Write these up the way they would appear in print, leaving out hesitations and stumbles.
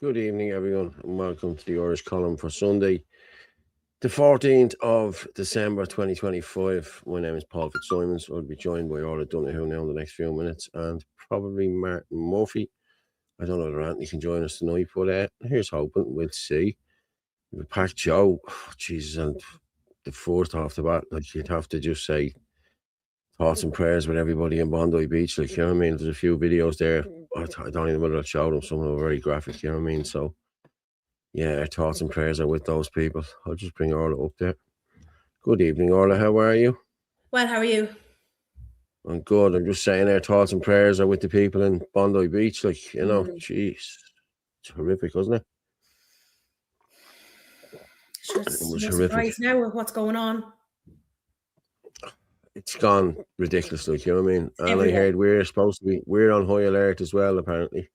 Good evening, everyone, and welcome to the Irish Column for Sunday, the 14th of December 2025. My name is Paul Fitzsimons. I'll be joined by Orla Donoghue now in the next few minutes, and probably Martin Murphy. I don't know if Anthony can join us tonight, but here's hoping. We'll see. We've packed Joe. Oh, Jesus, and the fourth off the bat, like you'd have to just say thoughts and prayers with everybody in Bondi Beach. Like, you know what I mean? There's a few videos there. I don't even know whether I'll show them. Some of them are very graphic, you know what I mean? So, yeah, our thoughts and prayers are with those people. I'll just bring Orla up there. Good evening, Orla. How are you? Well, how are you? I'm good. I'm just saying our thoughts and prayers are with the people in Bondi Beach. Like, you know, jeez. It's horrific, isn't it? Sure, it's no surprise now with what's going on. It's gone ridiculous, like, you know what I mean? And I heard we're on high alert as well, apparently.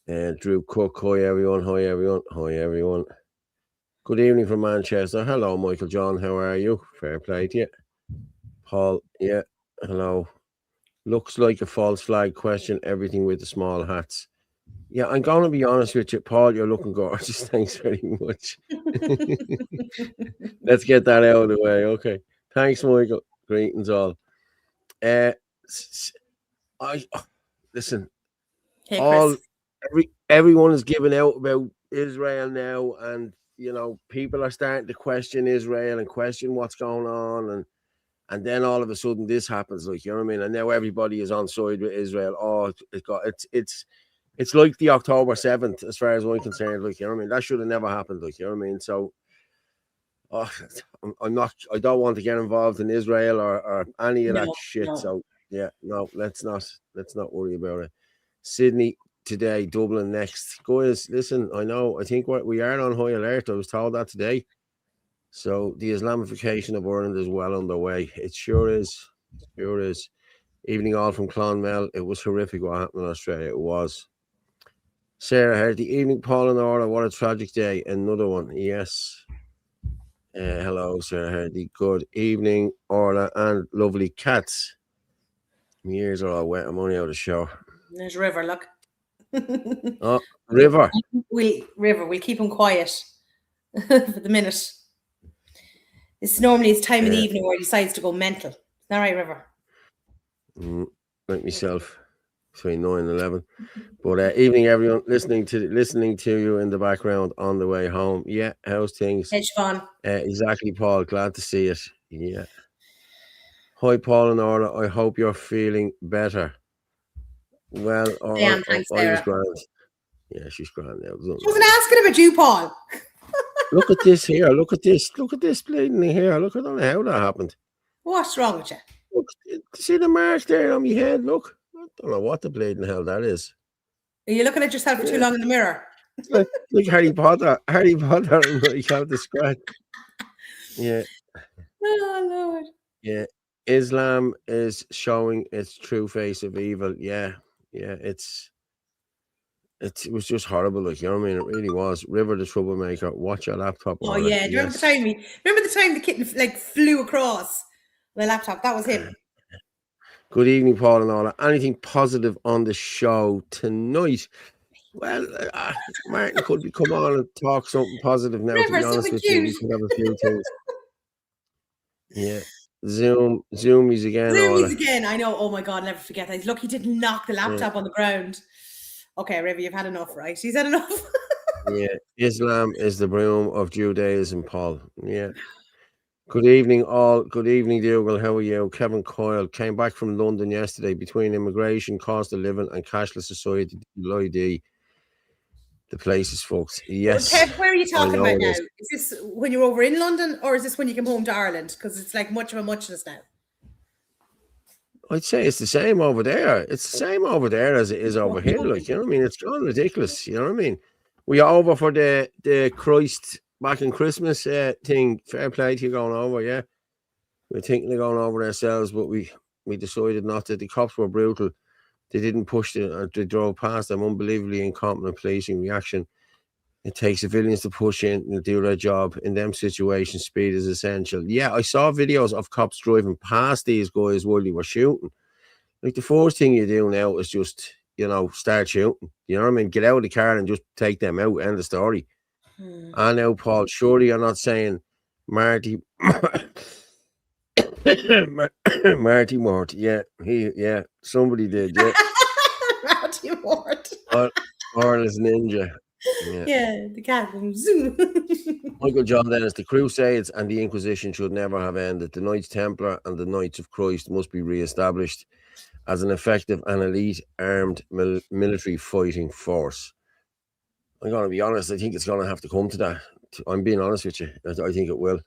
Drew Cook, hi everyone. Good evening from Manchester. Hello, Michael John, how are you? Fair play to you. Paul, yeah, hello. Looks like a false flag question, everything with the small hats. Yeah, I'm going to be honest with you, Paul, you're looking gorgeous. Thanks very much. Let's get that out of the way. Okay. Thanks, Michael. Greetings all. Listen. Hey, everyone is giving out about Israel now, and you know, people are starting to question Israel and question what's going on, and then all of a sudden this happens, like, you know what I mean? And now everybody is on side with Israel. Oh, it's like the October 7th, as far as I'm concerned, like, you know what I mean? That should have never happened, like, you know what I mean? So I don't want to get involved in Israel or any of that shit. No. So yeah, no, let's not worry about it. Sydney today, Dublin next. Guys, listen, I think we are on high alert. I was told that today. So the Islamification of Ireland is well underway. It sure is. Evening all from Clonmel. It was horrific what happened in Australia. It was. Sarah heard the evening, Paul and Orla. What a tragic day. Another one. Yes. Hello, Sarah Hardy. Good evening, Orla and lovely cats. My ears are all wet. I'm only out of the shower. There's River, look. Oh, River. We'll keep him quiet for the minute. It's normally his time of the evening where he decides to go mental. Is that right, River? Like myself, between 9 and 11. But evening, everyone. Listening to you in the background on the way home. Yeah, how's things? Hedge fun. Exactly, Paul. Glad to see it. Yeah. Hi, Paul and Orla. I hope you're feeling better. Well, thanks, I was grand. Yeah, she's grand now. She wasn't asking about you, Paul. Look at this here. Look at this bleeding here. Look, I don't know how that happened. What's wrong with you? Look, see the mark there on my head? Look. I don't know what the bleeding hell that is. Are you looking at yourself for too long in the mirror? Like Harry Potter. Harry Potter and you have the scratch. Yeah. Oh, Lord. Yeah. Islam is showing its true face of evil. Yeah. It was just horrible, like, you know what I mean? It really was. River the troublemaker. Watch your laptop. Oh yeah. Remember the time the kitten flew across the laptop? That was him. Good evening, Paul and Orla. Anything positive on the show tonight? Well, Martin could come on and talk something positive now. River, to be honest with you, we could have a few things. Yeah. Zoomies again. Zoomies again. I know. Oh my God, never forget that. Look, he didn't knock the laptop on the ground. Okay, River, you've had enough, right? He's had enough. Yeah. Islam is the broom of Judaism, Paul. Yeah. Good evening, all. Good evening, Dougal. How are you? Kevin Coyle came back from London yesterday. Between immigration, cost of living, and cashless society, ID. The place is fucked. Well, Yes, Kev, where are you I talking know about it now? is. Is this when you're over in London, or is this when you come home to Ireland? Because it's like much of a muchness now. I'd say it's the same over there. It's the same over there as it is over here. Like, you know what I mean? It's gone ridiculous. You know what I mean? We are over for the Christ back in Christmas thing. Fair play to you going over, yeah. We were thinking of going over ourselves, but we decided not to. The cops were brutal. They didn't push they drove past them. Unbelievably incompetent policing reaction. It takes civilians to push in and do their job. In them situations, speed is essential. Yeah, I saw videos of cops driving past these guys while they were shooting. Like, the first thing you do now is just, start shooting. You know what I mean? Get out of the car and just take them out. End of story. I know, Paul. Surely you're not saying Marty. Marty Mort. Yeah, somebody did. Yeah, Marty Mort. Arlen's Ninja. Yeah, the cat goes zoom. Michael John Dennis, the Crusades and the Inquisition should never have ended. The Knights Templar and the Knights of Christ must be re-established as an effective and elite armed military fighting force. I'm going to be honest, I think it's going to have to come to that. I'm being honest with you. I think it will,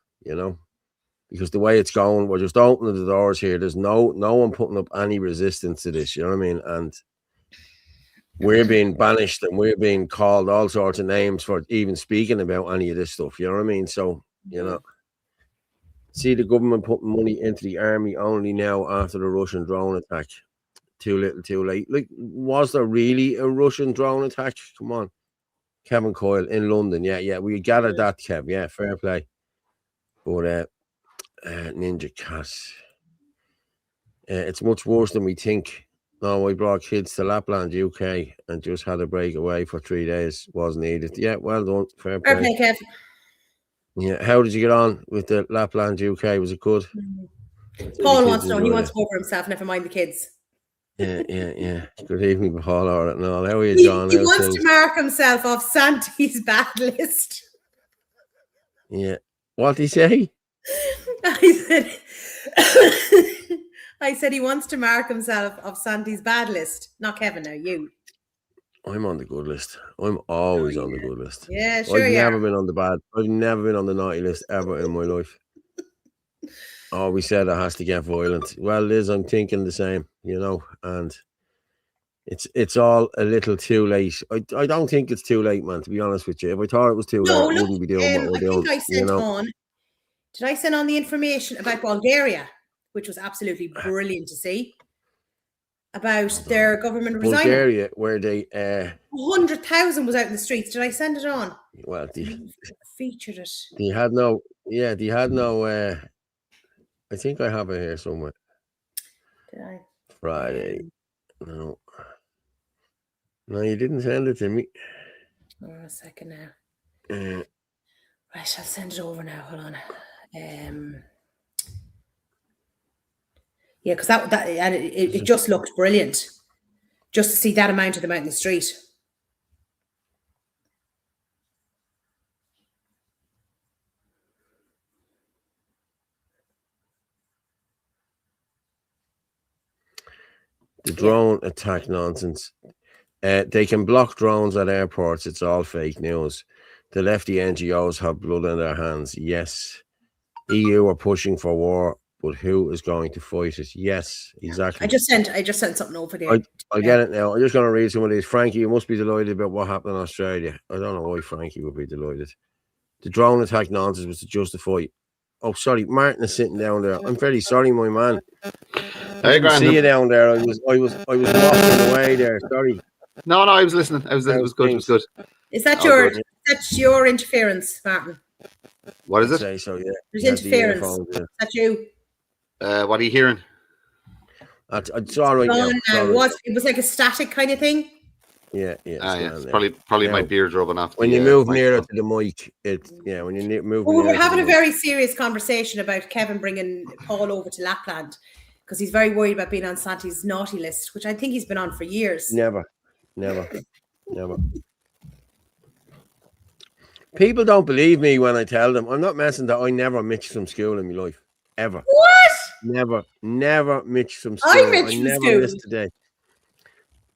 because the way it's going, we're just opening the doors here. There's no one putting up any resistance to this, you know what I mean? And we're being banished and we're being called all sorts of names for even speaking about any of this stuff. You know what I mean? So, see the government putting money into the army only now after the Russian drone attack. Too little, too late. Like, was there really a Russian drone attack? Come on. Kevin Coyle in London. Yeah. We gathered that, Kev. Yeah, fair play. But Ninja Cat. It's much worse than we think. No, I brought kids to Lapland, UK, and just had a break away for 3 days. Was needed. Yeah, well done. Fair play. Okay, Kev. Yeah, how did you get on with the Lapland, UK? Was it good? Paul wants to know. He wants to go for himself. Never mind the kids. Yeah. Good evening, Paul. All right, no, how are you, John? He wants to mark himself off Santi's bad list. Yeah. What did he say? I said he wants to mark himself off Santi's bad list. Not Kevin, now you. I'm on the good list. I'm always on the good list. Yeah, sure. I've never been on the bad. I've never been on the naughty list ever in my life. Oh, we said it has to get violent. Well, Liz, I'm thinking the same, and it's all a little too late. I don't think it's too late, man, to be honest with you. If I thought it was too late, I wouldn't be doing what we're doing. I sent on. Did I send on the information about Bulgaria, which was absolutely brilliant to see? About their government resigning. Bulgaria, where they 100,000 was out in the streets. Did I send it on? Well, they featured it. They had no. I think I have it here somewhere. Did I? Friday. No, you didn't send it to me. Oh, a second now. Right, I'll send it over now. Hold on. Yeah, because that and it just looked brilliant. Just to see that amount of them out in the street. The drone attack nonsense. They can block drones at airports. It's all fake news. The lefty NGOs have blood in their hands. Yes. EU are pushing for war, but who is going to fight it? Yes, exactly. I just sent something over there. I get it now. I'm just going to read some of these. Frankie, you must be delighted about what happened in Australia. I don't know why Frankie would be delighted. The drone attack nonsense was to justify. Oh, sorry, Martin is sitting down there. I'm very sorry, my man. I didn't see you down there. I was walking away there. Sorry. No, I was listening. It was good. It was good. Is that that's your interference, Martin? What is it? Say so, yeah. There's interference. Is that you? What are you hearing? It's all right now. It was like a static kind of thing. Yeah. It's probably my beard rubbing off. When you move nearer to the mic, when you move. Well, we were having a very serious conversation about Kevin bringing Paul over to Lapland because he's very worried about being on Santi's naughty list, which I think he's been on for years. Never. People don't believe me when I tell them. I'm not messing that I never missed from school in my life. Ever. What? Never missed from school. I missed from school. Missed today.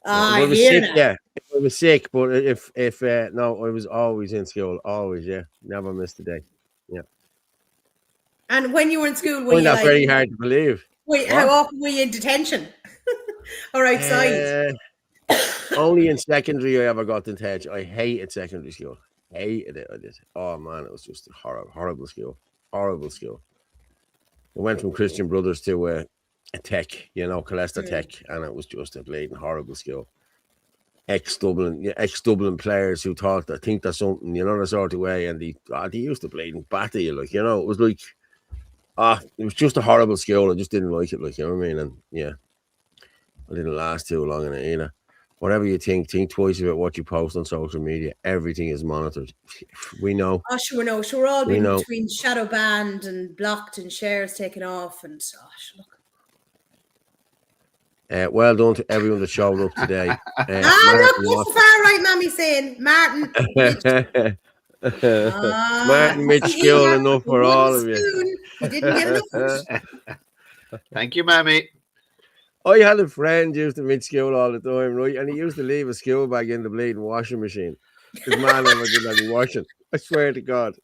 I was sick, yeah. I was sick, but if no, I was always in school, always, yeah. Never missed a day. Yeah. And when you were in school, were I find you that very hard to believe. Wait, how often were you in detention? Or outside? Only in secondary I ever got detention. I hated secondary school. Hated it. I did. Oh man, it was just a horrible school. Horrible school. I went from Christian Brothers to a tech, Colester Tech, and it was just a blatant horrible school. Ex-Dublin players who think they're something, the sort of way, and they used to blatant batter you, it was like, it was just a horrible school. I just didn't like it, you know what I mean? And yeah, I didn't last too long in it either. Whatever you think twice about what you post on social media. Everything is monitored. We know. Oh, sure, no. Sure, we're all been between shadow banned and blocked and shares taken off. And look. Well done to everyone that showed up today. Look, what's the far right mammy saying? Martin. Martin Mitchell, enough for all of you. He didn't get enough. Thank you, mammy. I had a friend used to mid school all the time, right? And he used to leave a school bag in the bleeding washing machine. His man never did any washing. I swear to God.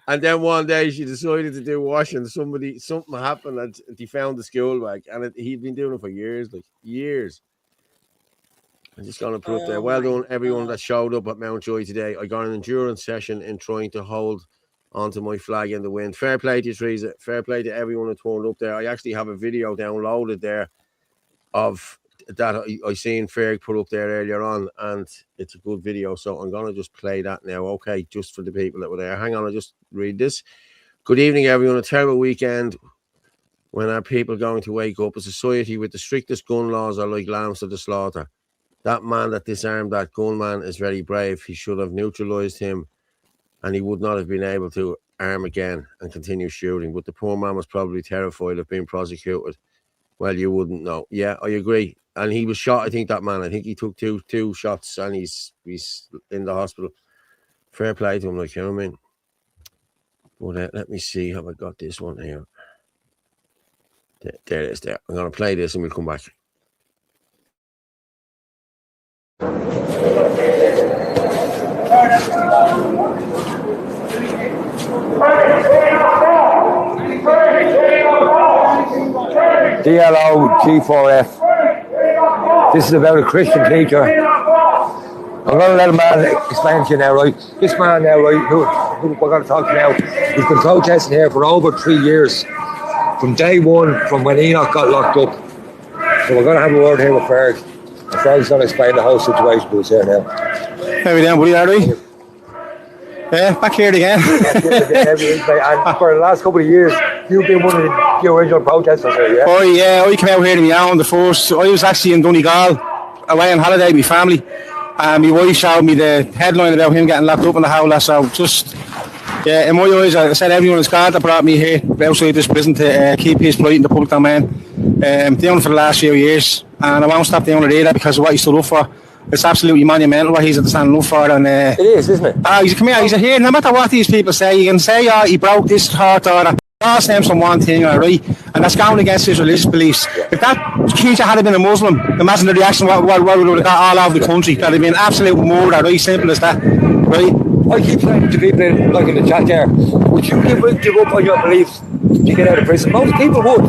And then one day she decided to do washing. Something happened and he found the school bag. And he'd been doing it for years, years. I'm just going to put up there. Well done, everyone that showed up at Mountjoy today. I got an endurance session in trying to hold onto my flag in the wind. Fair play to you, Teresa. Fair play to everyone who turned up there. I actually have a video downloaded there of that I seen Ferg put up there earlier on, and it's a good video, so I'm going to just play that now, okay, just for the people that were there. Hang on, I'll just read this. Good evening, everyone. A terrible weekend when our people going to wake up. A society with the strictest gun laws are like lambs to the slaughter. That man that disarmed that gunman is very brave. He should have neutralized him, and he would not have been able to arm again and continue shooting. But the poor man was probably terrified of being prosecuted. Well, you wouldn't know. Yeah, I agree. And he was shot, I think, that man. I think he took two shots and he's in the hospital. Fair play to him, you know what I mean? But let me see. Have I got this one here? There it is there. I'm going to play this and we'll come back. DLO G4F. This is about a Christian teacher. I'm going to let a man explain to you now, right? This man now, right, who we're going to talk to now, he's been protesting here for over 3 years. From day one, from when Enoch got locked up. So we're going to have a word here with Ferg. And Ferg's going to explain the whole situation to us here now. How are we doing, buddy? Are we? Yeah, back here again. And for the last couple of years, you've been one of the original protesters here, yeah? Oh yeah, I came out here to my own the first. I was actually in Donegal, away on holiday with my family. And my wife showed me the headline about him getting locked up in the howler. So just, yeah, in my eyes, I said everyone is God that brought me here outside this prison to keep peace polite in the public domain. Doing it for the last few years. And I won't stop doing it either because of what he stood up for. It's absolutely monumental what he's standing up for. And it is, isn't it? He's here. No matter what these people say, you can say, he broke this heart or that. All stems from one thing, all right, and that's going against his religious beliefs. If that teacher had been a Muslim, imagine the reaction what we would have got all over the country. That'd have been absolute murder, right? Simple as that, right? I keep saying to people in the chat there, would you give up on your beliefs to get out of prison? Most people would.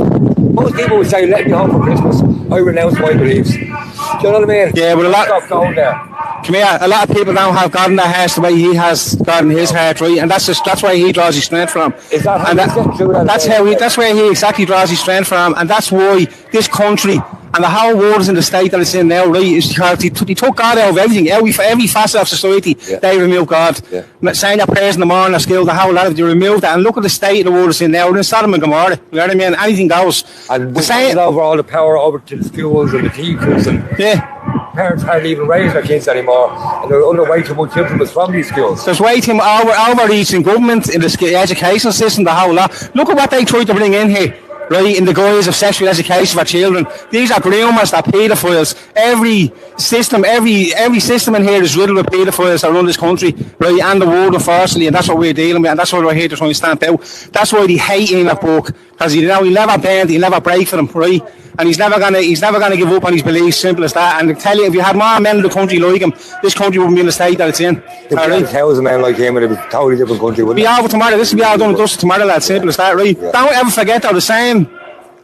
Most people would say, let me home for Christmas. I renounce my beliefs. Do you know what I mean? Yeah, but stop going there. Come here, a lot of people don't have God in their hearts the way he has God in his heart, right? And that's where he draws his strength from. Is that how that's where he exactly draws his strength from, and that's why this country and the whole world is in the state that it's in now, right? Is because he took God out of everything, every facet of society. Yeah. They removed God. Yeah. Saying their prayers in the morning, school, the whole lot of it, they removed that. And look at the state of the world it's in now. We're in Sodom and Gomorrah. You know what I mean? Anything goes. And we're over all the power over to the schools and the teachers, and parents aren't even raising their kids anymore, and they're under way too much influence from these schools. There's way too much overreach in government, in the education system, the whole lot. Look at what they tried to bring in here, right, in the guise of sexual education for children. These are groomers, they're paedophiles. Every system in here is riddled with paedophiles that run this country, right, and the world, unfortunately, and that's what we're dealing with, and that's what we're here to try and stamp out. That's why they hate in that book, because he'll never bend, he'll never break for them, right? and he's never gonna give up on his beliefs. Simple as that. And I tell you, if you had more men in the country like him, this country wouldn't be in the state that it's in. If you had 1,000 men like him, it would be a totally different country, wouldn't Be it? over tomorrow. This will be all done and dusted tomorrow, lad. Simple as that, right? Yeah. Don't ever forget though, the same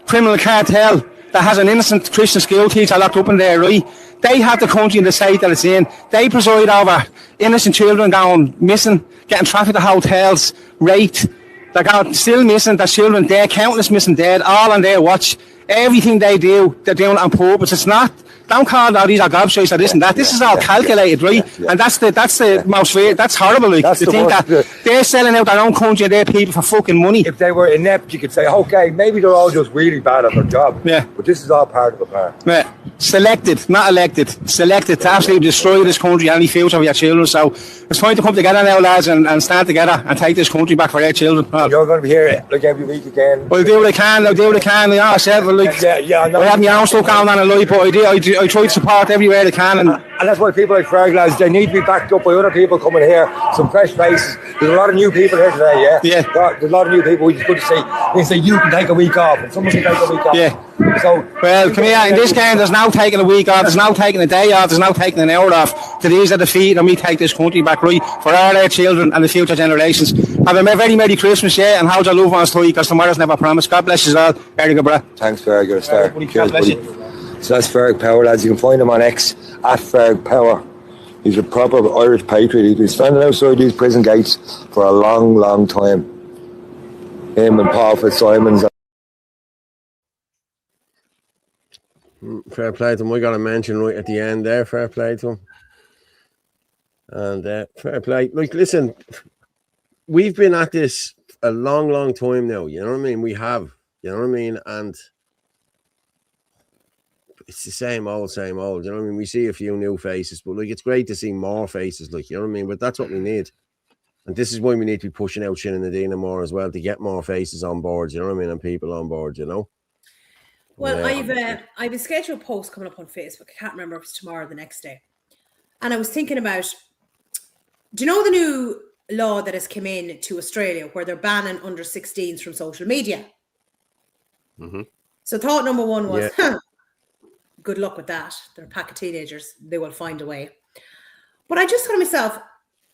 criminal cartel that has an innocent Christian school teacher locked up in there, right? They have the country in the state that it's in. They preside over innocent children going missing, getting trafficked to hotels, raped. They're going still missing. There's children there, countless missing dead, all on their watch. Everything they do, they're doing it on purpose. It's not. Don't call out these are gobshites or this and that. This is all calculated, right? And that's the most fair. That's horrible. Like, That's to the think worst, that they're selling out their own country and their people for fucking money. If they were inept, you could say, okay, maybe they're all just really bad at their job. Yeah. But this is all part of the plan. Yeah. Selected, not elected. Selected to absolutely destroy this country and any future of your children. So it's time to come together now, lads, and stand together and take this country back for our children. You're going to be here like every week again. I'll do what I can. I'll do what I can. Like I said, like, Yeah, I know. I have my own stuff going on in life, but I try to support everywhere I can. And that's why people like Ferg, lads, they need to be backed up by other people coming here, some fresh faces. There's a lot of new people here today, yeah? Yeah. There's a lot of new people, which is good to see. They say you can take a week off, and someone can take a week off. Yeah. So, Well, come here. In this game, there's no taking a week off. There's no taking a day off. There's no taking an hour off. Today's at the feet, and we take this country back right for all our children and the future generations. Have a very Merry Christmas, yeah, and hold your loved ones tight, because tomorrow's never promised. God bless you all. Very good, bro. thanks, Ferg, you're a star. God Cheers, bless buddy. you. So that's Ferg Power, lads. You can find him on X, at Ferg Power. He's a proper Irish patriot. He's been standing outside these prison gates for a long, long time. Him and Paul Fitzsimons. Fair play to him. We got a mention right at the end there. Fair play to him. And fair play. Like, listen, we've been at this a long, long time now. You know what I mean? We have. You know what I mean? And it's the same old, same old. You know what I mean? We see a few new faces, but like, it's great to see more faces. Like, you know what I mean? But that's what we need. And this is why we need to be pushing out Shin and Nadina more as well, to get more faces on board. You know what I mean? And people on board. You know. Well, I've a scheduled post coming up on Facebook. I can't remember if it's tomorrow or the next day. And I was thinking about, do you know the new law that has come in to Australia where they're banning under 16s from social media? Mm-hmm. So thought number one was, good luck with that. They're a pack of teenagers. They will find a way. But I just thought to myself,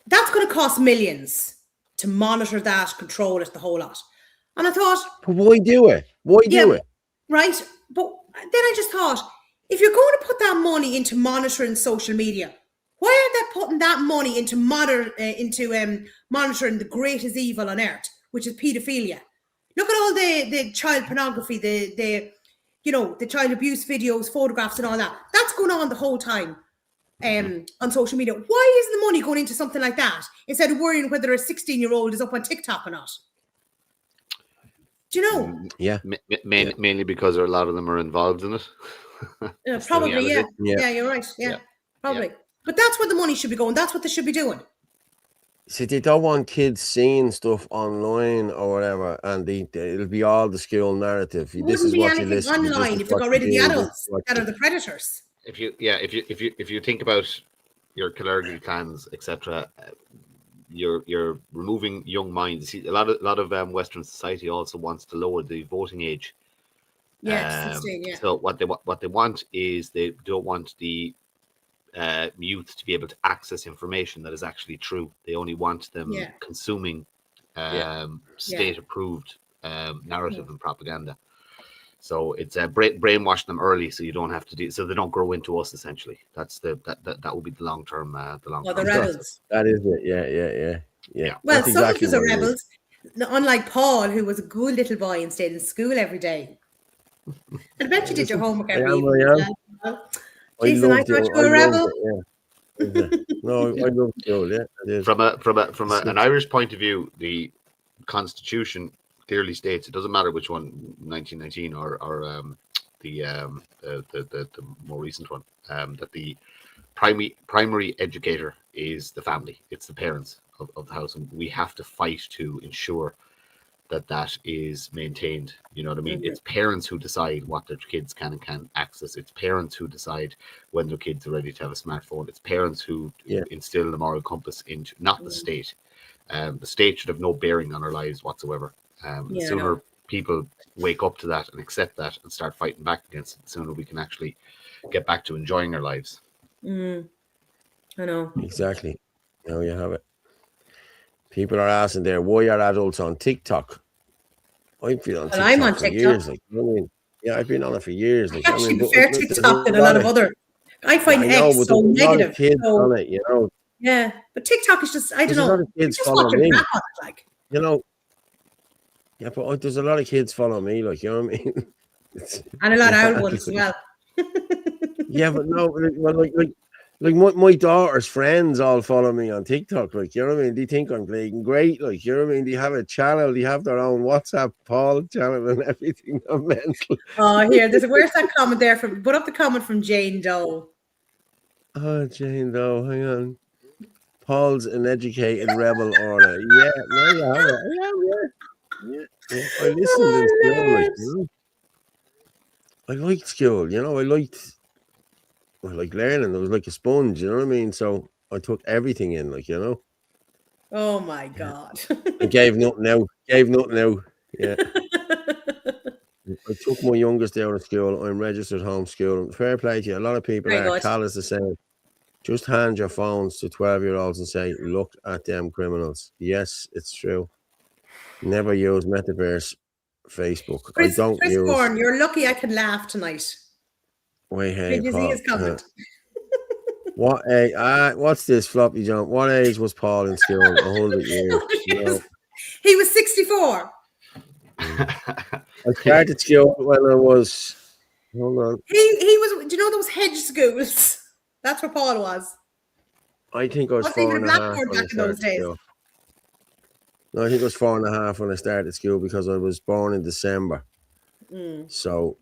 that's going to cost millions to monitor that, control it, the whole lot. And I thought, but why do it? Why do it? Right. But then I just thought, if you're going to put that money into monitoring social media, why aren't they putting that money into monitoring the greatest evil on earth, which is paedophilia? Look at all the child pornography, the child abuse videos, photographs, and all that. That's going on the whole time on social media. Why is the money going into something like that instead of worrying whether a 16-year-old is up on TikTok or not? Do you know? Yeah. Mainly because a lot of them are involved in it. Probably, yeah. Yeah, you're right. Yeah, probably. Yeah. But that's where the money should be going. That's what they should be doing. See, they don't want kids seeing stuff online or whatever, and it'll be all the school narrative. This is what you listen online if they got rid of the adults that are the predators. If you think about your Killarney clans, etc., you're removing young minds. See, a lot of Western society also wants to lower the voting age. Yeah, 16, yeah. So what they want is they don't want the youth to be able to access information that is actually true. They only want them consuming state-approved narrative and propaganda. So it's brainwash them early, so you don't have to do. So they don't grow into us. Essentially, that will be the long term. The rebels. That is it. Yeah. Well, some of us are rebels. Unlike Paul, who was a good little boy and stayed in school every day. I bet you did your homework every evening. Jason, I thought you were a rebel. No, I love it. Yeah, from an Irish point of view, the Constitution clearly states it doesn't matter which one, 1919 or the more recent one, that the primary educator is the family. It's the parents of the house, and we have to fight to ensure that is maintained. You know what I mean? Mm-hmm. It's parents who decide what their kids can and can't access. It's parents who decide when their kids are ready to have a smartphone. It's parents who instill the moral compass into, not the state. The state should have no bearing on our lives whatsoever. The people wake up to that and accept that and start fighting back against it, the sooner we can actually get back to enjoying our lives. I know. Exactly. Now you have it. People are asking there, why are adults on TikTok? I've been on Well, I'm TikTok on for TikTok. years. Like, you know what I mean? Yeah, I've been on it for years. Like, I actually but prefer there's TikTok than a lot of other. I find I know, X but so there's a lot negative. of kids So, on it, you know. yeah, but TikTok is just, I don't There's a lot know. of kids Just follow watching me. crap on it, like. You know, yeah, but there's a lot of kids follow me, like, you know what I mean? And a lot of old Yeah, ones as well. yeah, but no, well, like my daughter's friends all follow me on TikTok, like, you know what I mean? They think I'm playing great, like, you know what I mean? They have a channel, they have their own WhatsApp Paul channel and everything. I'm mental. Oh, here, where's that comment there from? Put up the comment from Jane Doe. Oh, Jane Doe, hang on. Paul's an educated rebel order. Yeah, there you have it. Yeah. I listened in Oh, school, like, Lord. you know. I liked school, you know. I like learning. I was like a sponge, you know what I mean? So I took everything in, like, you know. Oh, my God. I gave nothing out. Yeah. I took my youngest out of school. I'm registered homeschool. Fair play to you. A lot of people Very are. good. Cal is the same. Just hand your phones to 12-year-olds and say, look at them criminals. Yes, it's true. Never use Metaverse Facebook. I Chris don't use. Bourne, you're lucky I can laugh tonight. Wait, hey, Did you see Paul. his comment? What's this floppy jump? What age was Paul in school? 100 years. No. He was 64. I started school when I was. Hold on. He was. Do you know those hedge schools? That's where Paul was. I think I was Wasn't even 4.5 Blackboard when I back in those started days. school. No, I think it was 4.5 when I started school because I was born in December. So,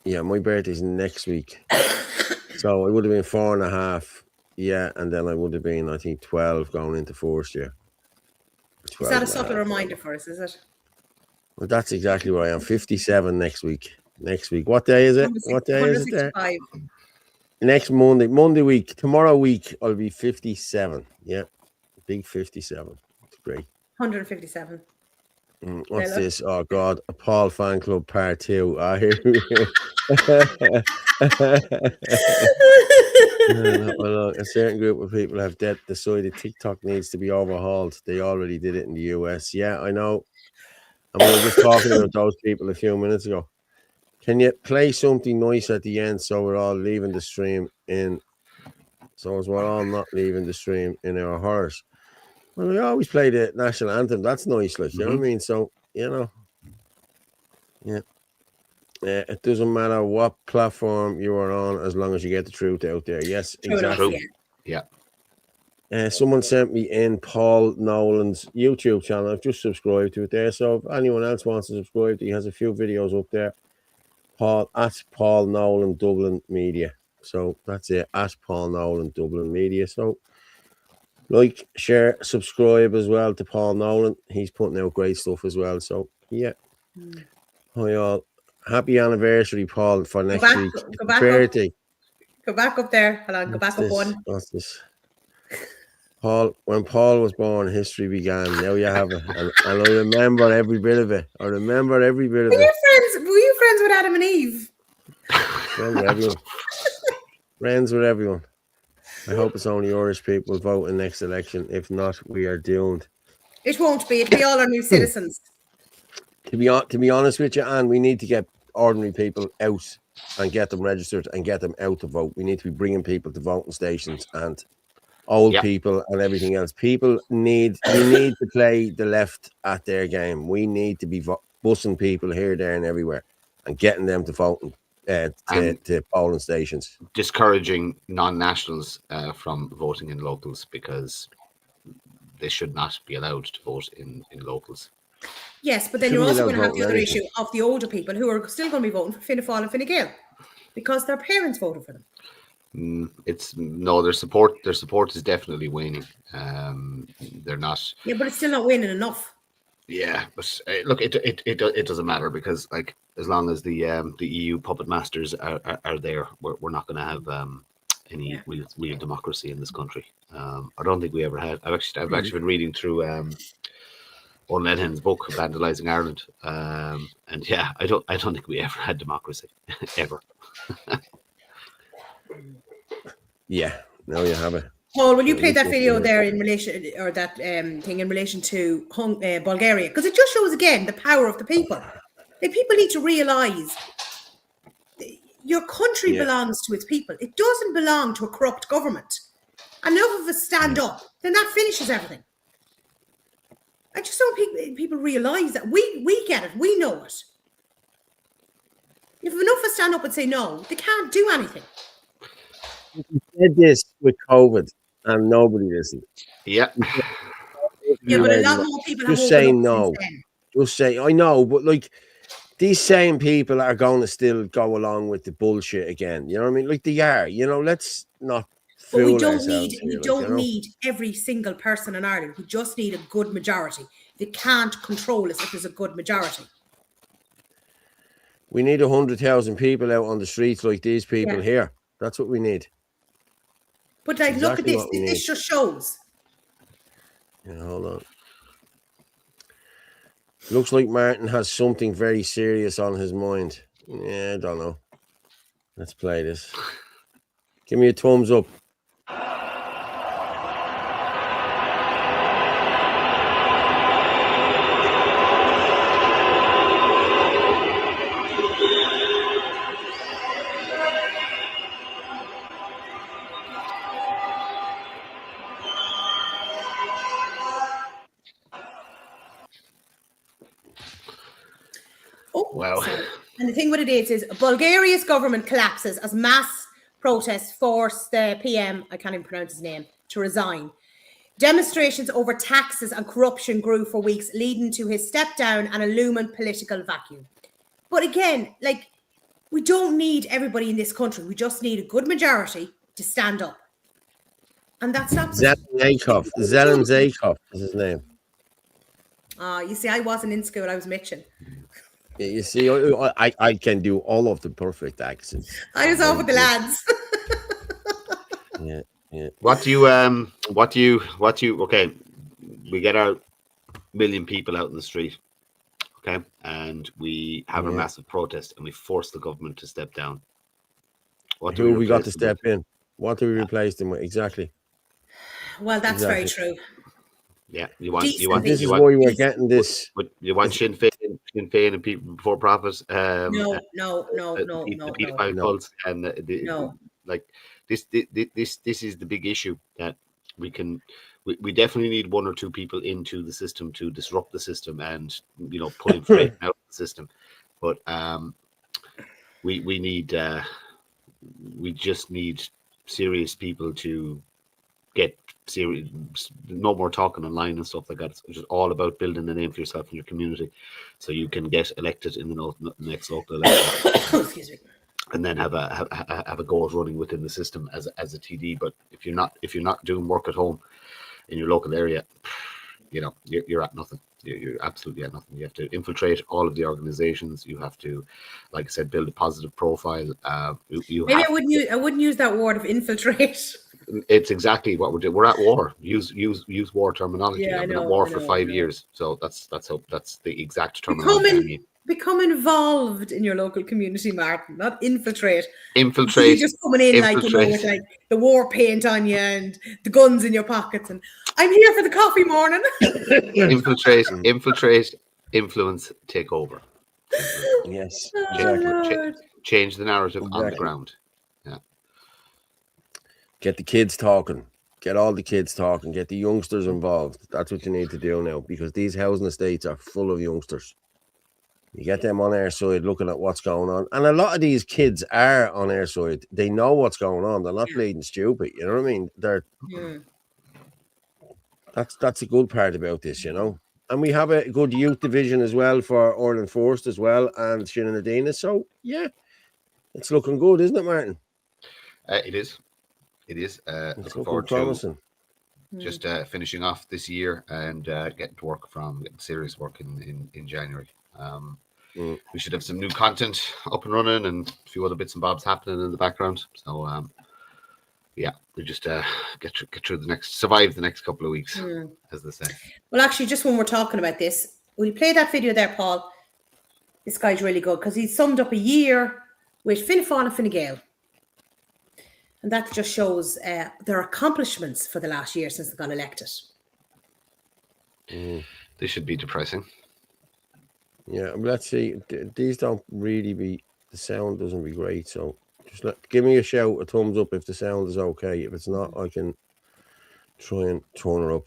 yeah, my birthday's next week. So I would have been 4.5. Yeah, and then I would have been, I think, 12 going into first year. Is that a subtle reminder for us, is it? Well, that's exactly where I am. 57 next week. What day is it? What day is it there? 165. Next Monday week. Tomorrow week, I'll be 57. Yeah, big 57. It's great. 157. What's Hello. this? Oh, God. A Paul fan club part 2. I hear well, a certain group of people have decided TikTok needs to be overhauled. They already did it in the US. Yeah, I know. And we were just talking about those people a few minutes ago. Can you play something nice at the end so we're all leaving the stream in? So as we're all not leaving the stream in our horrors. Well, we always play the national anthem. That's nice, like, you know what I mean? So, you know, yeah. It doesn't matter what platform you are on as long as you get the truth out there. Yes, True enough, exactly. Yeah. Someone sent me in Paul Nolan's YouTube channel. I've just subscribed to it there. So if anyone else wants to subscribe, he has a few videos up there. Paul Nolan Dublin Media. So that's it. At Paul Nolan Dublin Media. So like, share, subscribe as well to Paul Nolan. He's putting out great stuff as well. So yeah. Hi all. Happy anniversary, Paul, for next week. Go back birthday. Go back up there. Hold on. Go back up one. What's this? Paul, when Paul was born, history began. Now you have it. And I remember every bit of it. Were you friends with Adam and Eve? Friends with everyone. Friends with everyone. I hope it's only Irish people voting next election. If not, we are doomed. It won't be. It'll be all our new citizens. To be honest with you, Anne, we need to get ordinary people out and get them registered and get them out to vote. We need to be bringing people to voting stations and old people and everything else. We need to play the left at their game. We need to be bussing people here, there, and everywhere and getting them to voting to polling stations. Discouraging non-nationals from voting in locals because they should not be allowed to vote in locals. Yes, but then you're also going to have the other issue of the older people who are still going to be voting for Fianna Fáil and Fine Gael because their parents voted for them. Their support is definitely waning. They're not. Yeah, but it's still not winning enough. Yeah, but look, it doesn't matter because like as long as the EU puppet masters are there, we're not going to have any real democracy in this country. I don't think we ever had. I've actually been reading through Orlan Hen's book, Vandalizing Ireland. And yeah, I don't think we ever had democracy, ever. Yeah, now you have it. Paul, will you At play least that it's video there. there in relation, or that thing in relation to Bulgaria? Because it just shows again the power of the people. The people need to realise your country Yeah. belongs to its people. It doesn't belong to a corrupt government. And enough of us stand up, then that finishes everything. I just don't people realise that. We get it. We know it. If enough of us stand up and say no, they can't do anything. You said this with COVID, and nobody listened. Yeah. Yeah, but a lot more people have Just woken saying up no. since then. Just say, I know, but like these same people are going to still go along with the bullshit again. You know what I mean? Like they are. You know, let's not But fool we don't ourselves need here. Like, you know? need every single person in Ireland. We just need a good majority. They can't control us if there's a good majority. We need 100,000 people out on the streets like these people Yeah. here. That's what we need. But like, look at Exactly this. what we This need. just shows. Yeah, hold on. Looks like Martin has something very serious on his mind. Yeah, I don't know. Let's play this. Give me a thumbs up. Oh, Wow. sorry. And the thing with it is Bulgaria's government collapses as mass protests force the PM, I can't even pronounce his name, to resign. Demonstrations over taxes and corruption grew for weeks, leading to his step down and a looming political vacuum. But again, like, we don't need everybody in this country. We just need a good majority to stand up. And that stops us. Zelen Zakov is his name. You see, I wasn't in school. I was Mitchin. Yeah, you see, I can do all of the perfect accents. I was off with the lads. Yeah, yeah. What do you okay, we get our million people out in the street, okay, and we have a massive protest and we force the government to step down. What do Who we got to replace them step in? What do we replace them with? Exactly. Well, that's very true. Yeah, This is why we're getting this. But you want Sinn Féin and people before profit. No. The paedophile cults and like this is the big issue that we definitely need one or two people into the system to disrupt the system and pull information out of the system. But we just need serious people to get serious, no more talking online and stuff like that. It's just all about building a name for yourself in your community so you can get elected in the next local election. Excuse me. And then have a go at running within the system as a TD. But if you're not doing work at home in your local area, you're at nothing. You're absolutely at nothing. You have to infiltrate all of the organizations. You have to, like I said, build a positive profile. I wouldn't use that word of infiltrate. It's exactly what we're doing. We're at war. Use war terminology. Yeah, I've been at war for 5 years, so that's the exact terminology. Become involved in your local community, Martin. Not infiltrate. Infiltrate. You just coming in with like the war paint on you and the guns in your pockets, and I'm here for the coffee morning. infiltrate, influence, take over. Yes. Change the narrative on the ground. Yeah. Get the kids talking. Get all the kids talking. Get the youngsters involved. That's what you need to do now, because these housing estates are full of youngsters. You get them on our side looking at what's going on. And a lot of these kids are on our side. They know what's going on. They're not bleeding stupid. You know what I mean? That's a good part about this, And we have a good youth division as well for Orland Forest as well and Shinnon Adina. So, yeah, it's looking good, isn't it, Martin? It is. It's looking forward promising. to just finishing off this year and getting to work getting serious work in January. We should have some new content up and running and a few other bits and bobs happening in the background. So yeah, we just survive the next couple of weeks, as they say. Well, actually, just when we're talking about this, we'll play that video there, Paul. This guy's really good because he summed up a year with Fianna Fáil and Fine Gael. And that just shows their accomplishments for the last year since they got elected. This should be depressing. Yeah, but let's see. These don't really be, the sound doesn't be great. So just give me a shout, a thumbs up if the sound is okay. If it's not, I can try and turn her up.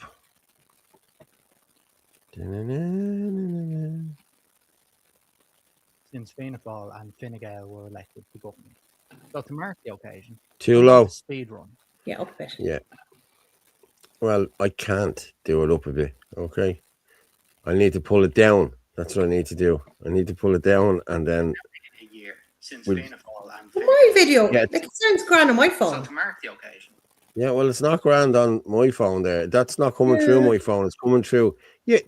Since Fianna Fáil and Fine Gael were elected to government. So to mark the occasion, Too low. Speed run. Yeah, up a bit. Yeah. Well, I can't do it up a bit. Okay. I need to pull it down. That's what I need to do. I need to pull it down and then. A year since We'll- Fianna Fáil and Well, my video, Yeah. like, it sounds grand on my So phone. to mark the occasion. Yeah, well, it's not grand on my phone there. That's not coming through my phone. It's coming through. Yeah,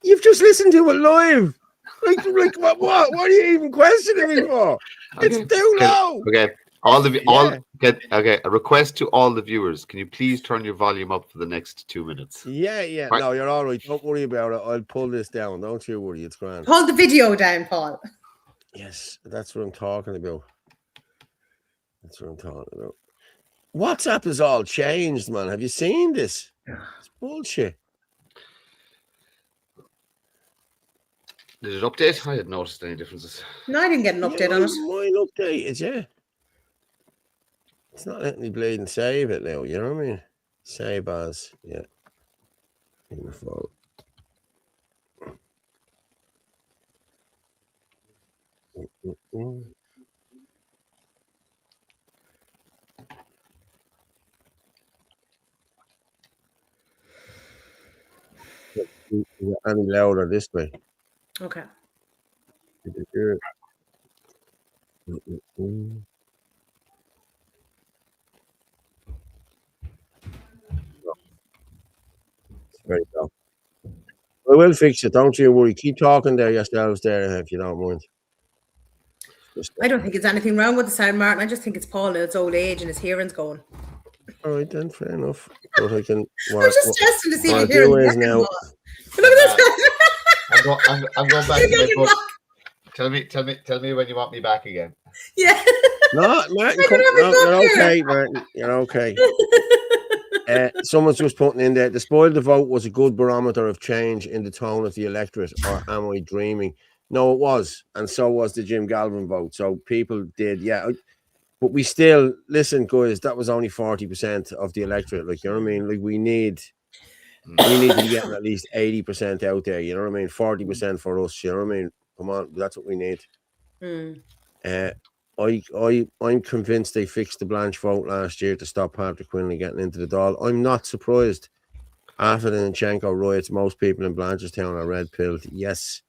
you've just listened to it live. Like what are you even questioning me for? It's too low. Okay. A request to all the viewers. Can you please turn your volume up for the next 2 minutes? Yeah. Right. No, you're all right. Don't worry about it. I'll pull this down. Don't you worry. It's grand. Hold the video down, Paul. Yes, that's what I'm talking about. WhatsApp has all changed, man. Have you seen this? It's bullshit. Did it update? I hadn't noticed any differences. No, I didn't get an update on it. Mine updated, yeah. It's not letting me bleed and save it now, you know what I mean? Save as, yeah. Beautiful. Any louder this way. Okay. It's very tough. I will fix it, don't you worry. Keep talking there yourselves there if you don't mind. I don't think it's anything wrong with the sound, Martin. I just think it's Paul and his old age and his hearing's going. All right then, fair enough. But I can. I'm just testing to see what if I your do hearing's is working. now. Look at this. I'm going back You're to my going book. back. Tell me when you want me back again. Yeah. No, Martin, I can have a no, go you're here. okay, Martin. You're okay. Someone's just putting in there. The spoil the vote was a good barometer of change in the tone of the electorate, or am I dreaming? No, it was, and so was the Jim Galvin vote. So people did, yeah. But we still listen, guys. That was only 40% of the electorate. Like, you know what I mean? Like, we need to be getting at least 80% out there. You know what I mean? 40% for us. You know what I mean? Come on, that's what we need. I'm convinced they fixed the Blanche vote last year to stop Patrick Quinlan getting into the Dáil. I'm not surprised. After the Nchenko riots, most people in Blanchardstown are red pilled. Yes.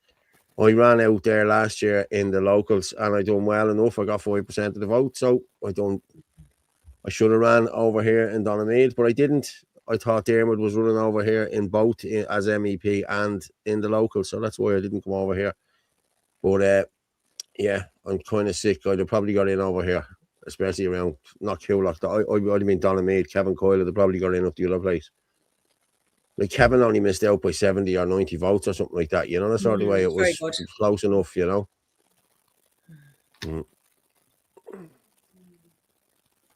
I ran out there last year in the locals and I done well enough. I got 5% of the vote. So I should have ran over here in Donamead, but I didn't. I thought Dermot was running over here in both as MEP and in the locals. So that's why I didn't come over here. But yeah, I'm kind of sick. I'd have probably got in over here, especially around not Coolock. I'd have been Donamead, Kevin Coyle would have probably got in up the other place. Like Kevin only missed out by 70 or 90 votes or something like that. You know, that's sort of way it was close enough, you know.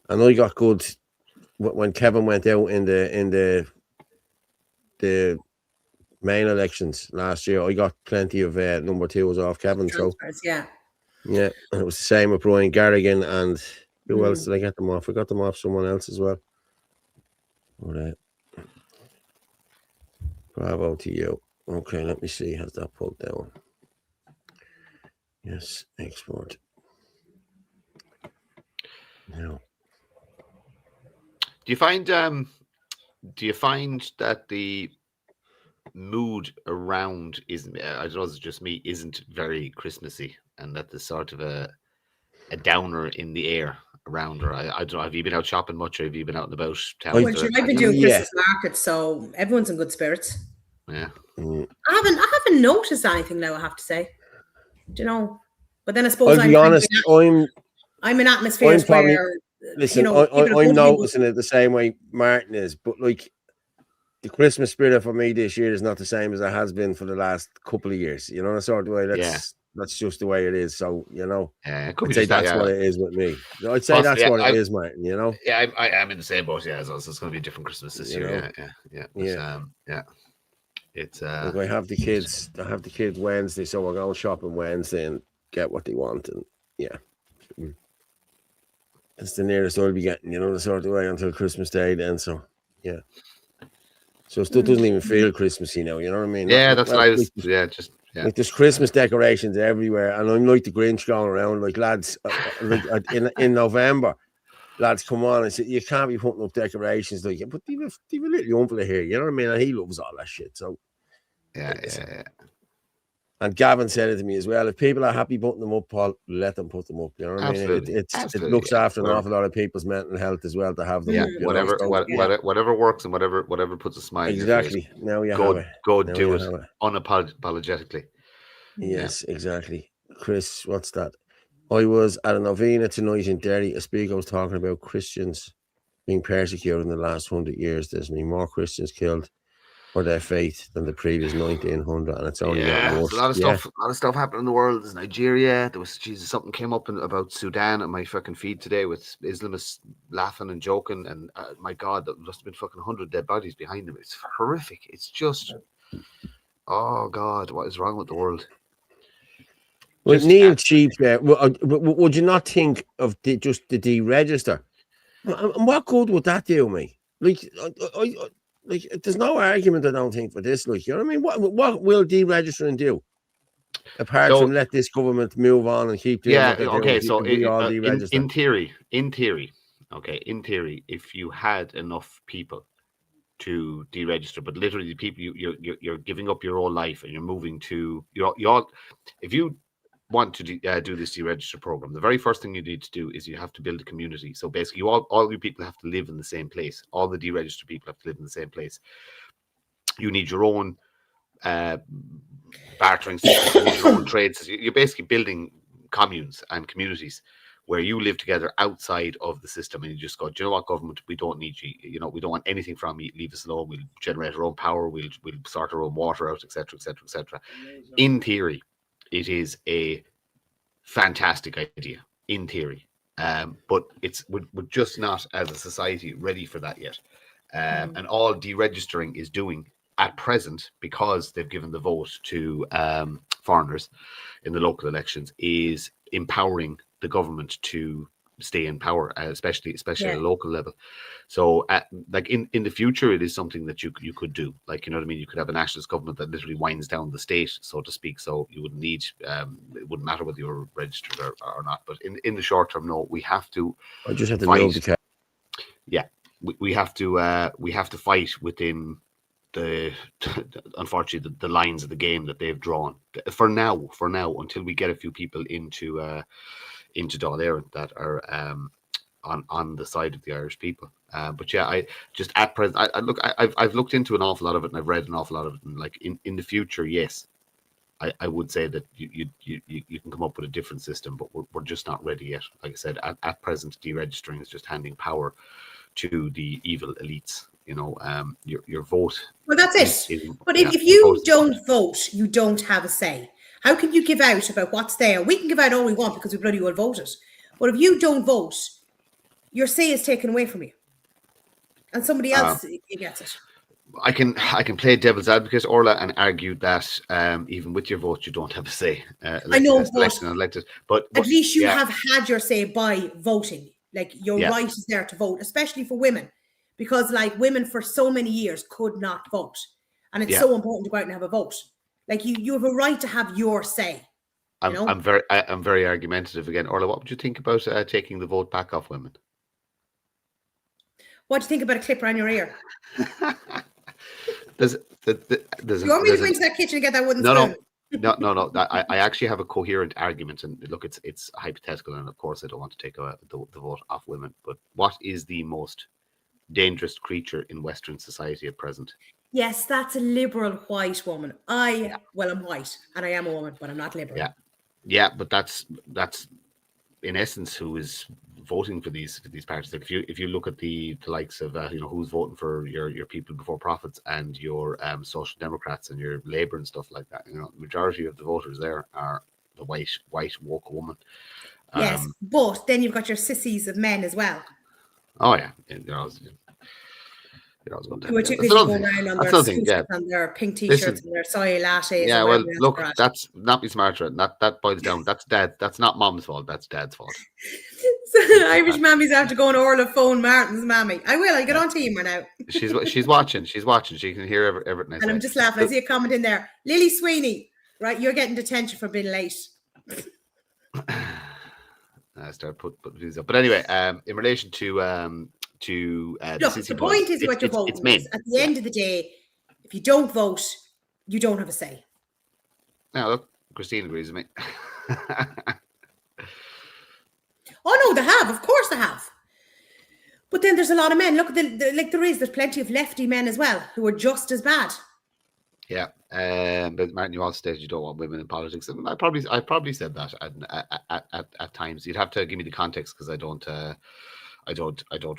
And I got good when Kevin went out in the main elections last year. I got plenty of number twos off Kevin. Transfers, so yeah, and it was the same with Brian Garrigan and who else did I get them off? I got them off someone else as well. All right. Bravo to you. Okay, let me see. Has that pulled down? Yes, export. Now. Do you find that the mood around isn't? I don't know, it's just me. Isn't very Christmassy, and that there's sort of a downer in the air around her. I don't know. Have you been out shopping much, or have you been out and about town? Well, I've been doing Christmas markets, so everyone's in good spirits. Yeah. I haven't noticed anything now, I have to say. Do you know? But then I suppose I'll be honest, I'm an atmosphere where listen, people are I'm voting noticing it the same way Martin is, but like the Christmas spirit for me this year is not the same as it has been for the last couple of years. You know, that sort of way. That's just the way it is. So, you know, it could I'd be say just that. that's Yeah, what it is with me. I'd say possibly. that's what it I, is, Martin. You know, yeah, I'm in the same boat. Yeah, so it's going to be a different Christmas this you year. know, Yeah. yeah. Yeah. It's Like I have the kids. I have the kids Wednesday, so we're going shopping Wednesday and get what they want. And yeah, it's the nearest I'll be getting. You know, the sort of way until Christmas Day. Then, so yeah. So stuff doesn't even feel Christmassy now. You know what I mean? yeah, that's what I was. Like, Yeah, just like there's Christmas decorations everywhere, and I'm like the Grinch going around. Like lads, in November, lads come on and say you can't be putting up decorations like, but they've a little uncle here. You know what I mean? And he loves all that shit. So yeah. And Gavin said it to me as well. If people are happy putting them up, Paul, let them put them up. You know what I mean? Absolutely. It looks after an awful lot of people's mental health as well to have them. Yeah, up, you whatever, know? So, whatever works and whatever puts a smile on your exactly. face. Now you have it. Go Now do you it have it. unapologetically. Yes, exactly. Chris, what's that? I was at a novena tonight in Derry. A speaker was talking about Christians being persecuted in the last 100 years. There's been more Christians killed for their faith than the previous 1900, and it's only getting worse. There's a lot of stuff happening in the world. There's Nigeria. There was something came up about Sudan on my fucking feed today with Islamists laughing and joking, and my God, there must have been fucking 100 dead bodies behind them. It's horrific. It's just, oh God, what is wrong with the world? Well, Neil Cheap there. Would you not think of just the deregister? And what good would that do me? Like, like, there's no argument, I don't think, for this. Like, you know what I mean? What will deregistering do? Apart from let this government move on and keep doing what they're doing. Okay, so we all deregister. in theory, if you had enough people to deregister, but literally the people you're giving up your whole life and you're moving to if you want to do this deregister program, the very first thing you need to do is you have to build a community. So basically, all you people have to live in the same place. All the deregistered people have to live in the same place. You need your own bartering system, you need your own trades. You're basically building communes and communities where you live together outside of the system, and you just go, do you know what, government, we don't need you. You know, we don't want anything from you. Leave us alone. We'll generate our own power. We'll sort our own water out, etc., etc., etc. In theory, it is a fantastic idea. In theory, but we're just not as a society ready for that yet. And all deregistering is doing at present, because they've given the vote to foreigners in the local elections, is empowering the government to stay in power, especially at a local level. So like in the future, it is something that you could do. Like, you know what I mean? You could have a nationalist government that literally winds down the state, so to speak. So you wouldn't need, it wouldn't matter whether you're registered or not. But in the short term, no, we have to. I just have to fight. move the cat. Yeah, we have to fight within unfortunately the lines of the game that they've drawn for now, until we get a few people into Dáil Éireann that are on the side of the Irish people. But yeah, I just at present, I've looked into an awful lot of it, and I've read an awful lot of it, and like in the future, yes, I would say that you can come up with a different system, but we're just not ready yet. Like I said, at present, deregistering is just handing power to the evil elites. You know, your vote. Well, that's it. But if you don't vote, you don't have a say. How can you give out about what's there? We can give out all we want because we bloody well voted. But if you don't vote, your say is taken away from you, and somebody else gets it. I can play devil's advocate, Orla, and argue that even with your vote, you don't have a say. I know, but at least you have had your say by voting. Like, your right is there to vote, especially for women. Because, like, women for so many years could not vote. And it's so important to go out and have a vote. Like, you have a right to have your say. I'm very argumentative again. Orla, what would you think about taking the vote back off women? What do you think about a clip around your ear? There's you want me to go into that kitchen and get that wooden spoon? No. I actually have a coherent argument, and look, it's hypothetical, and of course I don't want to take the vote off women. But what is the most dangerous creature in Western society at present? Yes, that's a liberal white woman. I'm white and I am a woman, but I'm not liberal. Yeah, but that's in essence, who is voting for these parties. Like if you look at the likes of who's voting for your people before profits and your social democrats and your Labour and stuff like that, the majority of the voters there are the white woke woman. Yes, but then you've got your sissies of men as well. Oh yeah, you're always going Who are down. too busy going around on their scooters and their pink t-shirts and their soy lattes. Yeah, and well, whatever else look, they're at. that's not be smarter. That boils down. That's dad. That's not mom's fault. That's dad's fault. So Irish mammies have to go on Orla phone Martin's mammy. I'll get on to you now. She's watching. She's watching. She can hear everything I say. And I'm just laughing. I see a comment in there. Lily Sweeney, right? You're getting detention for being late. I start put these up. But anyway, in relation to look, the point is what you're voting. It's men. At the end of the day, if you don't vote, you don't have a say. Now look, Christine agrees with me. Oh no, they have. Of course they have. But then there's a lot of men. Look at there's plenty of lefty men as well who are just as bad. Yeah, but Martin, you also stated you don't want women in politics, and I probably said that at times. You'd have to give me the context because I don't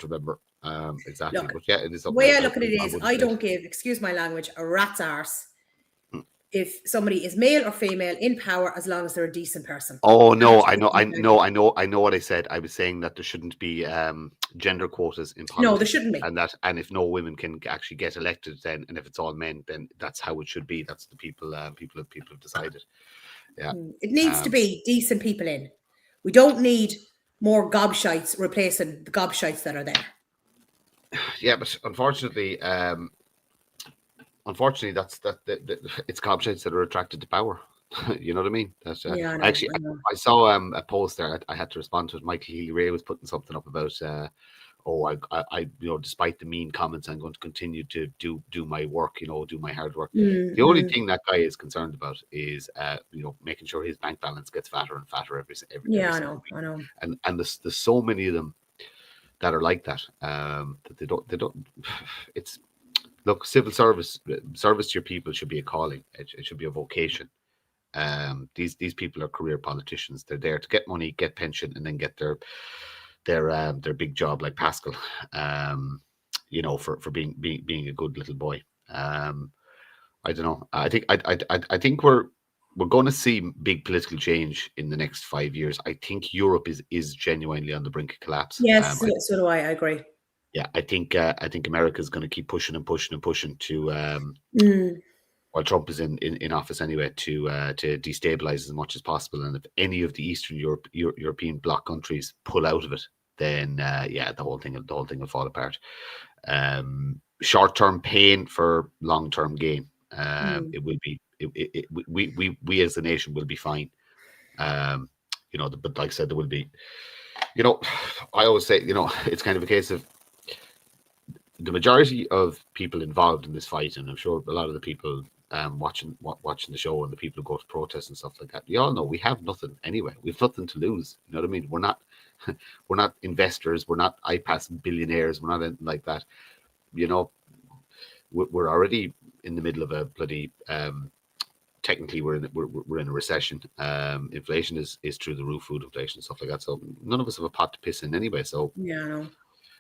remember exactly. Look, but yeah, it is. The way I look at it is, I don't give, excuse my language, a rat's arse if somebody is male or female in power as long as they're a decent person. Oh no, I know what I said. I was saying that there shouldn't be gender quotas in politics. No, there shouldn't be. And if no women can actually get elected, then and if it's all men, then that's how it should be. That's the people have decided. Yeah, it needs to be decent people in. We don't need more gobshites replacing the gobshites that are there. Yeah, but unfortunately, that's it's gobshites that are attracted to power. You know what I mean? That's, yeah, I saw a post there. I had to respond to it. Michael Healy-Rae was putting something up about I despite the mean comments, I'm going to continue to do my work, do my hard work. The only thing that guy is concerned about is making sure his bank balance gets fatter and fatter every yeah, every I know. And there's so many of them that are like that, that they don't it's look, civil service to your people should be a calling. It should be a vocation. These people are career politicians. They're there to get money, get pension, and then get their big job like Pascal. For being a good little boy. I don't know. I think we're going to see big political change in the next 5 years. I think Europe is genuinely on the brink of collapse. Yes, so do I. I agree. Yeah, I think America is going to keep pushing and pushing and pushing to while Trump is in office anyway to destabilize as much as possible. And if any of the Eastern European bloc countries pull out of it, then the whole thing will fall apart. Short-term pain for long-term gain. It will be. We as a nation will be fine. But like I said, there will be. I always say, it's kind of a case of the majority of people involved in this fight, and I'm sure a lot of the people watching the show and the people who go to protests and stuff like that, we all know we have nothing anyway. We've nothing to lose. You know what I mean? We're not investors. We're not iPass billionaires. We're not anything like that. We're already in the middle of a bloody. Technically, we're in a recession. Inflation is through the roof, food inflation, stuff like that. So none of us have a pot to piss in anyway. So yeah, I know.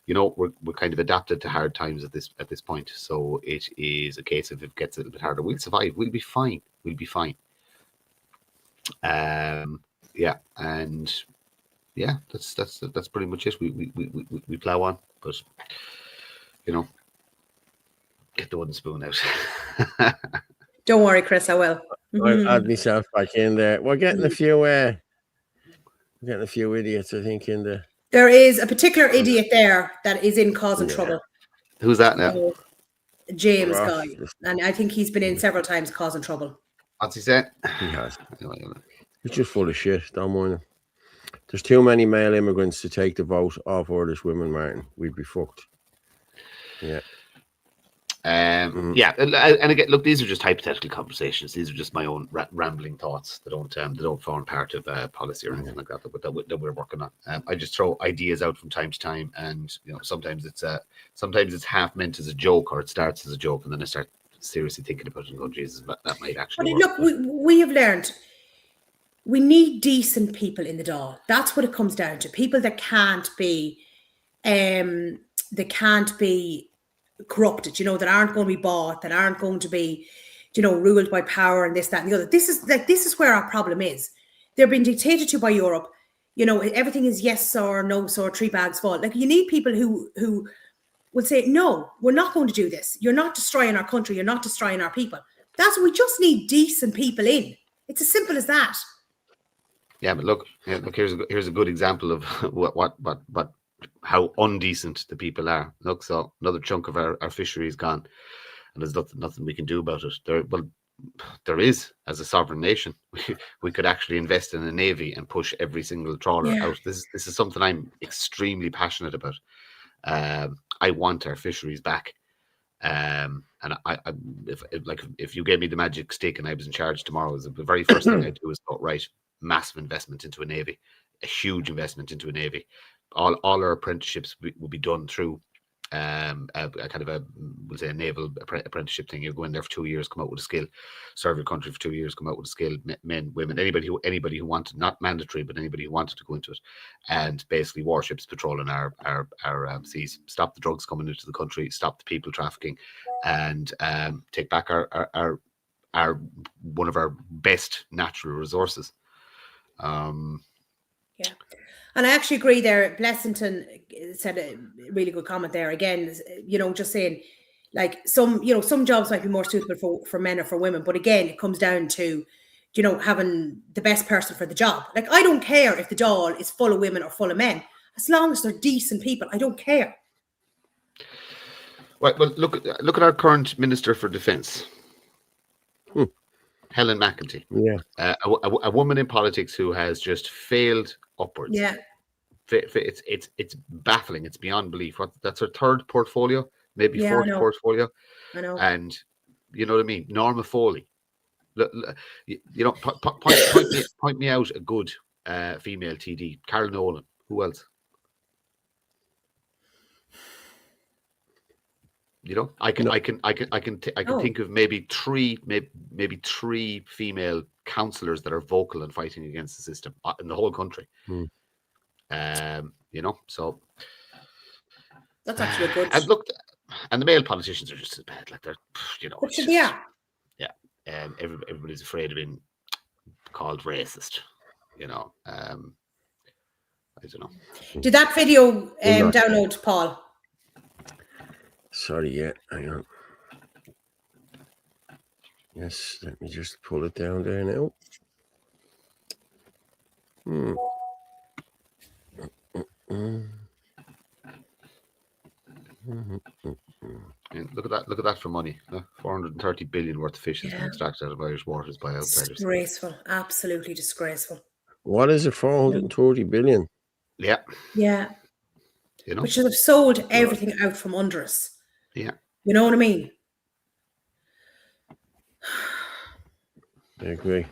We're kind of adapted to hard times at this point. So it is a case of if it gets a little bit harder, we'll survive. We'll be fine. Yeah, and yeah, that's pretty much it. We plow on, but get the wooden spoon out. Don't worry, Chris, I will. I'll add myself back in there. We're getting a few idiots, I think, in the. There is a particular idiot there that is causing trouble. Who's that now? James Guy, and I think he's been in several times causing trouble. What's he saying? He has. He's just full of shit. Don't mind him. There's too many male immigrants to take the vote off Irish women, Martin. We'd be fucked. Yeah. Yeah, and again, look, these are just hypothetical conversations. These are just my own rambling thoughts. They don't form part of policy or anything like that that we're working on. I just throw ideas out from time to time, and sometimes it's half meant as a joke, or it starts as a joke, and then I start seriously thinking about it and going, Jesus, that might actually work. Look, we have learned we need decent people in the Dáil. That's what it comes down to. People that can't be corrupted, you know, that aren't going to be bought, that aren't going to be, you know, ruled by power and this, that, and the other. This is where our problem is. They're being dictated to by Europe. You know, everything is yes or no, or 3 bags full. Like, you need people who would say, no, we're not going to do this. You're not destroying our country. You're not destroying our people. That's what we just need, decent people in. It's as simple as that. Yeah, but look, here's a good example of what how undecent the people are. Look, so another chunk of our fishery is gone, and there's nothing we can do about it. There is, as a sovereign nation, we could actually invest in a navy and push every single trawler out. This is something I'm extremely passionate about. I want our fisheries back. And if you gave me the magic stick and I was in charge tomorrow, the very first thing I'd do is thought, right, massive investment into a navy, a huge investment into a navy. All our apprenticeships will be done through a kind of we'll say a naval apprenticeship thing. You go in there for 2 years, come out with a skill, serve your country for 2 years, come out with a skill. Men, women, anybody who wanted, not mandatory, but anybody who wanted to go into it, and basically warships patrolling our seas, stop the drugs coming into the country, stop the people trafficking, and take back our one of our best natural resources. Yeah. And I actually agree there. Blessington said a really good comment there. Again, you know, just saying, like, some jobs might be more suitable for men or for women. But again, it comes down to, you know, having the best person for the job. Like, I don't care if the Dáil is full of women or full of men. As long as they're decent people, I don't care. Well, look at our current Minister for Defence. Helen McEntee. Yeah. A woman in politics who has just failed upwards. Yeah. It's baffling. It's beyond belief. That's her third portfolio, maybe fourth portfolio. I know. And you know what I mean? Norma Foley. You know, point me out a good female TD. Carol Nolan. Who else? You know, I can think of maybe three female councillors that are vocal and fighting against the system in the whole country. You know, so that's actually a good. And look, and the male politicians are just as bad. Like, they're, you know, everybody's afraid of being called racist. You know, I don't know. Did that video download, Paul? Sorry, yeah, hang on. Yes, let me just pull it down there now. Look at that for money. 430 billion worth of fish has been extracted out of Irish waters by outsiders. Disgraceful, absolutely disgraceful. What is it? 430 billion? Yeah. Yeah. You know, which should have sold everything out from under us. Yeah. You know what I mean? I agree.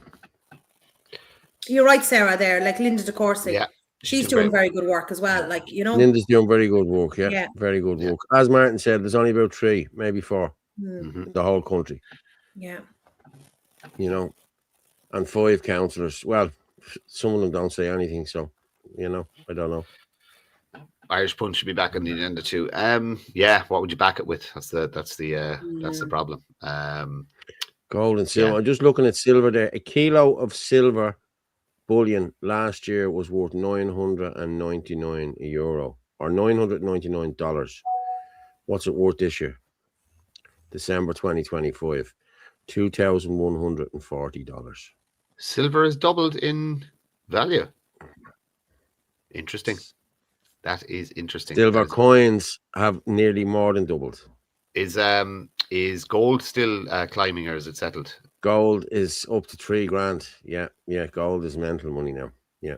You're right, Sarah, there. Like Linda de Courcy. Yeah. She's doing very good work as well. Like, you know. Linda's doing very good work, yeah. Very good work. As Martin said, there's only about 3, maybe 4 in the whole country. Yeah. You know, and 5 councillors. Well, some of them don't say anything, so, you know, I don't know. Irish Punch should be back on the agenda too. Yeah, what would you back it with? That's the problem. Gold and silver. I'm just looking at silver there. A kilo of silver bullion last year was worth €999 or $999. What's it worth this year? December 2025, $2,140. Silver has doubled in value. Interesting. That is interesting. Silver coins have nearly more than doubled. Is gold still climbing, or is it settled? Gold is up to $3,000. Yeah, gold is mental money now. Yeah.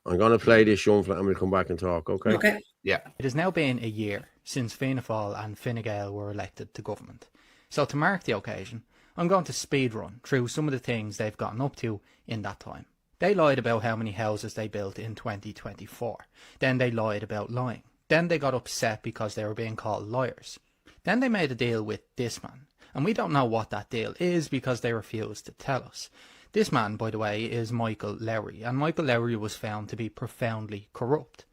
I'm gonna play this Shuffle and we'll come back and talk. Okay. Yeah. It has now been a year since Fianna Fáil and Fine Gael were elected to government. So to mark the occasion, I'm going to speed run through some of the things they've gotten up to in that time. They lied about how many houses they built in 2024. Then they lied about lying. Then they got upset because they were being called liars. Then they made a deal with this man, And we don't know what that deal is because they refuse to tell us. This man, by the way, is Michael Lowry, and Michael Lowry was found to be profoundly corrupt.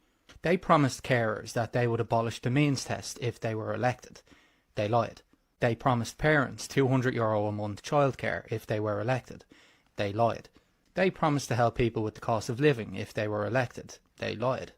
They promised carers that they would abolish the means test if they were elected. They lied. They promised parents €200 a month childcare if they were elected. They lied. They promised to help people with the cost of living if they were elected. They lied.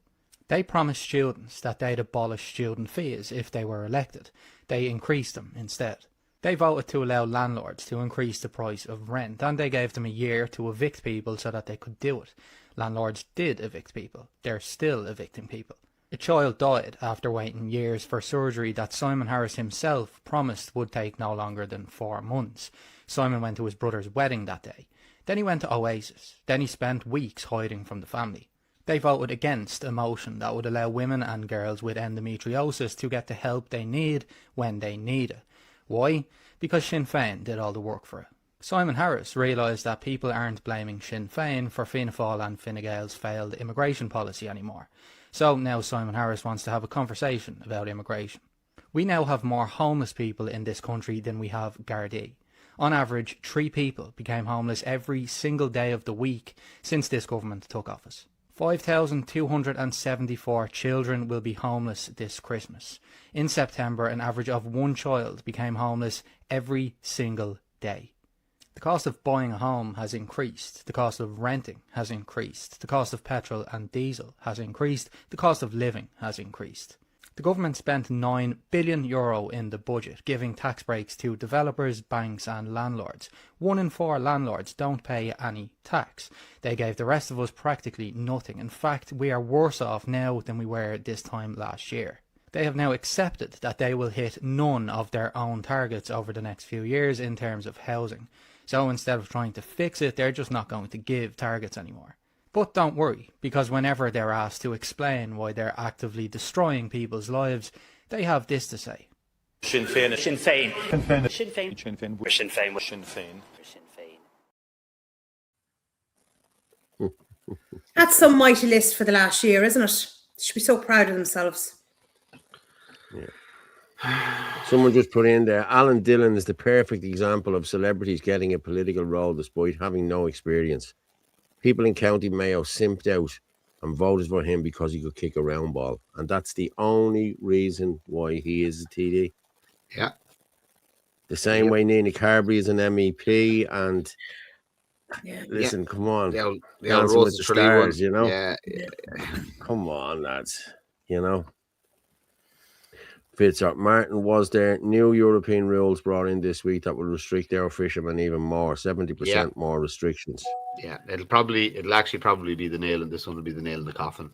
They promised students that they'd abolish student fees if they were elected. They increased them instead. They voted to allow landlords to increase the price of rent, and they gave them a year to evict people so that they could do it. Landlords did evict people. They're still evicting people. A child died after waiting years for surgery that Simon Harris himself promised would take no longer than 4 months. Simon went to his brother's wedding that day. Then he went to Oasis. Then he spent weeks hiding from the family. They voted against a motion that would allow women and girls with endometriosis to get the help they need when they need it. Why? Because Sinn Féin did all the work for it. Simon Harris realised that people aren't blaming Sinn Féin for Fianna Fáil and Fine Gael's failed immigration policy anymore. So now Simon Harris wants to have a conversation about immigration. We now have more homeless people in this country than we have Gardaí. On average, 3 people became homeless every single day of the week since this government took office. 5,274 children will be homeless this Christmas. In September, an average of 1 child became homeless every single day. The cost of buying a home has increased. The cost of renting has increased. The cost of petrol and diesel has increased. The cost of living has increased. The government spent €9 billion in the budget, giving tax breaks to developers, banks and landlords. 1 in 4 landlords don't pay any tax. They gave the rest of us practically nothing. In fact, we are worse off now than we were this time last year. They have now accepted that they will hit none of their own targets over the next few years in terms of housing. So instead of trying to fix it, they're just not going to give targets anymore. But don't worry, because whenever they're asked to explain why they're actively destroying people's lives, they have this to say. Sinn Féin. Sinn Féin. Sinn Féin. Sinn Féin. Sinn Féin. Sinn Féin. Sinn Féin. Sinn Féin. That's some mighty list for the last year, isn't it? They should be so proud of themselves. Yeah. Someone just put in there, Alan Dillon is the perfect example of celebrities getting a political role despite having no experience. People in County Mayo simped out and voted for him because he could kick a round ball. And that's the only reason why he is a TD. Yeah. The same way Nina Carberry is an MEP. And listen, come on. The old Dancing with the Stars, one. you know? Yeah. Come on, lads. You know? Fitzgerald Martin was there. New European rules brought in this week that will restrict our fishermen even more. 70% more restrictions. Yeah, it'll actually probably be the nail, and this one will be the nail in the coffin.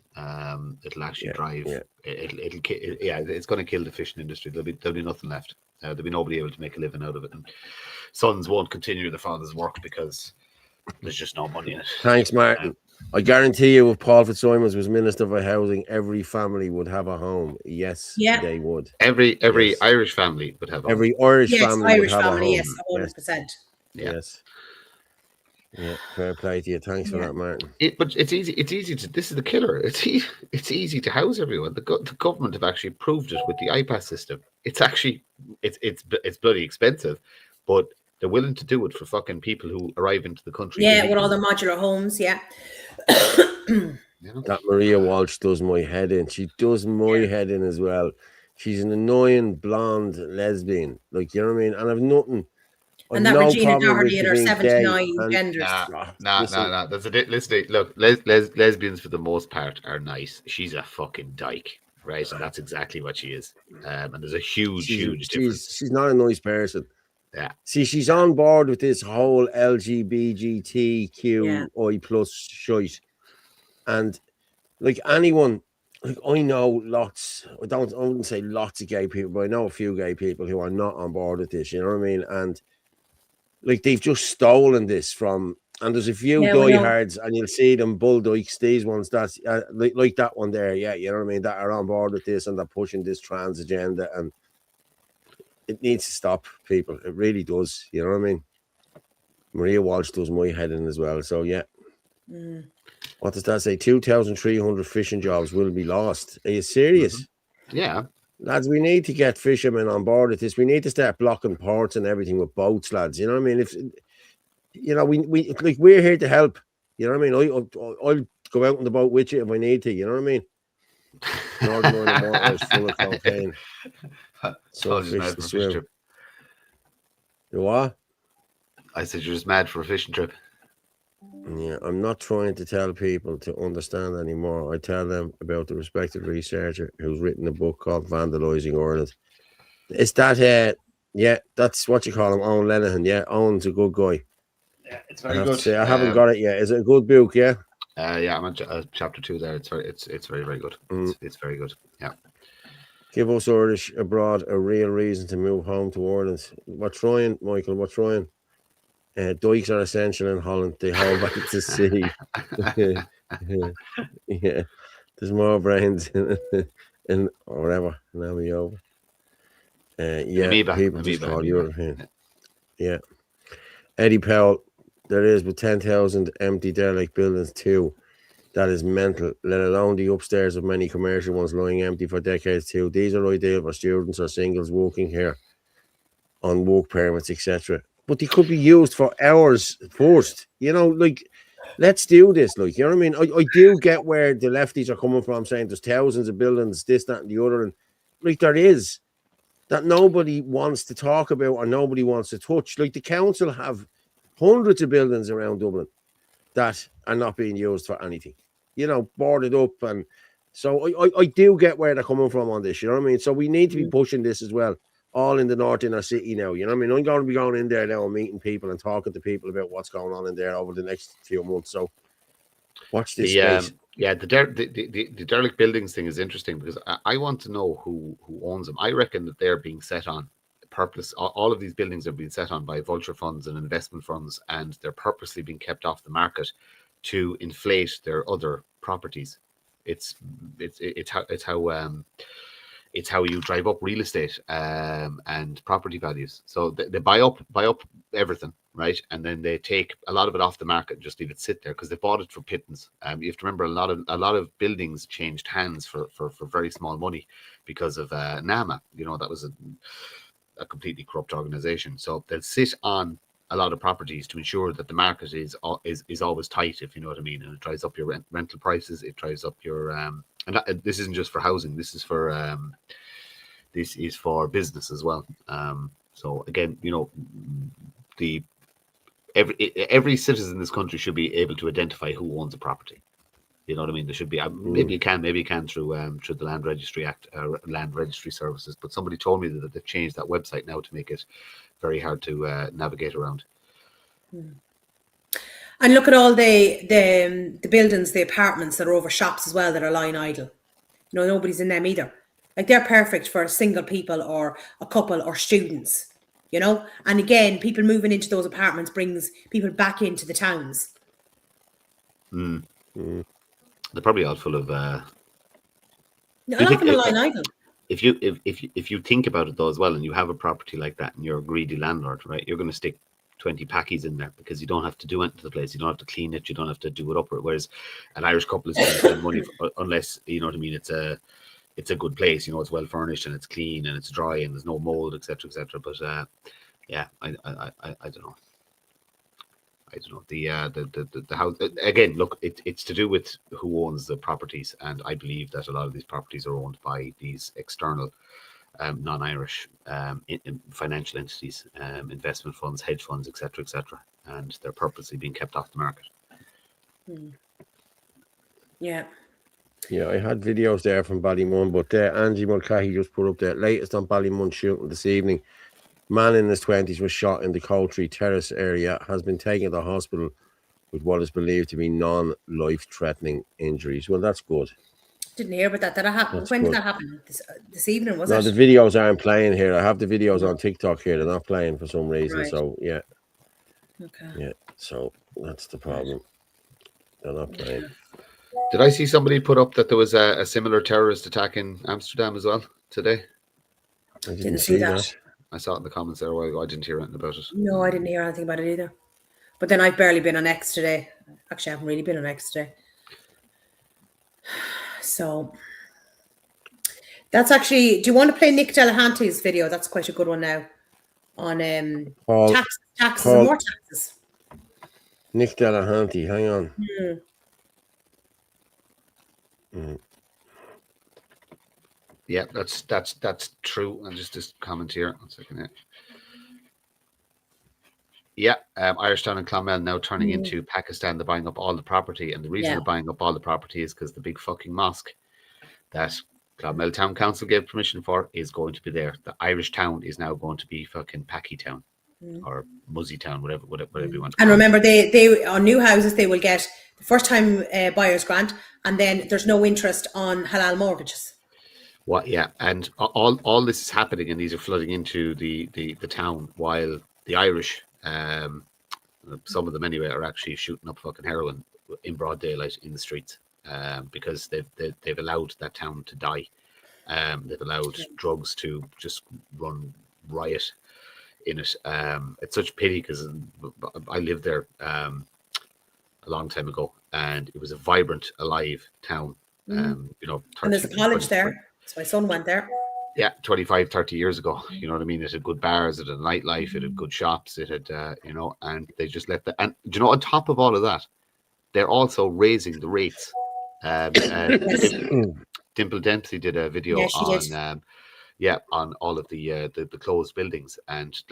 It'll actually drive. Yeah. It's going to kill the fishing industry. There'll be nothing left. There'll be nobody able to make a living out of it, and sons won't continue their father's work because there's just no money in it. Thanks, Martin. I guarantee you, if Paul Fitzsimons was Minister for Housing, every family would have a home. Yes, they would. Every Irish family would have a home. Every Irish family would have a home. Yes, 100%. Yes. Yeah, fair play to you. Thanks for that, Martin. But it's easy. It's easy to. This is the killer. It's easy to house everyone. The government have actually proved it with the iPass system. It's actually it's bloody expensive, but they're willing to do it for fucking people who arrive into the country. Yeah, with all the modular homes. Yeah. That Maria Walsh does my head in. She does my head in as well. She's an annoying blonde lesbian. Like, you know what I mean? And I've nothing. And that Regina Doherty in her 79 genders. No. Listen, look, lesbians for the most part are nice. She's a fucking dyke, right? And that's exactly what she is. And there's a huge difference. She's not a nice person. Yeah. See, she's on board with this whole LGBTQI plus shite. And like anyone, like I know lots, I wouldn't say lots of gay people, but I know a few gay people who are not on board with this, you know what I mean? And like they've just stolen this from, and there's a few diehards, and you'll see them bull dykes, these ones that's like that one there, you know what I mean, that are on board with this and they're pushing this trans agenda, and it needs to stop, people. It really does, you know what I mean? Maria Walsh does my head in as well, so yeah. What does that say? 2,300 fishing jobs will be lost. Are you serious? Yeah. Lads, we need to get fishermen on board with this. We need to start blocking ports and everything with boats, lads. You know what I mean? If you know, we like we're here to help. You know what I mean? I'll go out on the boat with you if I need to. You know what I mean? Northern Ireland water is full of cocaine. So Told you fish mad to for a fishing swim. trip. You what? I said you're just mad for a fishing trip. Yeah, I'm not trying to tell people to understand anymore. I tell them about the respected researcher who's written a book called Vandalising Ireland. It's that, yeah, that's what you call him, Owen Lenihan. Yeah, Owen's a good guy. Yeah, it's I very have to good. say, I haven't got it yet. Is it a good book? Yeah. Yeah, I'm on chapter 2 there. It's very very good. It's very good. Yeah. Give us Irish abroad a real reason to move home to Ireland. We're trying, Michael. We're trying. Dikes are essential in Holland. They hold back to sea. Yeah, there's more brains in or whatever. Now we over. Yeah, people just call European. Yeah, Eddie Powell. There is with 10,000 empty derelict buildings too. That is mental. Let alone the upstairs of many commercial ones lying empty for decades too. These are ideal for students or singles working here on work permits, etc. But they could be used for hours first. You know, like, let's do this. Like, you know what I mean? I do get where the lefties are coming from, saying there's thousands of buildings, this, that, and the other. And like, there is that nobody wants to talk about or nobody wants to touch. Like, the council have hundreds of buildings around Dublin that are not being used for anything, you know, boarded up. And so I do get where they're coming from on this, you know what I mean? So we need to be pushing this as well, all in the north inner city now, you know what I mean? I'm going to be going in there now and meeting people and talking to people about what's going on in there over the next few months. So watch this space. Yeah, the derelict buildings thing is interesting because I want to know who owns them. I reckon that they're being set on purpose. All of these buildings are being set on by vulture funds and investment funds, and they're purposely being kept off the market to inflate their other properties. It's how you drive up real estate and property values. So they buy up everything, right? And then they take a lot of it off the market and just leave it sit there because they bought it for pittance. You have to remember a lot of buildings changed hands for very small money because of NAMA. You know, that was a completely corrupt organization. So they'll sit on a lot of properties to ensure that the market is always tight, if you know what I mean. And it drives up your rental prices. It drives up your and this isn't just for housing. This is for business as well. So again, you know, every citizen in this country should be able to identify who owns a property. You know what I mean? There should be maybe you can through the Land Registry Act, Land Registry Services. But somebody told me that they've changed that website now to make it very hard to navigate around. And look at all the buildings, the apartments that are over shops as well that are lying idle. You know, nobody's in them either. Like, they're perfect for single people or a couple or students, you know? And again, people moving into those apartments brings people back into the towns. They're probably all full of A lot of them are lying idle. If you think about it though as well, and you have a property like that and you're a greedy landlord, right, you're going to stick 20 packies in there because you don't have to do anything to the place. You don't have to clean it. You don't have to do it up. Whereas an Irish couple is going to spend money unless, you know what I mean, it's a good place, you know, it's well furnished and it's clean and it's dry and there's no mold, etc., etc. But yeah, I don't know. I don't know. The house again. Look, it's to do with who owns the properties, and I believe that a lot of these properties are owned by these external, non-Irish financial entities, investment funds, hedge funds, etc., etc., and they're purposely being kept off the market. Yeah. Yeah, I had videos there from Ballymun, but Angie Mulcahy just put up the latest on Ballymun shooting this evening. Man in his 20s was shot in the Coultree Terrace area, has been taken to the hospital with what is believed to be non-life-threatening injuries. Well, that's good. Didn't hear about that. Did that happen? That's When good. did that happen? This evening, was No, it? the videos aren't playing here. I have the videos on TikTok here. They're not playing for some reason. Right. So, yeah. Okay. Yeah, so that's the problem. They're not playing. Did I see somebody put up that there was a similar terrorist attack in Amsterdam as well today? I Didn't see that. I saw it in the comments there a while ago. I didn't hear anything about it. No, I didn't hear anything about it either. But then I've barely been on X today. Actually, I haven't really been on X today. So That's actually. Do you want to play Nick Delahanty's video? That's quite a good one now on Paul, taxes Paul, and more taxes. Nick Delahanty, hang on. Yeah, that's true. And just comment here. 1 second. Yeah, Irish Town and Clonmel now turning into Pakistan. They're buying up all the property, and the reason they're buying up all the property is because the big fucking mosque that Clonmel Town Council gave permission for is going to be there. The Irish town is now going to be fucking Packy Town or Muzzy Town, whatever you want to call it. And remember, they on new houses they will get the first time buyer's grant, and then there's no interest on halal mortgages. What? Yeah, and all this is happening, and these are flooding into the town, while the Irish, some of them anyway, are actually shooting up fucking heroin in broad daylight in the streets, because they've allowed that town to die. They've allowed drugs to just run riot in it. It's such a pity because I lived there a long time ago, and it was a vibrant, alive town. You know, 30, And there's a college there. So my son went there. Yeah, 25, 30 years ago. You know what I mean? It had good bars, it had nightlife, it had good shops, it had, you know, and they just let that. And do you know, on top of all of that, they're also raising the rates. Dimple Dempsey did a video on, on all of the closed buildings, and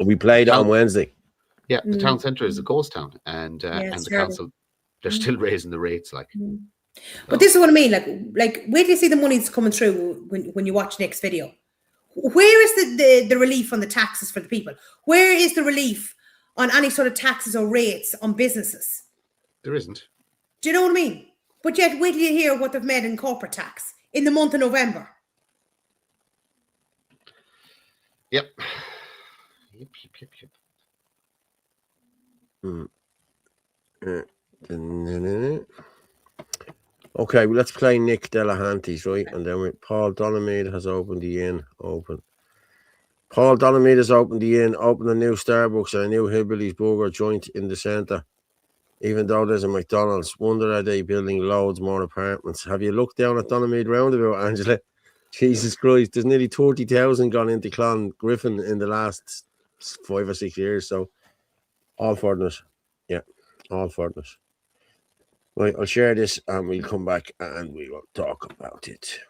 we played on Wednesday. Yeah, the town centre is a ghost town, and the council, they're still raising the rates, like. But this is what I mean. Like, where do you see the money's coming through when you watch Nick's video? Where is the relief on the taxes for the people? Where is the relief on any sort of taxes or rates on businesses? There isn't. Do you know what I mean? But yet, wait till you hear what they've made in corporate tax in the month of November. Yep. Okay, well, let's play Nick Delahanty's, right? And then Paul Donamede has opened the inn. Paul Donamede has opened the inn, opened a new Starbucks and a new Hillbilly's Burger joint in the centre. Even though there's a McDonald's, wonder are they building loads more apartments? Have you looked down at Donamede roundabout, Angela? Jesus Christ, there's nearly 30,000 gone into Clongriffin in the last 5 or 6 years. So, all fortness. Yeah, all fortness. Right, I'll share this and we'll come back and we will talk about it.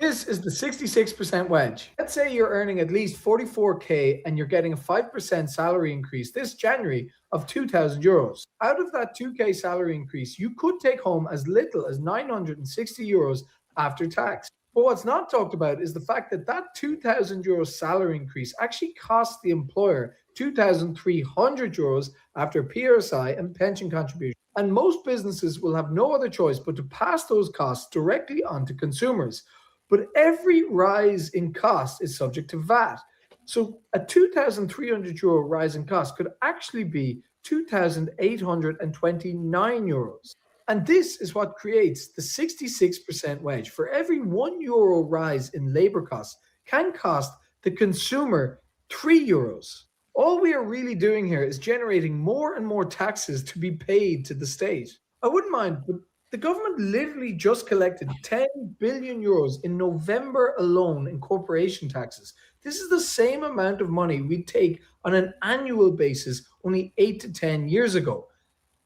This is the 66% wedge. Let's say you're earning at least 44k and you're getting a 5% salary increase this January of 2,000 euros. Out of that 2k salary increase, you could take home as little as 960 euros after tax. But what's not talked about is the fact that that 2,000 euro salary increase actually costs the employer 2,300 euros after PRSI and pension contribution. And most businesses will have no other choice but to pass those costs directly on to consumers. But every rise in cost is subject to VAT. So a 2,300 euro rise in cost could actually be 2,829 euros. And this is what creates the 66% wedge. For every €1 rise in labor costs can cost the consumer €3. All we are really doing here is generating more and more taxes to be paid to the state. I wouldn't mind, but the government literally just collected 10 billion euros in November alone in corporation taxes. This is the same amount of money we'd take on an annual basis only 8 to 10 years ago.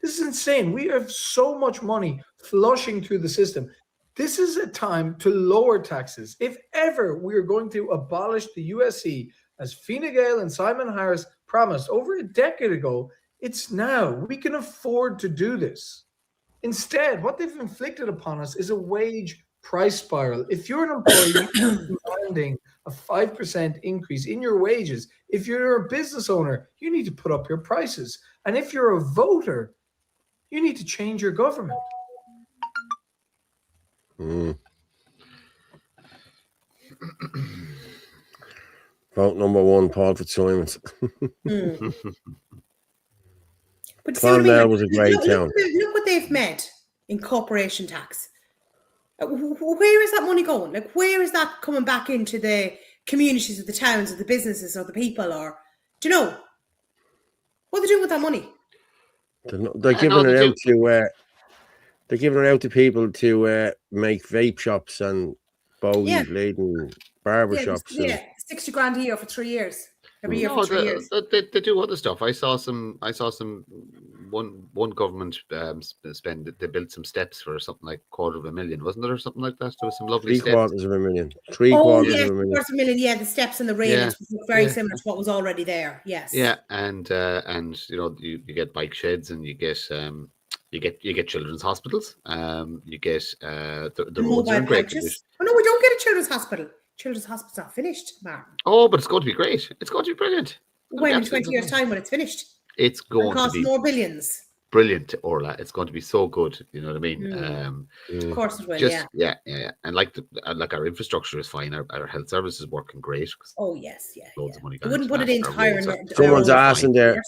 This is insane. We have so much money flushing through the system. This is a time to lower taxes. If ever we are going to abolish the USC, as Fine Gael and Simon Harris promised over a decade ago, it's now. We can afford to do this. Instead, what they've inflicted upon us is a wage price spiral. If you're an employee demanding a 5% increase in your wages, if you're a business owner, you need to put up your prices. And if you're a voter, you need to change your government. Vote number 1, Paul Fitzsimons. But Clonmel was a great town. Look what they've made in corporation tax. Where is that money going? Like, where is that coming back into the communities of the towns, of the businesses, or the people? Or, do you know? What are they doing with that money? They're giving it out to they're giving it out to people to make vape shops and Bowie laden barber shops. Yeah, 60 grand a year for 3 years. Every year No, for 3 years. they do other stuff. I saw some. One government spend. They built some steps for something like $250,000, wasn't it, or something like that? There was some lovely steps. $750,000. $250,000 million. Yeah, the steps and the railings look very similar to what was already there. Yes. Yeah, and you know, you get bike sheds, and you get children's hospitals. You get the roads are in great condition. Oh no, we don't get a children's hospital. Children's hospital's not finished, Martin. Oh, but it's going to be great. It's going to be brilliant. When in 20 years' time, when it's finished, it's going to be more billions. Brilliant, Orla. It's going to be so good. You know what I mean? Of course it will. Yeah. And like our infrastructure is fine. Our health service is working great. Oh yes, Loads of money. You wouldn't put it into higher. Someone's asking there.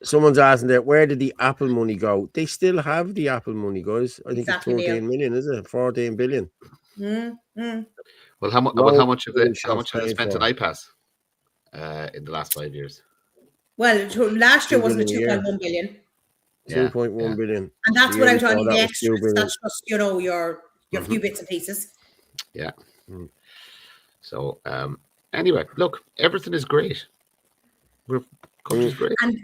Someone's asking there. Where did the Apple money go? They still have the Apple money, guys. I think it's 14 million, is it? 14 billion. Well, how much have they spent on iPass in the last 5 years? Well, last year wasn't it 2.1 billion? 2.1 billion. And that's without any of the extras. That's just, your few bits and pieces. Yeah. So, anyway, look, everything is great. Country's great. And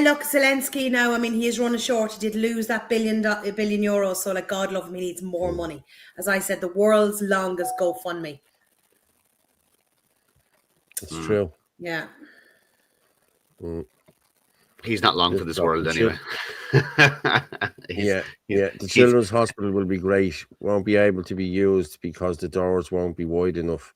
look, Zelensky now, I mean, he is running short. He did lose that billion euros. So, like, God love him, he needs more money. As I said, the world's longest GoFundMe. It's true. Yeah. He's not long for this world anyway. The children's hospital will be great. Won't be able to be used because the doors won't be wide enough.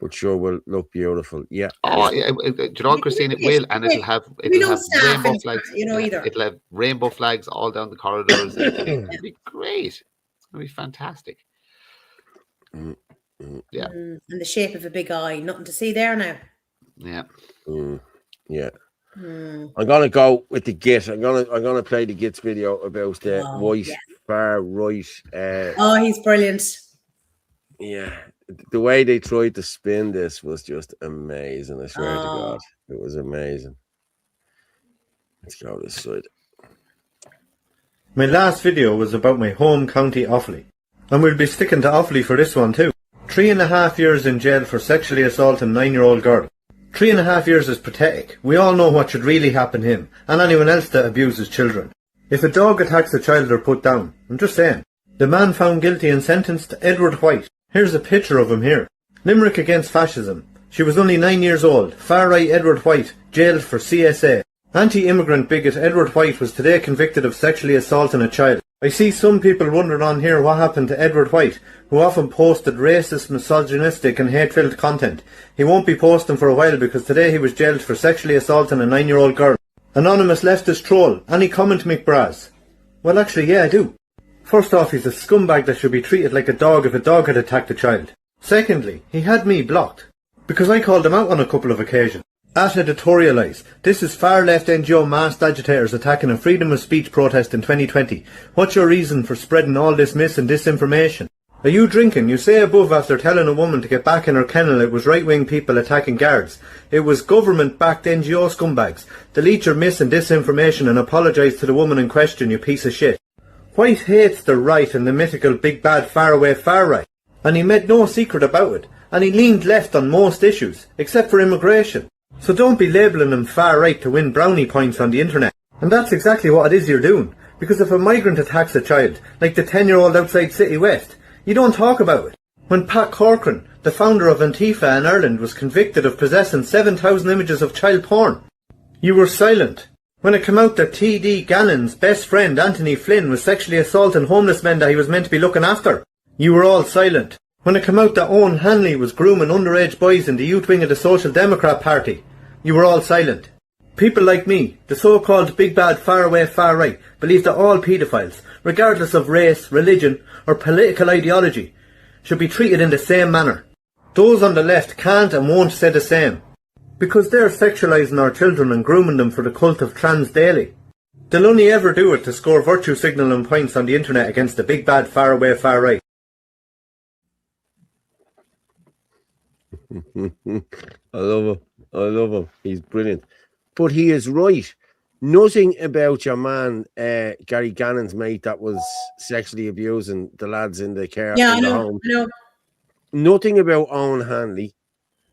But sure will look beautiful. Yeah. Oh, yeah. Do you know, Christine, it will, and it'll have rainbow flags. It'll have rainbow flags all down the corridors. It'll be great. It's gonna be fantastic. Yeah. And the shape of a big eye. Nothing to see there now. Yeah. Yeah. I'm gonna go with the Git. I'm gonna play the Git's video about the far right. He's brilliant. Yeah, the way they tried to spin this was just amazing. I swear to God, it was amazing. Let's go this side. My last video was about my home county Offaly, and we'll be sticking to Offaly for this one too. 3.5 years in jail for sexually assaulting 9-year-old girl. 3.5 years is pathetic. We all know what should really happen to him, and anyone else that abuses children. If a dog attacks a child, they're put down. I'm just saying. The man found guilty and sentenced to Edward White. Here's a picture of him here. Limerick against fascism. She was only 9 years old. Far-right Edward White, jailed for CSA. Anti-immigrant bigot Edward White was today convicted of sexually assaulting a child. I see some people wondering on here what happened to Edward White, who often posted racist, misogynistic and hate-filled content. He won't be posting for a while because today he was jailed for sexually assaulting a 9-year-old girl. Anonymous leftist troll. Any comment, McBraz? Well, actually, yeah, I do. First off, he's a scumbag that should be treated like a dog if a dog had attacked a child. Secondly, he had me blocked, because I called him out on a couple of occasions. At editorialise, this is far-left NGO masked agitators attacking a freedom of speech protest in 2020. What's your reason for spreading all this mis and disinformation? Are you drinking? You say above after telling a woman to get back in her kennel it was right-wing people attacking guards. It was government-backed NGO scumbags. Delete your mis and disinformation and apologise to the woman in question, you piece of shit. White hates the right and the mythical big bad faraway far right, and he made no secret about it, and he leaned left on most issues, except for immigration. So don't be labelling him far right to win brownie points on the internet. And that's exactly what it is you're doing, because if a migrant attacks a child, like the 10-year-old outside City West, you don't talk about it. When Pat Corcoran, the founder of Antifa in Ireland, was convicted of possessing 7,000 images of child porn, you were silent. When it came out that T.D. Gannon's best friend Anthony Flynn was sexually assaulting homeless men that he was meant to be looking after, you were all silent. When it came out that Owen Hanley was grooming underage boys in the youth wing of the Social Democrat Party, you were all silent. People like me, the so-called big bad faraway far right, believe that all paedophiles, regardless of race, religion or political ideology, should be treated in the same manner. Those on the left can't and won't say the same, because they're sexualising our children and grooming them for the cult of trans daily. They'll only ever do it to score virtue signalling points on the internet against the big bad faraway far right. I love him. He's brilliant. But he is right. Nothing about your man, Gary Gannon's mate that was sexually abusing the lads in the care Yeah, in I the know. home. I know. Nothing about Owen Hanley.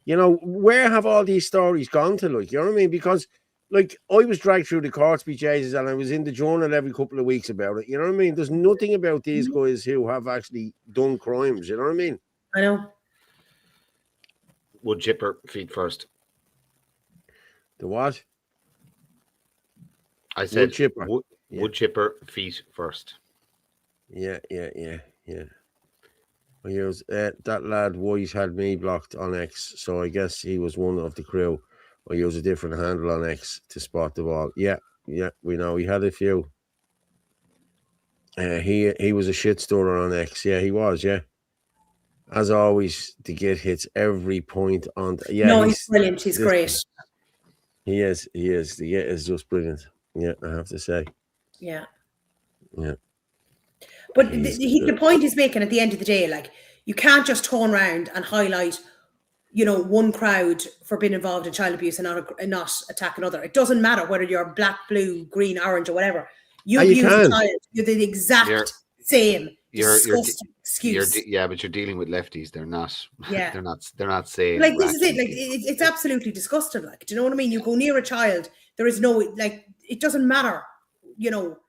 You know, where have all these stories gone to? Like, you know what I mean? Because, like, I was dragged through the court speeches and I was in the journal every couple of weeks about it. You know what I mean? There's nothing about these guys who have actually done crimes. You know what I mean? I know. Wood chipper feet first. The what? I said Wood chipper. Wood chipper feet first. Yeah. Well, that lad White had me blocked on X, so I guess he was one of the crew. I use a different handle on X to spot the ball. Yeah, we know he had a few. He was a shit stirrer on X. Yeah, he was. Yeah, as always, the git hits every point on. No, he's brilliant. He's great. He is. The git is just brilliant. Yeah, I have to say. Yeah. Yeah. But the point he's making at the end of the day, like, you can't just turn around and highlight, you know, one crowd for being involved in child abuse and not attack another. It doesn't matter whether you're black, blue, green, orange, or whatever. You abuse a child, you're the exact same disgusting excuse. But you're dealing with lefties. They're not. Yeah. They're not saying. Like, this is it. Like, it's absolutely disgusting. Like, do you know what I mean? You go near a child, there is no, like, it doesn't matter. You know.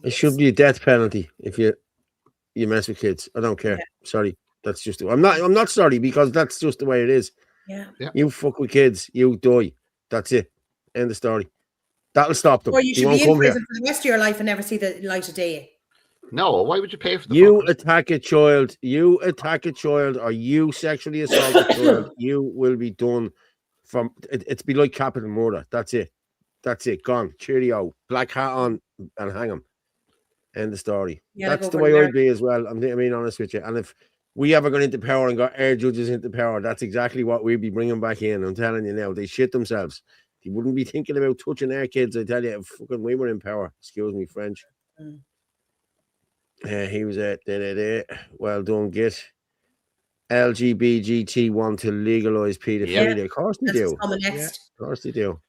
It should be a death penalty if you mess with kids. I don't care. Yeah. Sorry, that's just. I'm not sorry, because that's just the way it is. Yeah. You fuck with kids, you die. That's it. End of story. That'll stop them. Or you should be in prison for the rest of your life and never see the light of day. No, why would you pay for the You attack a child, or you sexually assault a child, you will be done from it's be like capital murder. That's it. Gone. Cheerio. Black hat on and hang him. End of story. Yeah, that's the way I'd be as well. I'm being honest with you. And if we ever got into power and got air judges into power, that's exactly what we'd be bringing back in. I'm telling you now, they shit themselves. They wouldn't be thinking about touching our kids. I tell you, if fucking we were in power. Excuse me, French. He was at well done, Git. LGBT want to legalize pedophilia. Yeah. Of course they do. Of course they do.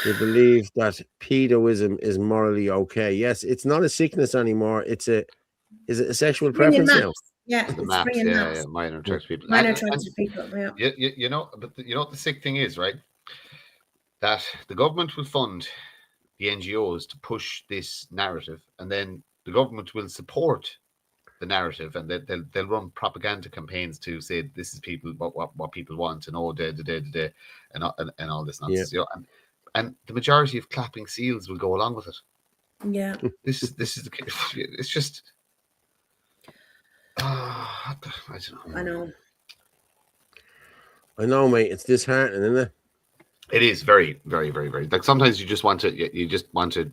They believe that pedoism is morally okay. Yes, it's not a sickness anymore. Is it a sexual preference now? Yeah, the maps. Yeah, minor attracted people. Minor attracted people. Yeah. You know, but you know what the sick thing is, right? That the government will fund the NGOs to push this narrative, and then the government will support the narrative, and they'll run propaganda campaigns to say this is people what people want, and all and all this nonsense. Yeah. You know, and the majority of clapping seals will go along with it. Yeah. This is the case. It's just. I don't know. I know, mate. It's disheartening, isn't it? It is very, very, very, very. Like, sometimes you just want to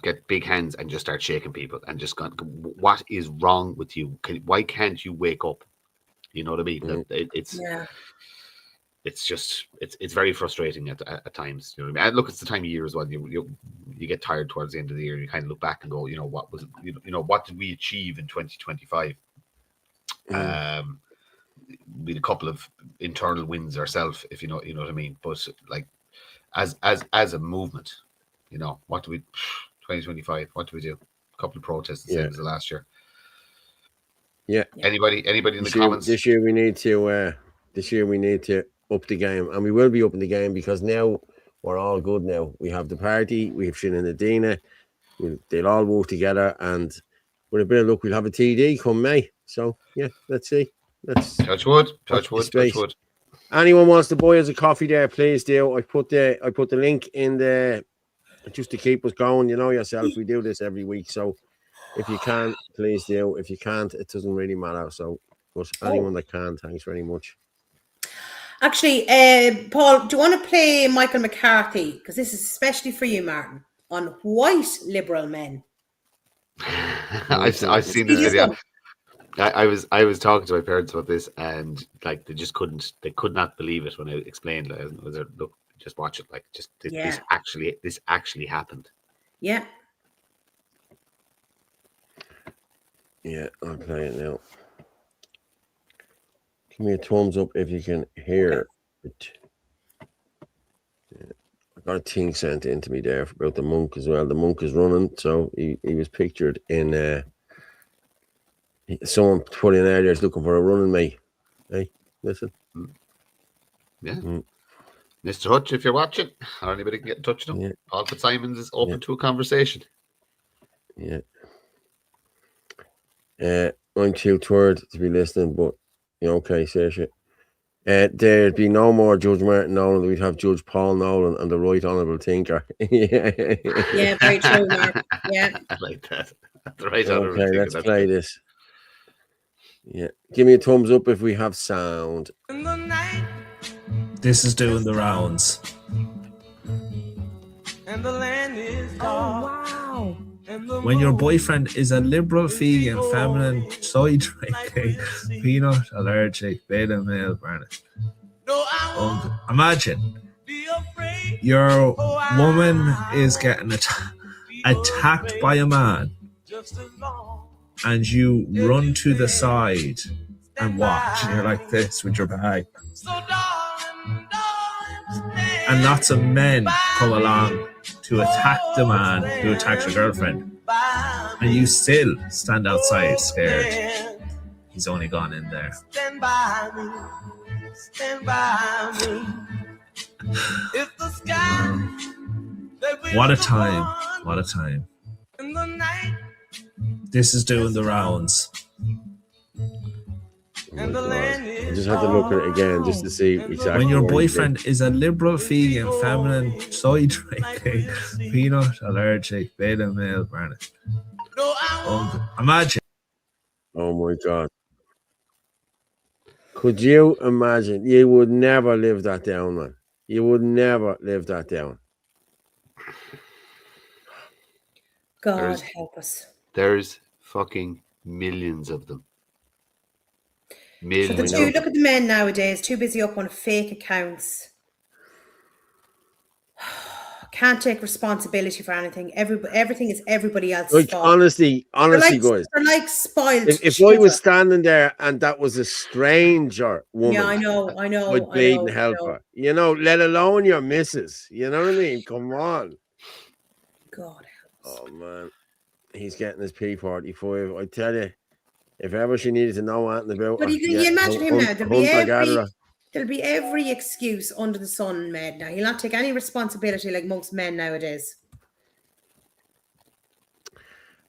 get big hands and just start shaking people and just go, what is wrong with you? Why can't you wake up? You know what I mean? It's very frustrating at times. You know what I mean? And look, it's the time of year as well. You get tired towards the end of the year. You kind of look back and go, you know, what was what did we achieve in 2025? We had a couple of internal wins ourselves, if you know what I mean. But like, as a movement, you know, what do we 2025? What do we do? A couple of protests the same as the last year. Yeah. Anybody in the comments? This year we need to up the game, and we will be upping the game, because now we're all good. Now we have the party, we have Shin and Adina. They'll all work together, and with a bit of luck, we'll have a TD come May. So yeah, let's see. Let's touch wood. Anyone wants to buy us a coffee there, please do. I put the link in there just to keep us going. You know yourself, we do this every week. So if you can, please do. If you can't, it doesn't really matter. So, but anyone that can, thanks very much. Actually, Paul, do you want to play Michael McCarthy? Because this is especially for you, Martin, on white liberal men. I've seen this video. I was talking to my parents about this, and like they could not believe it when I explained. Look, just watch it. Like, just this actually happened. Yeah. Yeah, I'll play it now. Give me a thumbs up if you can hear it. Yeah, got a thing sent in to me there about the monk as well. The monk is running, so he was pictured in someone put in earlier is looking for a running mate. Hey, listen. Yeah. Mr. Hutch, if you're watching, or anybody can get in touch with him, Yeah. Paul Fitzsimons is open to a conversation. Yeah. I'm too tired to be listening, but okay, say shit. There'd be no more Judge Martin Nolan. We'd have Judge Paul Nolan and the Right Honourable Tinker. Yeah, very true, Mark. Yeah. I like that. The Right Honourable Okay, Tinker. let's That's play good. this. Yeah, give me a thumbs up if we have sound. This is doing the rounds. Wow. When your boyfriend is a liberal, vegan, feminine, soy drinking, peanut allergic, beta male, Barnett. Imagine your woman is getting attacked by a man, and you run to the side and watch, and you're like this with your bag. And lots of men come along to attack the man who attacks your girlfriend. And you still stand outside scared. He's only gone in there. Stand by me. Stand by me. If the sky What a time. What a time. in the night This is doing the rounds. and the land I is just had to look at it again just to see exactly. When your what he did. boyfriend is a liberal, vegan, feminine, soy drinking, peanut allergic, beta male, Barnett. Imagine. Oh my God. Could you imagine? You would never live that down, man. You would never live that down. God help us. There's fucking millions of them. So Millions. look at the men nowadays, too busy up on fake accounts. Can't take responsibility for anything. Everything is everybody else's Like fault. honestly, They're guys. like spoiled. If I was standing there and that was a stranger woman, Yeah, I know. I'd bleed and help her. Let alone your missus. You know what I mean? Come on. God help us. Oh man, he's getting his P45. I tell you, if ever she needed to know anything about But her, you imagine him now. hunter-gatherer. There'll be every excuse under the sun made now. He'll not take any responsibility like most men nowadays.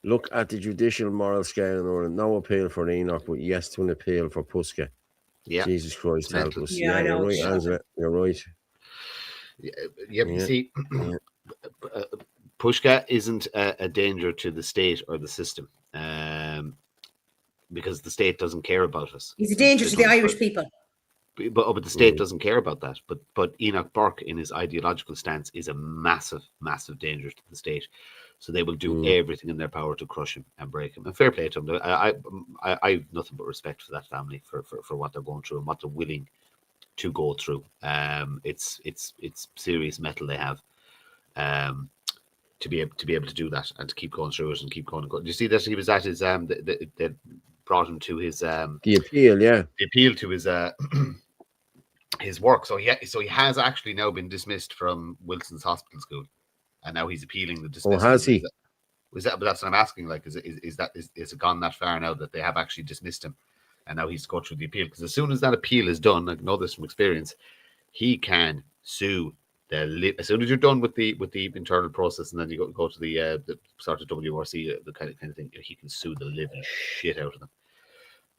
Look at the judicial moral scale in Ireland. No appeal for Enoch, but yes to an appeal for Puska. Yeah. Jesus Christ, help us. Yeah, I know. You're right, Angela. You're right. Yeah, you see, Pushka isn't a danger to the state or the system, because the state doesn't care about us. He's a danger to the Irish people. But the state doesn't care about that. But Enoch Burke, in his ideological stance, is a massive, massive danger to the state. So they will do everything in their power to crush him and break him. And fair play to them. I have nothing but respect for that family for what they're going through and what they're willing to go through. It's serious metal they have. To be able to do that and to keep going through it and keep going. Do you see that he was at his they brought him to his the appeal, yeah. The appeal to his his work. So he has actually now been dismissed from Wilson's Hospital School, and now he's appealing the dismissal. Oh, has he? But that's what I'm asking. Like, is it gone that far now that they have actually dismissed him, and now he's go through the appeal? Because as soon as that appeal is done, I know this from experience, he can sue. As soon as you're done with the internal process, and then you go to the sort of WRC, the kind of thing, he can sue the living shit out of them.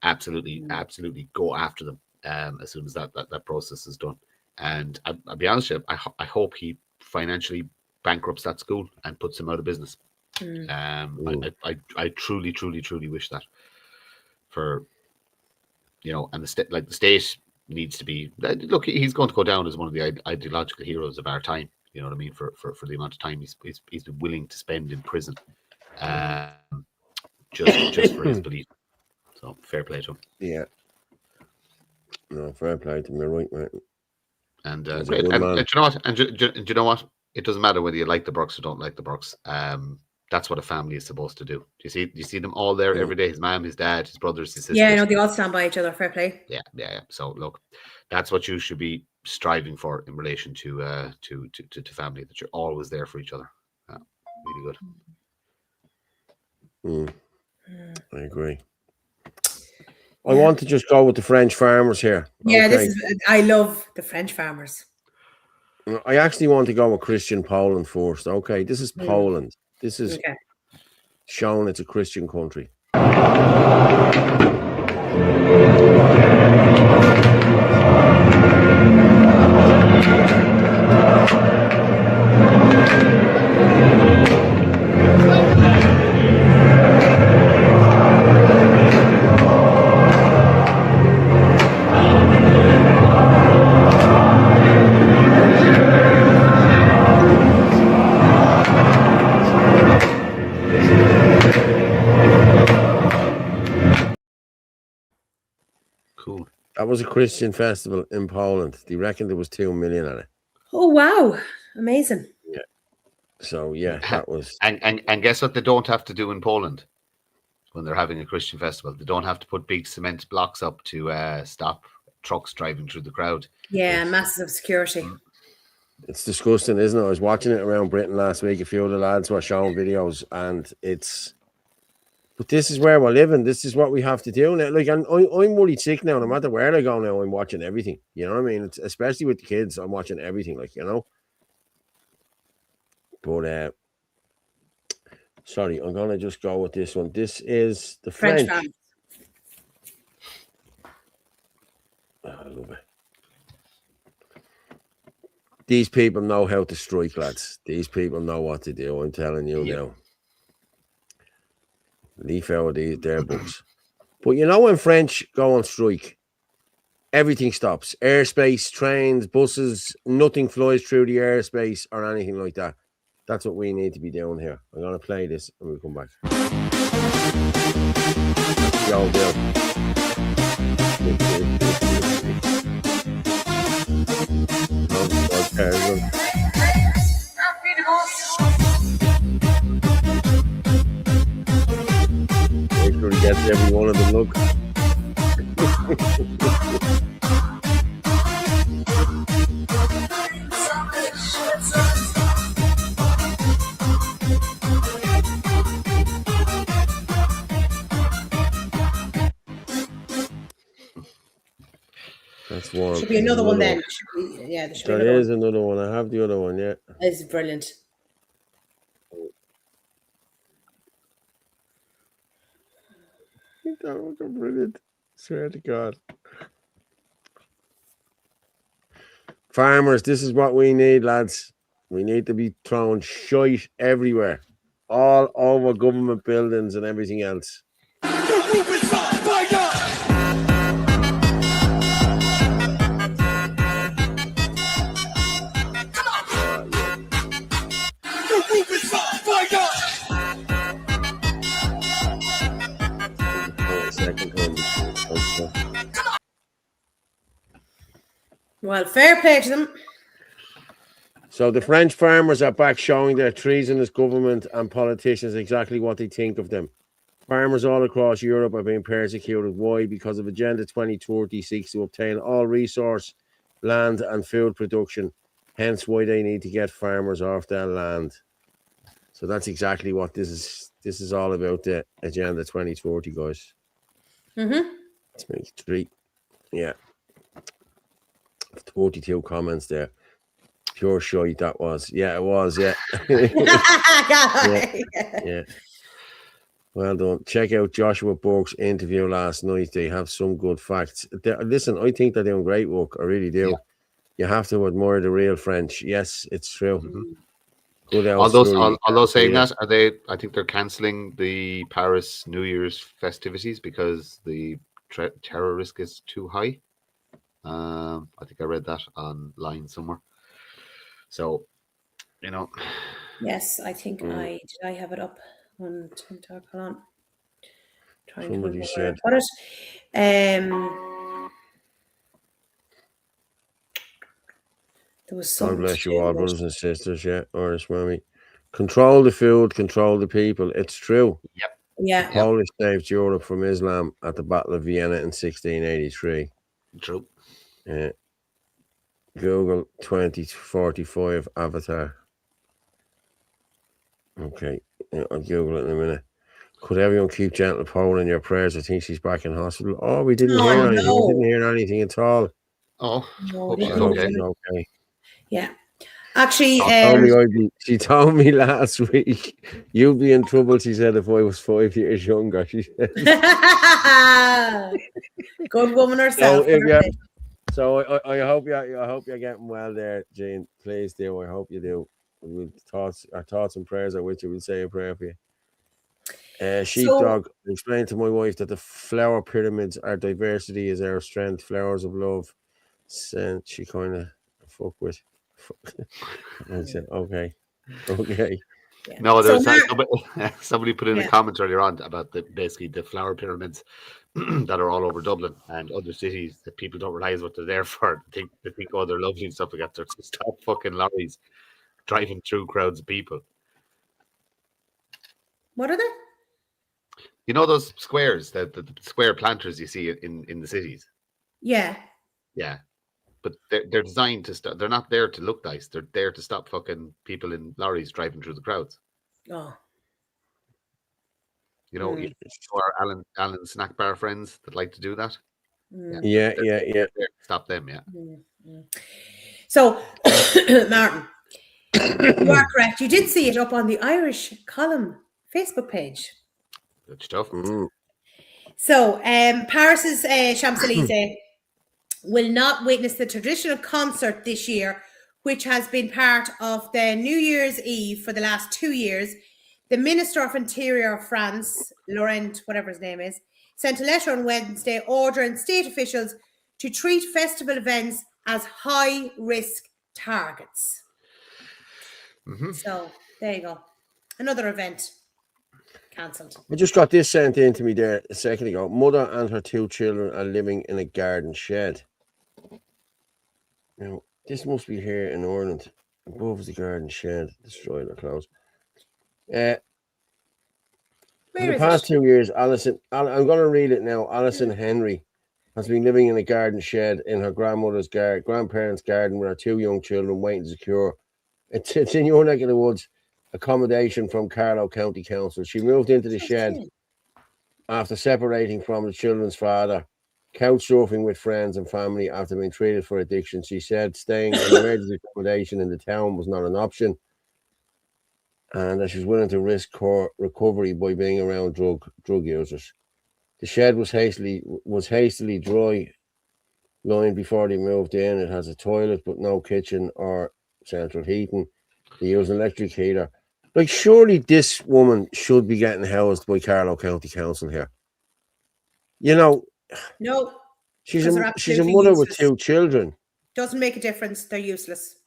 Absolutely go after them as soon as that process is done. And I'll be honest with you, I hope he financially bankrupts that school and puts him out of business. I truly wish that for and the state needs to be. Look, he's going to go down as one of the ideological heroes of our time. You know what I mean? For the amount of time he's been willing to spend in prison, just for his belief. So fair play to him. Yeah. No, fair play to him. You're right, mate. And great. And do you know what? And do you know what? It doesn't matter whether you like the Burks or don't like the Burks. That's what a family is supposed to do. Do you see them all there every day? His mom, his dad, his brothers, his sisters. Yeah, I know they all stand by each other. Fair play. Yeah. So look, that's what you should be striving for in relation to family, that you're always there for each other. Really good. I agree. I want to just go with the French farmers here. Yeah, okay. I love the French farmers. I actually want to go with Christian Poland first. Okay, this is Poland. This is shown it's a Christian country. Cool. That was a Christian festival in Poland. They reckoned there was 2 million at it. Oh wow, amazing. Yeah. So yeah, that was and guess what they don't have to do in Poland when they're having a Christian festival? They don't have to put big cement blocks up to stop trucks driving through the crowd. Yeah, massive security. It's disgusting, isn't it? I was watching it around Britain last week. A few of the lads were showing videos, and but this is where we're living. This is what we have to do now. Like, I'm worried sick now. No matter where I go now, I'm watching everything. You know what I mean? It's, especially with the kids, I'm watching everything. Like, you know. But sorry, I'm gonna just go with this one. This is the French. I love it. These people know how to strike, lads. These people know what to do. I'm telling you now. Leaf out of their books. But you know when French go on strike, everything stops. Airspace, trains, buses, nothing flies through the airspace or anything like that. That's what we need to be doing here. I'm going to play this and we'll come back. Yo, Bill. Make sure he gets every one of them, look. That's one. Should be another one then. There is another one. I have the other one, yeah. It's brilliant. That was brilliant. Swear to God. Farmers, this is what we need, lads. We need to be throwing shite everywhere. All over government buildings and everything else. Well, fair play to them. So the French farmers are back showing their treasonous government and politicians exactly what they think of them. Farmers all across Europe are being persecuted. Why? Because of Agenda 2030 seeks to obtain all resource, land and food production. Hence why they need to get farmers off their land. So that's exactly what this is. This is all about, the Agenda 2030, guys. Let's make it 3. Yeah. 42 comments there. Pure shite that was. Yeah, it was. Yeah. Yeah. Well done. Check out Joshua Burke's interview last night. They have some good facts. Listen, I think they're doing great work. I really do. You have to admire the real French. Yes, it's true. Good. Although saying that, I think they're cancelling the Paris New Year's festivities because the terror risk is too high. I think I read that online somewhere. So, you know. Yes, I think I have it up on TikTok. Hold on. Somebody said. Got it. There was some. God bless you all, brothers and sisters. Yeah, Irish mommy. Control the food, control the people. It's true. Yep. Yeah. The Polish saved Europe from Islam at the Battle of Vienna in 1683. True. Yeah. Google 2045 avatar. Okay, I'll Google it in a minute. Could everyone keep gentle Paul in your prayers? I think she's back in hospital. Oh, we didn't hear anything. We didn't hear anything at all. Oh, No, hope they she's I hope okay. she's okay. Yeah. Actually, She told me last week, you'd be in trouble, she said, if I was 5 years younger. She said. good woman herself. So I hope you're getting well there, Jane. Please do. I hope you do. Our thoughts and prayers are with you. We'll say a prayer for you. Sheepdog explained to my wife that the flower pyramids are diversity is our strength. Flowers of love. And she kind of fuck with. I said, okay. Yeah. No, there's somebody put in a comment earlier on about basically the flower pyramids that are all over Dublin and other cities that people don't realize what they're there for. They think oh, they're lovely and stuff like that. They're to stop fucking lorries driving through crowds of people. What are they? You know those squares, the square planters you see in the cities? Yeah. Yeah. But they're designed to stop. They're not there to look nice. They're there to stop fucking people in lorries driving through the crowds. Oh. You know, our Alan snack bar friends that like to do that. Yeah. Stop them, yeah. So, Martin, you are correct. You did see it up on the Irish Column Facebook page. Good stuff. So, Paris's Champs-Élysées will not witness the traditional concert this year, which has been part of the New Year's Eve for the last 2 years. The Minister of Interior of France, Laurent, whatever his name is, sent a letter on Wednesday ordering state officials to treat festival events as high-risk targets. So, there you go. Another event cancelled. I just got this sent in to me there a second ago. Mother and her 2 children are living in a garden shed. Now, this must be here in Ireland. Above the garden shed, destroyed or closed. In the past 2 years, I'm going to read it now. Alison Henry has been living in a garden shed in her grandparents' garden with her 2 young children waiting to secure. It's in your neck of the woods accommodation from Carlow County Council. She moved into the shed after separating from the children's father, couch surfing with friends and family after being treated for addiction. She said staying in emergency accommodation in the town was not an option, and that she's willing to risk her recovery by being around drug users. The shed was hastily dry lined before they moved in. It has a toilet but no kitchen or central heating. They use an electric heater. Like, surely this woman should be getting housed by Carlow County Council here. You know, no, she's a mother with 2 children. Doesn't make a difference. They're useless.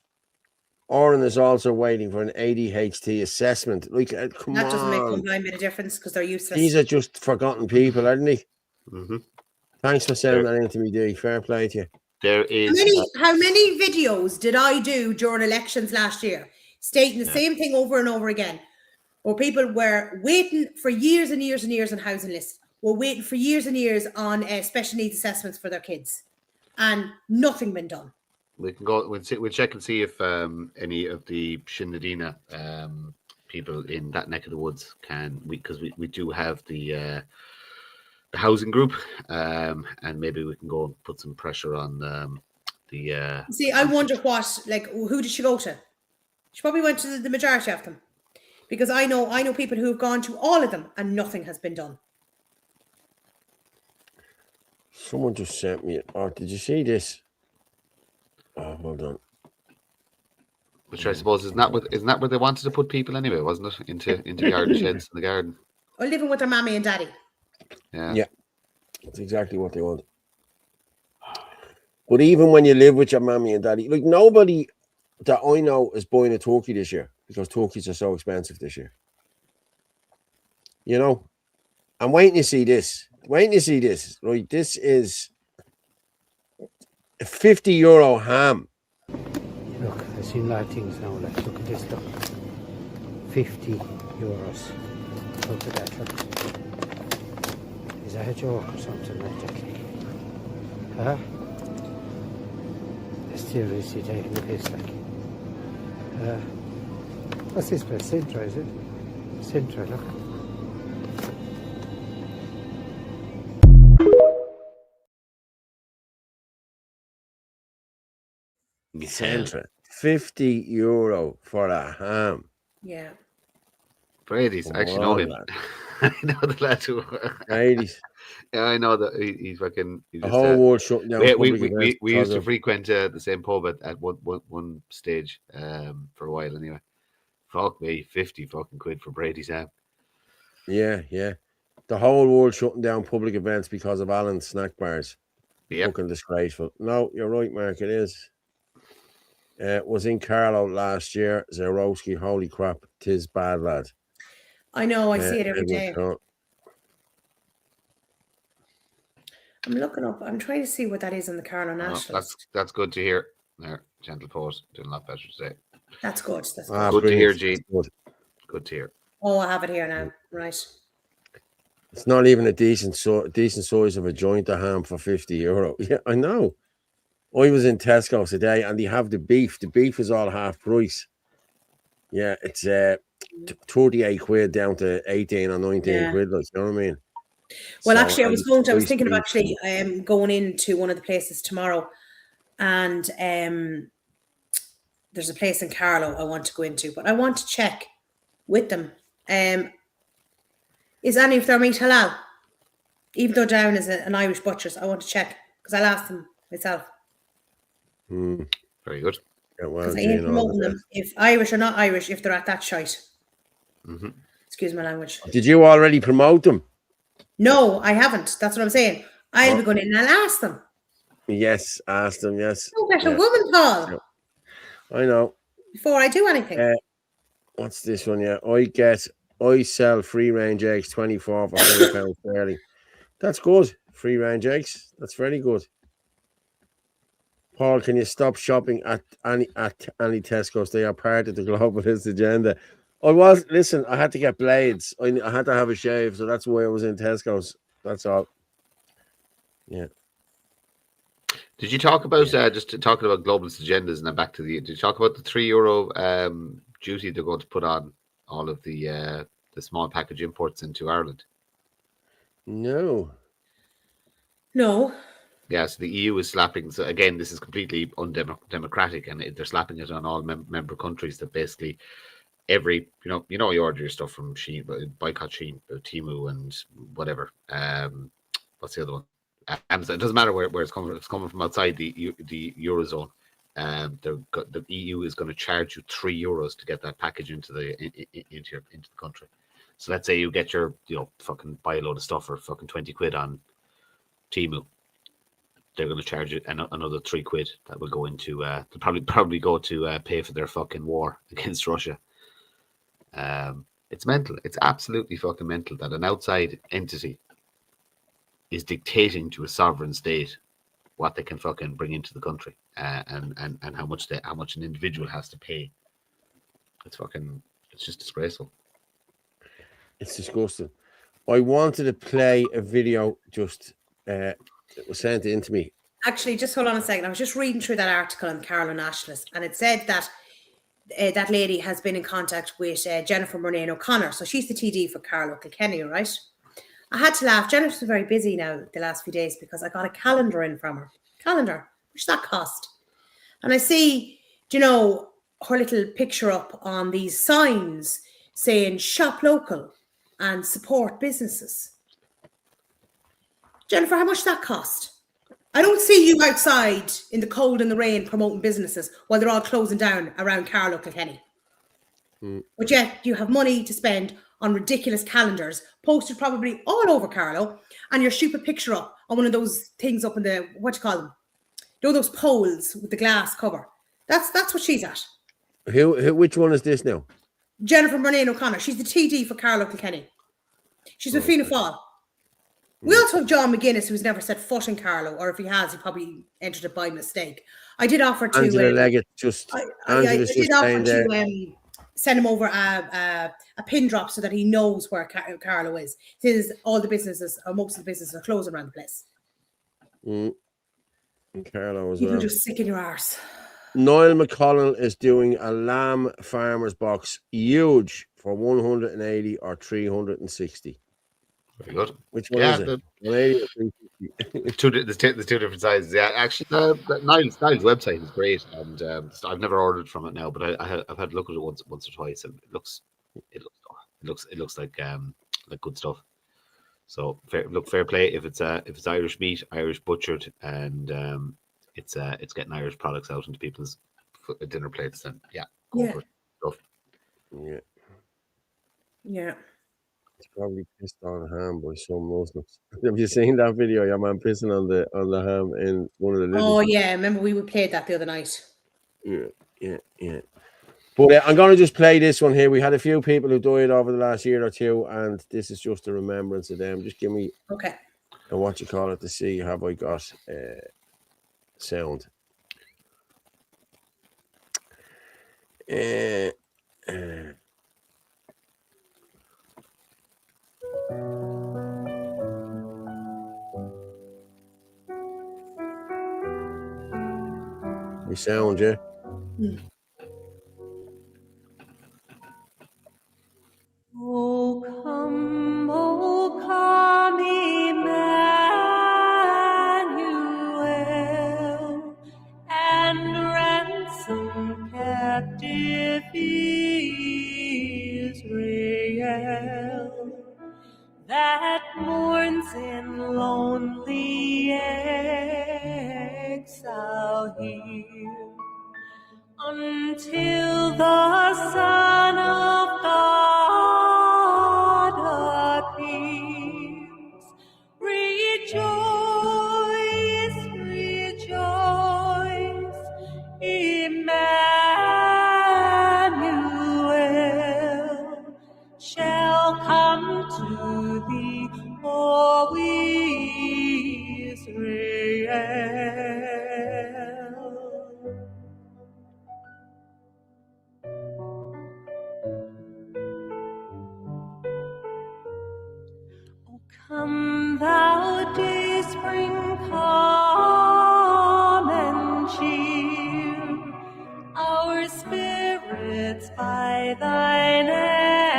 Oren is also waiting for an ADHD assessment. Like, come on. That doesn't make one blind bit of difference because they're useless. These are just forgotten people, aren't they? Thanks for sending that in to me, Dee. Fair play to you. There is how many videos did I do during elections last year, stating the same thing over and over again, where people were waiting for years and years and years on housing lists, were waiting for years and years on special needs assessments for their kids, and nothing been done. We can go. We'll check and see if any of the Shinadina people in that neck of the woods can. Because we do have the housing group, and maybe we can go and put some pressure on the. See, I wonder who did she go to? She probably went to the majority of them, because I know people who have gone to all of them and nothing has been done. Someone just sent me. Oh, did you see this? Oh, hold on. Which I suppose isn't that where they wanted to put people anyway, wasn't it? Into garden sheds in the garden. Or living with their mommy and daddy. Yeah. That's exactly what they want. But even when you live with your mommy and daddy, like, nobody that I know is buying a turkey this year because turkeys are so expensive this year. You know, I'm waiting to see this. Right? This is a €50 ham. Look, I've seen a lot of things now. Like, look at this, look. €50. Look at that, look. Is that a joke or something like that? Huh? There's Seriously taking the piss, like. What's this place? Sintra, is it? Sintra, look. Centra. €50 for a ham. Yeah. Brady's. I actually know him. I know the lad who. Brady's. Yeah, I know that he's fucking. He The just, whole world shutting down. We used to frequent the same pub at one stage for a while anyway. Fuck me, 50 fucking quid for Brady's ham. Yeah, yeah. The whole world shutting down public events because of Allen's snack bars. Yep. Fucking disgraceful. No, you're right, Mark. It is. Was in Carlo last year. Zarowski, holy crap, 'tis bad, lad. I know, I see it every day. I'm looking up. I'm trying to see what that is on the Carlo National. That's good to hear. There, gentle pause. Doing a lot better today. That's good. That's good. Good to hear, Gene. Good to hear. Oh, I have it here now. Right. It's not even a decent size of a joint of ham for €50. Yeah, I know. I was in Tesco today, and they have the beef. The beef is all half price. Yeah, it's 38 quid down to 18 or 19 quid. Like, you know what I mean? Well, so, actually, I was thinking of actually going into one of the places tomorrow, and there's a place in Carlo I want to go into, but I want to check with them. Is any of their meat halal? Even though Down is an Irish butcher's, I want to check because I'll ask them myself. Very good. Because I ain't promoting them if Irish or not Irish if they're at that shite. Excuse my language. Did you already promote them? No, I haven't. That's what I'm saying. I'll be going in and I'll ask them. Yes, ask them, yes. No better woman, Paul. Yeah. I know. Before I do anything. What's this one? Yeah, I sell free range eggs 24 for £100 fairly. That's good. Free range eggs. That's very good. Paul, can you stop shopping at any Tesco's? They are part of the globalist agenda. Listen, I had to get blades. I had to have a shave, so that's why I was in Tesco's. That's all. Yeah. Did you talk about just talking about globalist agendas and then back to did you talk about the €3 duty they're going to put on all of the small package imports into Ireland? No. Yeah, so the EU is slapping. So again, this is completely undemocratic, and they're slapping it on all member countries that basically every you order your stuff from Shein, boycott Shein, Temu, and whatever. What's the other one? Amazon. It doesn't matter where it's coming from. It's coming from outside the eurozone. The EU is going to charge you €3 to get that package into the country. So let's say you get your fucking buy a load of stuff for fucking 20 quid on Temu. They're going to charge it another £3 that will go into they'll probably go to pay for their fucking war against Russia. It's mental. It's absolutely fucking mental that an outside entity is dictating to a sovereign state what they can fucking bring into the country and how much an individual has to pay. It's just disgraceful. It's disgusting. I wanted to play a video it was sent in to me. Actually, just hold on a second. I was just reading through that article on the Carlo Nationalist, and it said that that lady has been in contact with Jennifer Murnane O'Connor. So she's the TD for Carlo Kilkenny, right? I had to laugh. Jennifer's been very busy now the last few days because I got a calendar in from her. Calendar. Which that cost? And I see, her little picture up on these signs saying shop local and support businesses. Jennifer, how much that cost? I don't see you outside in the cold and the rain promoting businesses while they're all closing down around Carlo Kilkenny. But yet you have money to spend on ridiculous calendars posted probably all over Carlo, and your stupid picture up on one of those things up in the, what do you call them? Those poles with the glass cover. That's what she's at. Which one is this now? Jennifer Murnane O'Connor. She's the TD for Carlo Kilkenny. She's with Fianna Fáil. We also have John McGuinness, who's never set foot in Carlo, or if he has, he probably entered it by mistake. I did offer to Angela Leggett I did offer to send him over a pin drop so that he knows where Carlo is. Since all the businesses, or most of the businesses, are closing around the place. And Carlo as You well. can just stick in your arse. Niall McCollum is doing a lamb farmer's box, huge, for 180 or 360. Very good. Which one Yeah, is it? 180 or 360? there's two different sizes. Yeah, actually, Niall's website is great, and I've never ordered from it now, but I've had a look at it once or twice, and it looks like good stuff. So fair play if it's Irish meat, Irish butchered, and it's getting Irish products out into people's dinner plates. Then go for it. Stuff. Yeah. Yeah. It's probably pissed on ham by some Muslims. Have you seen that video? Your man pissing on the ham in one of the little. Oh yeah, remember we played that the other night. Yeah. But I'm going to just play this one here. We had a few people who died over the last year or two, and this is just a remembrance of them. Just give me a what you call it to see have I got sound. We sound, yeah. Oh come, Emmanuel, and ransom captive Israel that mourns in lonely exile here, until the Son of God appears. Rejoice, rejoice, Emmanuel shall come to thee, O Israel. Come thou day spring, come and cheer our spirits by thine advent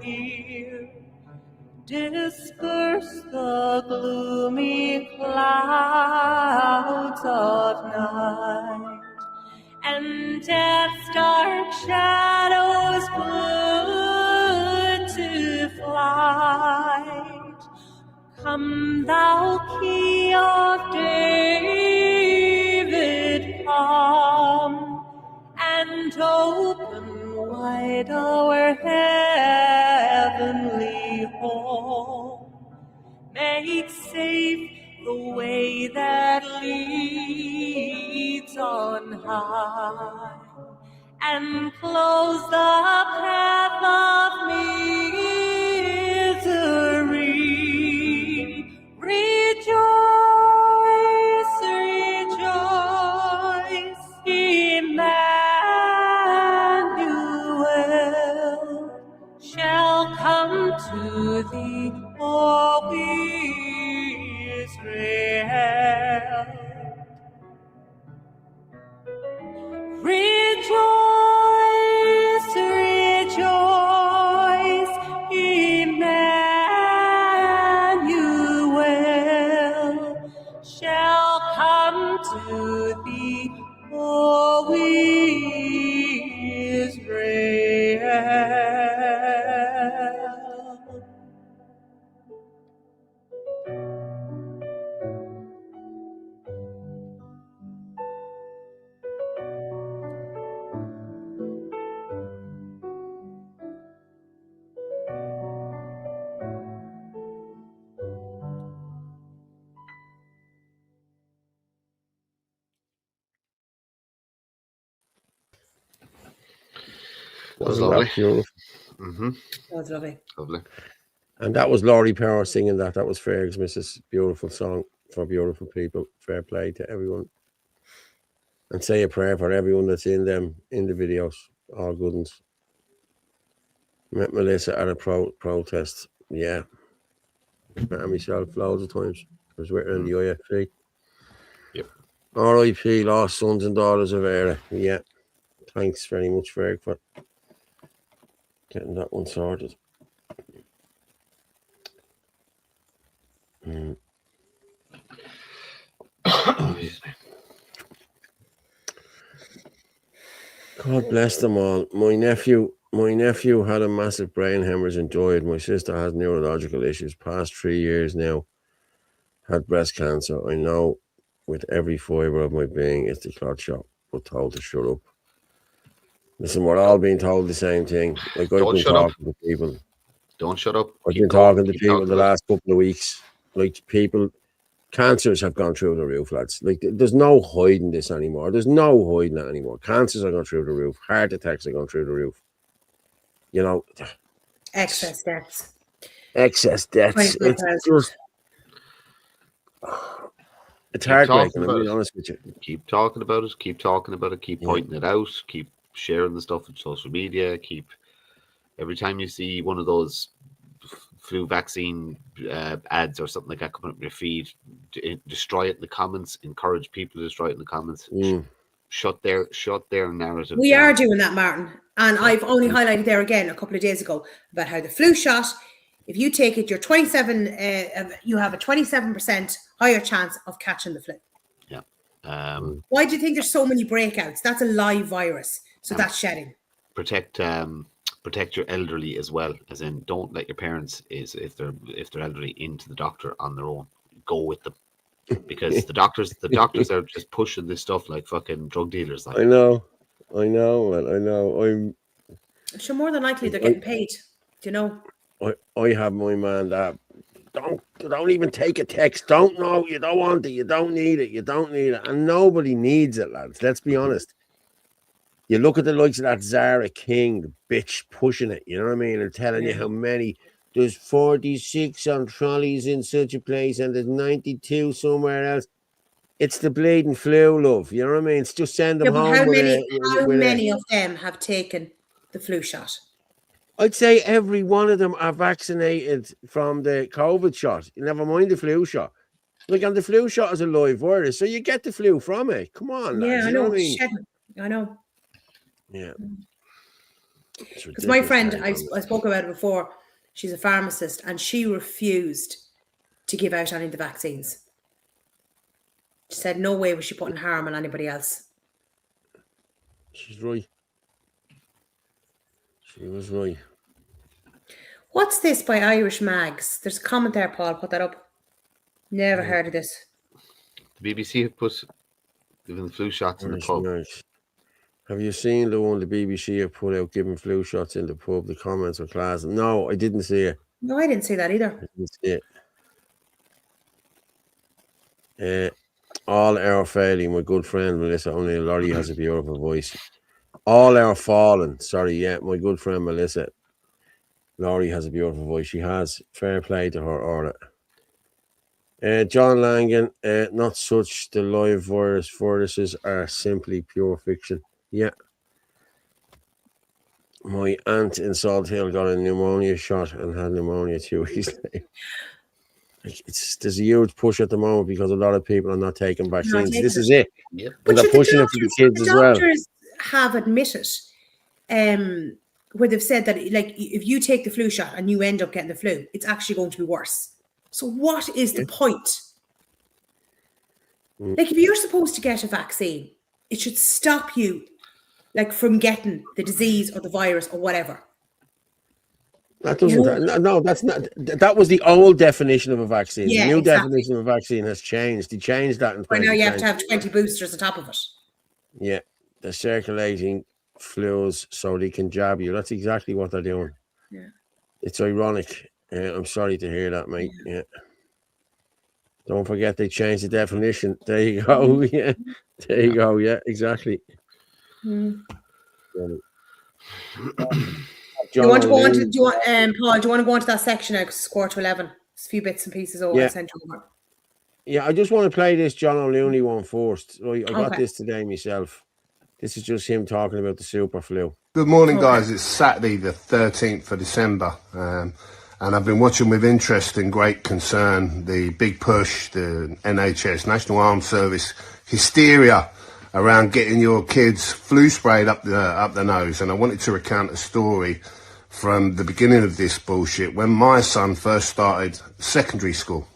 here. Disperse the gloomy clouds of night, and death's dark shadows put to flight. Come thou Key of David, come and open wide our heavenly home. Make safe the way that leads on high, and close the path of misery. Rejoice, rejoice, Emmanuel shall come to thee, O Israel. Rejoice, rejoice, Emmanuel shall come to thee, O Israel. That was lovely. That beautiful. Mm-hmm. That was lovely. Lovely. And that was Laurie Power singing that. That was Ferg's Mrs. Beautiful song for beautiful people. Fair play to everyone. And say a prayer for everyone that's in the videos. All good ones. Met Melissa at a protest. Yeah. Met myself loads of times. I was with her in the IFC. Yep. R.I.P. lost sons and daughters of Era. Yeah. Thanks very much, Ferg, for getting that one sorted. God bless them all. My nephew had a massive brain hemorrhage and died. My sister has neurological issues. Past 3 years now. Had breast cancer. I know with every fibre of my being it's the clot shot, but told to shut up. Listen, we're all being told the same thing. Like I've been talking to people. Don't shut up. I've been talking to people the last couple of weeks. Like people, cancers have gone through the roof, lads. Like there's no hiding this anymore. There's no hiding it anymore. Cancers are going through the roof. Heart attacks are going through the roof. You know, excess deaths. It's just, it's heartbreaking. I'm being honest with you. Keep talking about it. Keep talking about it. Keep pointing it out. Keep sharing the stuff on social media. Keep every time you see one of those flu vaccine ads or something like that coming up in your feed, destroy it in the comments. Encourage people to destroy it in the comments. Shut their narrative. We are doing that, Martin. And I've only highlighted there again a couple of days ago about how the flu shot, if you take it, you have a 27% higher chance of catching the flu. Yeah. Why do you think there's so many breakouts? That's a live virus, so that's shedding. Protect your elderly as well, as in don't let your parents, if they're elderly, into the doctor on their own. Go with them, because the doctors are just pushing this stuff like fucking drug dealers. Like. I know, man. I'm sure more than likely they're getting paid. Do you know? I have my man that don't even take a text. Don't know. You don't want it. You don't need it. You don't need it. And nobody needs it, lads. Let's be honest. You look at the likes of that Zara King, the bitch pushing it. You know what I mean? And telling you how many. There's 46 on trolleys in such a place, and there's 92 somewhere else. It's the bleeding flu, love. You know what I mean? It's just send them home. How many of them have taken the flu shot? I'd say every one of them are vaccinated from the COVID shot. Never mind the flu shot. Like, and the flu shot is a live virus, so you get the flu from it. Come on, lads. Yeah, I know. You know what I mean? I know. Yeah. Because my friend, I spoke about it before, she's a pharmacist, and she refused to give out any of the vaccines. She said no way was she putting harm on anybody else. She's right. She was right. What's this by Irish Mags? There's a comment there, Paul. Put that up. Never heard of this. The BBC have put giving the flu shots in the pub. Nice. Have you seen the one the BBC have put out giving flu shots in the pub? The comments are class. No, I didn't see it. No, I didn't see that either. I didn't see it. All our failing, my good friend Melissa, only Laurie has a beautiful voice. All our fallen, my good friend Melissa. Laurie has a beautiful voice. She has. Fair play to her, Orla. John Langan, not such. The live viruses are simply pure fiction. Yeah. My aunt in Salt Hill got a pneumonia shot and had pneumonia 2 weeks later. There's a huge push at the moment because a lot of people are not taking vaccines. This is it. Yep. But they're pushing it for the kids as well. Doctors have admitted, where they've said that, like, if you take the flu shot and you end up getting the flu, it's actually going to be worse. So what is the point? Like, if you're supposed to get a vaccine, it should stop you, like, from getting the disease or the virus or whatever. That doesn't. No, that's not. That was the old definition of a vaccine. Yeah, the new definition of a vaccine has changed. They changed that in 2020. Now you have to have 20 boosters on top of it. Yeah, they're circulating flus so they can jab you. That's exactly what they're doing. Yeah, it's ironic. I'm sorry to hear that, mate. Yeah. Don't forget they changed the definition. There you go. Yeah, there you go. Yeah, exactly. Do you want to go on to, Paul, do you want to go on to that section now because it's 11:15? It's a few bits and pieces over. Yeah, I just want to play this John O'Looney one first. Right, I got this today myself. This is just him talking about the super flu. Good morning, guys. It's Saturday the 13th of December. And I've been watching with interest and great concern the big push, the NHS, National Armed Service, hysteria around getting your kids flu sprayed up the nose. And I wanted to recount a story from the beginning of this bullshit when my son first started secondary school,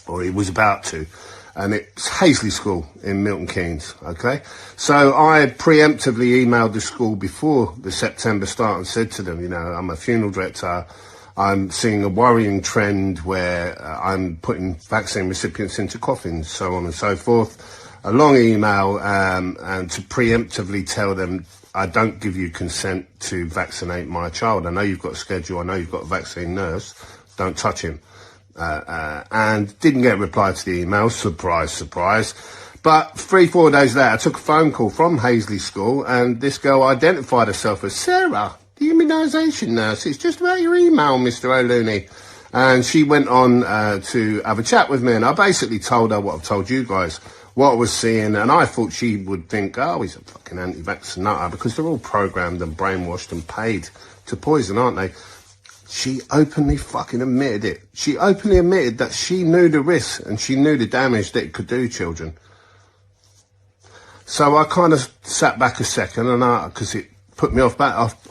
or he was about to. And it's Hazley School in Milton Keynes, okay? So I preemptively emailed the school before the September start and said to them, you know, I'm a funeral director. I'm seeing a worrying trend where I'm putting vaccine recipients into coffins, so on and so forth. A long email and to preemptively tell them I don't give you consent to vaccinate my child. I know you've got a schedule. I know you've got a vaccine nurse. Don't touch him. And didn't get a reply to the email. Surprise, surprise. But 3-4 days later, I took a phone call from Hazley School, and this girl identified herself as Sarah, the immunisation nurse. It's just about your email, Mr. O'Looney. And she went on to have a chat with me, and I basically told her what I've told you guys, what I was seeing, and I thought she would think, oh, he's a fucking anti-vax nutter, because they're all programmed and brainwashed and paid to poison, aren't they? She openly fucking admitted it. She openly admitted that she knew the risks and she knew the damage that it could do children. So I kind of sat back a second, and because it put me off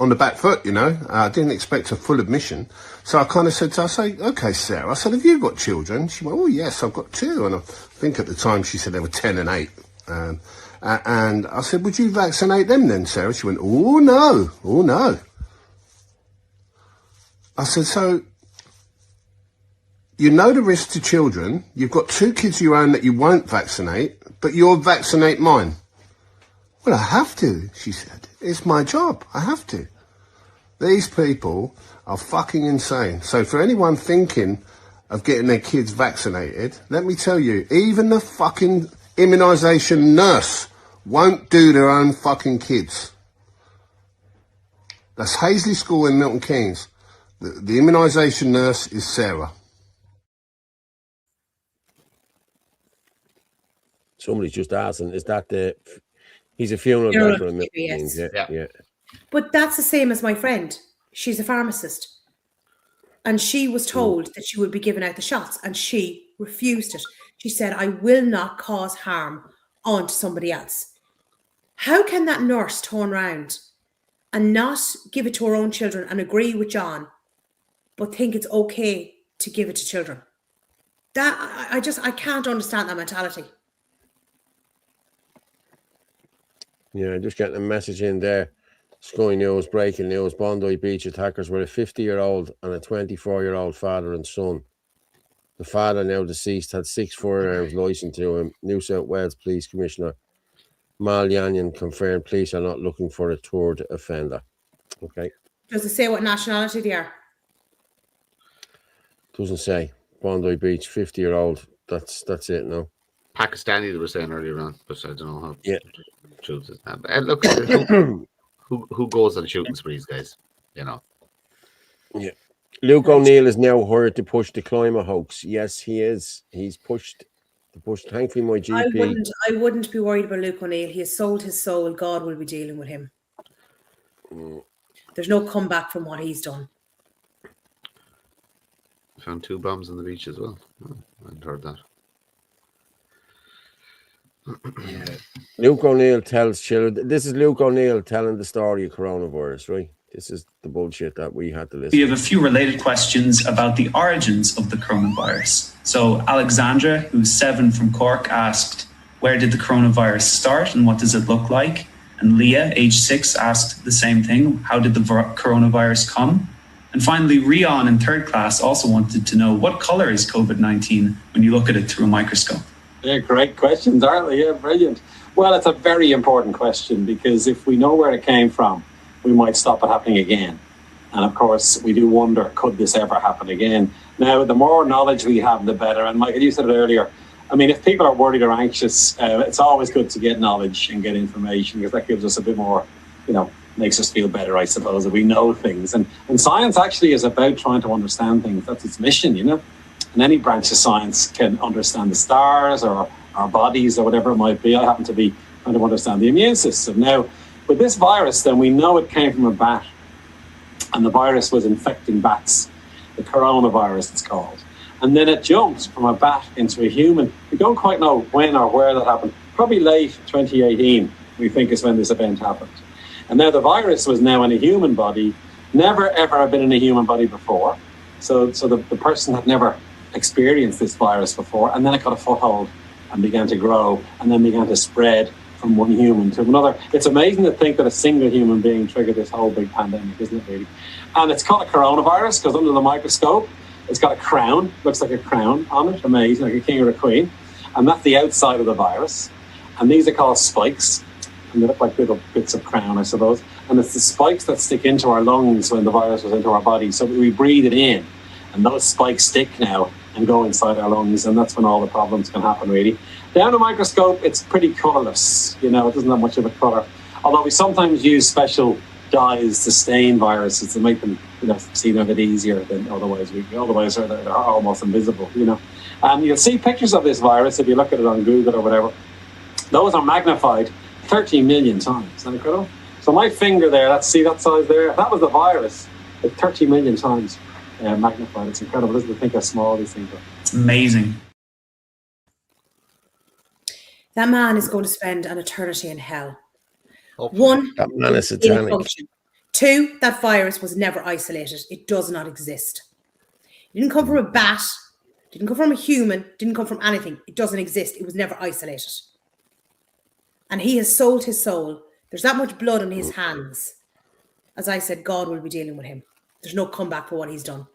on the back foot, you know. I didn't expect a full admission. So I kind of said to her, I say, okay, Sarah. I said, have you got children? She went, oh, yes, I've got 2. And I think at the time she said they were 10 and 8. And I said, would you vaccinate them then, Sarah? She went, oh, no. Oh, no. I said, so you know the risk to children. You've got 2 kids of your own that you won't vaccinate, but you'll vaccinate mine. Well, I have to, she said. It's my job. I have to. These people are fucking insane. So for anyone thinking of getting their kids vaccinated, let me tell you, even the fucking immunisation nurse won't do their own fucking kids. That's Hazley School in Milton Keynes. The immunisation nurse is Sarah. Somebody's just asking, is that he's a funeral director in Milton Keynes? Yeah. But that's the same as my friend. She's a pharmacist. And she was told that she would be giving out the shots, and she refused it. She said, I will not cause harm onto somebody else. How can that nurse turn around and not give it to her own children and agree with John, but think it's okay to give it to children? That I can't understand that mentality. Yeah, just getting a message in there. Sky News, breaking news. Bondi Beach attackers were a 50-year-old and a 24-year-old father and son. The father, now deceased, had 6 firearms licensed to him. New South Wales Police Commissioner Mal Yanyan confirmed police are not looking for a third offender. Okay. Does it say what nationality they are? Doesn't say. Bondi Beach, 50-year-old. That's it now. Pakistani, they were saying earlier on, but I don't know how true it is. And look, who goes on shooting sprees, guys? You know. Yeah. Luke O'Neill is now hired to push the climate hoax. Yes, he is. He's pushed. Thankfully, my GP. I wouldn't be worried about Luke O'Neill. He has sold his soul. God will be dealing with him. There's no comeback from what he's done. Found 2 bombs on the beach as well. Oh, I hadn't heard that. Luke O'Neill tells children. This is Luke O'Neill telling the story of coronavirus, right? This is the bullshit that we had to listen. We have a few related questions about the origins of the coronavirus. So Alexandra, who's 7 from Cork, asked, where did the coronavirus start and what does it look like? And Leah, age 6, asked the same thing. How did the coronavirus come? And finally, Rion in 3rd class also wanted to know, what color is COVID-19 when you look at it through a microscope? Yeah, great questions, aren't they? Yeah, brilliant. Well, it's a very important question, because if we know where it came from, we might stop it happening again. And of course, we do wonder, could this ever happen again? Now, the more knowledge we have, the better. And Michael, you said it earlier. I mean, if people are worried or anxious, it's always good to get knowledge and get information, because that gives us a bit more, makes us feel better, I suppose, that we know things. And science actually is about trying to understand things. That's its mission, And any branch of science can understand the stars or our bodies or whatever it might be. I happen to be trying to understand the immune system. Now, with this virus, then we know it came from a bat, and the virus was infecting bats. the coronavirus it's called. And then it jumps from a bat into a human. We don't quite know when or where that happened. Probably late 2018, we think, is when this event happened. And now the virus was now in a human body, never ever been in a human body before. So the person had never experienced this virus before, and then it got a foothold and began to grow, and then began to spread from one human to another. It's amazing to think that a single human being triggered this whole big pandemic, isn't it, really? And it's called a coronavirus because under the microscope, it's got a crown, looks like a crown on it, amazing, like a king or a queen. And that's the outside of the virus. And these are called spikes. And they look like little bits of crown, I suppose. And it's the spikes that stick into our lungs when the virus was into our body. So we breathe it in. And those spikes stick now and go inside our lungs. And that's when all the problems can happen, really. Down a microscope, it's pretty colourless. You know, it doesn't have much of a colour. Although we sometimes use special dyes to stain viruses to make them, you know, seem a bit easier than otherwise. Otherwise, they're almost invisible, you know. And you'll see pictures of this virus if you look at it on Google or whatever. Those are magnified 30 million times. Isn't that incredible? So my finger there, see that size there? That was the virus. It's 30 million times magnified. It's incredible, isn't it? Think how small these things are. It's amazing. That man is going to spend an eternity in hell. Hopefully. One, That man is satanic. function. Two, that virus was never isolated. It does not exist. It didn't come from a bat. It didn't come from a human. It didn't come from anything. It doesn't exist. It was never isolated. And he has sold his soul. There's that much blood on his hands. As I said, God will be dealing with him. There's no comeback for what he's done.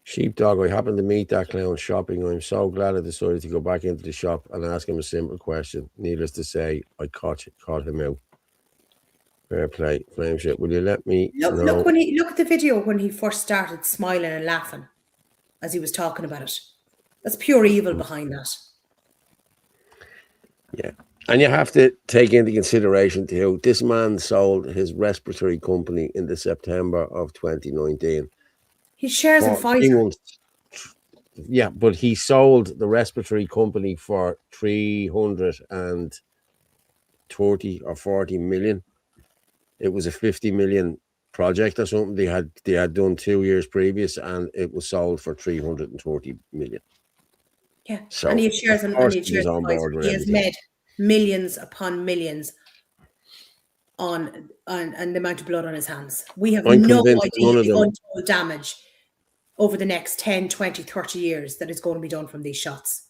Sheepdog, I happened to meet that clown shopping. I'm so glad I decided to go back into the shop and ask him a simple question. Needless to say, I caught him out. Fair play. Flame shit. Will you let me know? Look at the video when he first started smiling and laughing as he was talking about it. That's pure evil behind that. Yeah. And you have to take into consideration too, this man sold his respiratory company in the September of 2019. He shares in Pfizer. Yeah, but he sold the respiratory company for 330 or 40 million. It was a 50 million project or something they had done 2 years previous, and it was sold for 340 million. Yeah, so and he shares in Pfizer. He has everything. made millions upon millions on the amount of blood on his hands. We have no idea the untold damage over the next 10, 20, 30 years that is going to be done from these shots.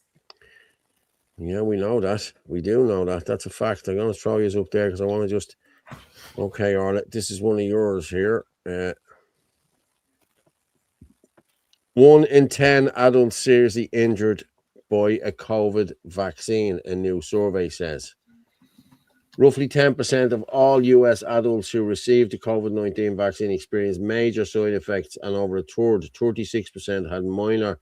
Yeah, we know that. We do know that. That's a fact. I'm going to throw you up there because I want to just... Okay, Arlette, this is one of yours here. 1 in 10 adults seriously injured by a COVID vaccine, a new survey says. Roughly 10% of all US adults who received the COVID-19 vaccine experienced major side effects, and over a third, 36%, had minor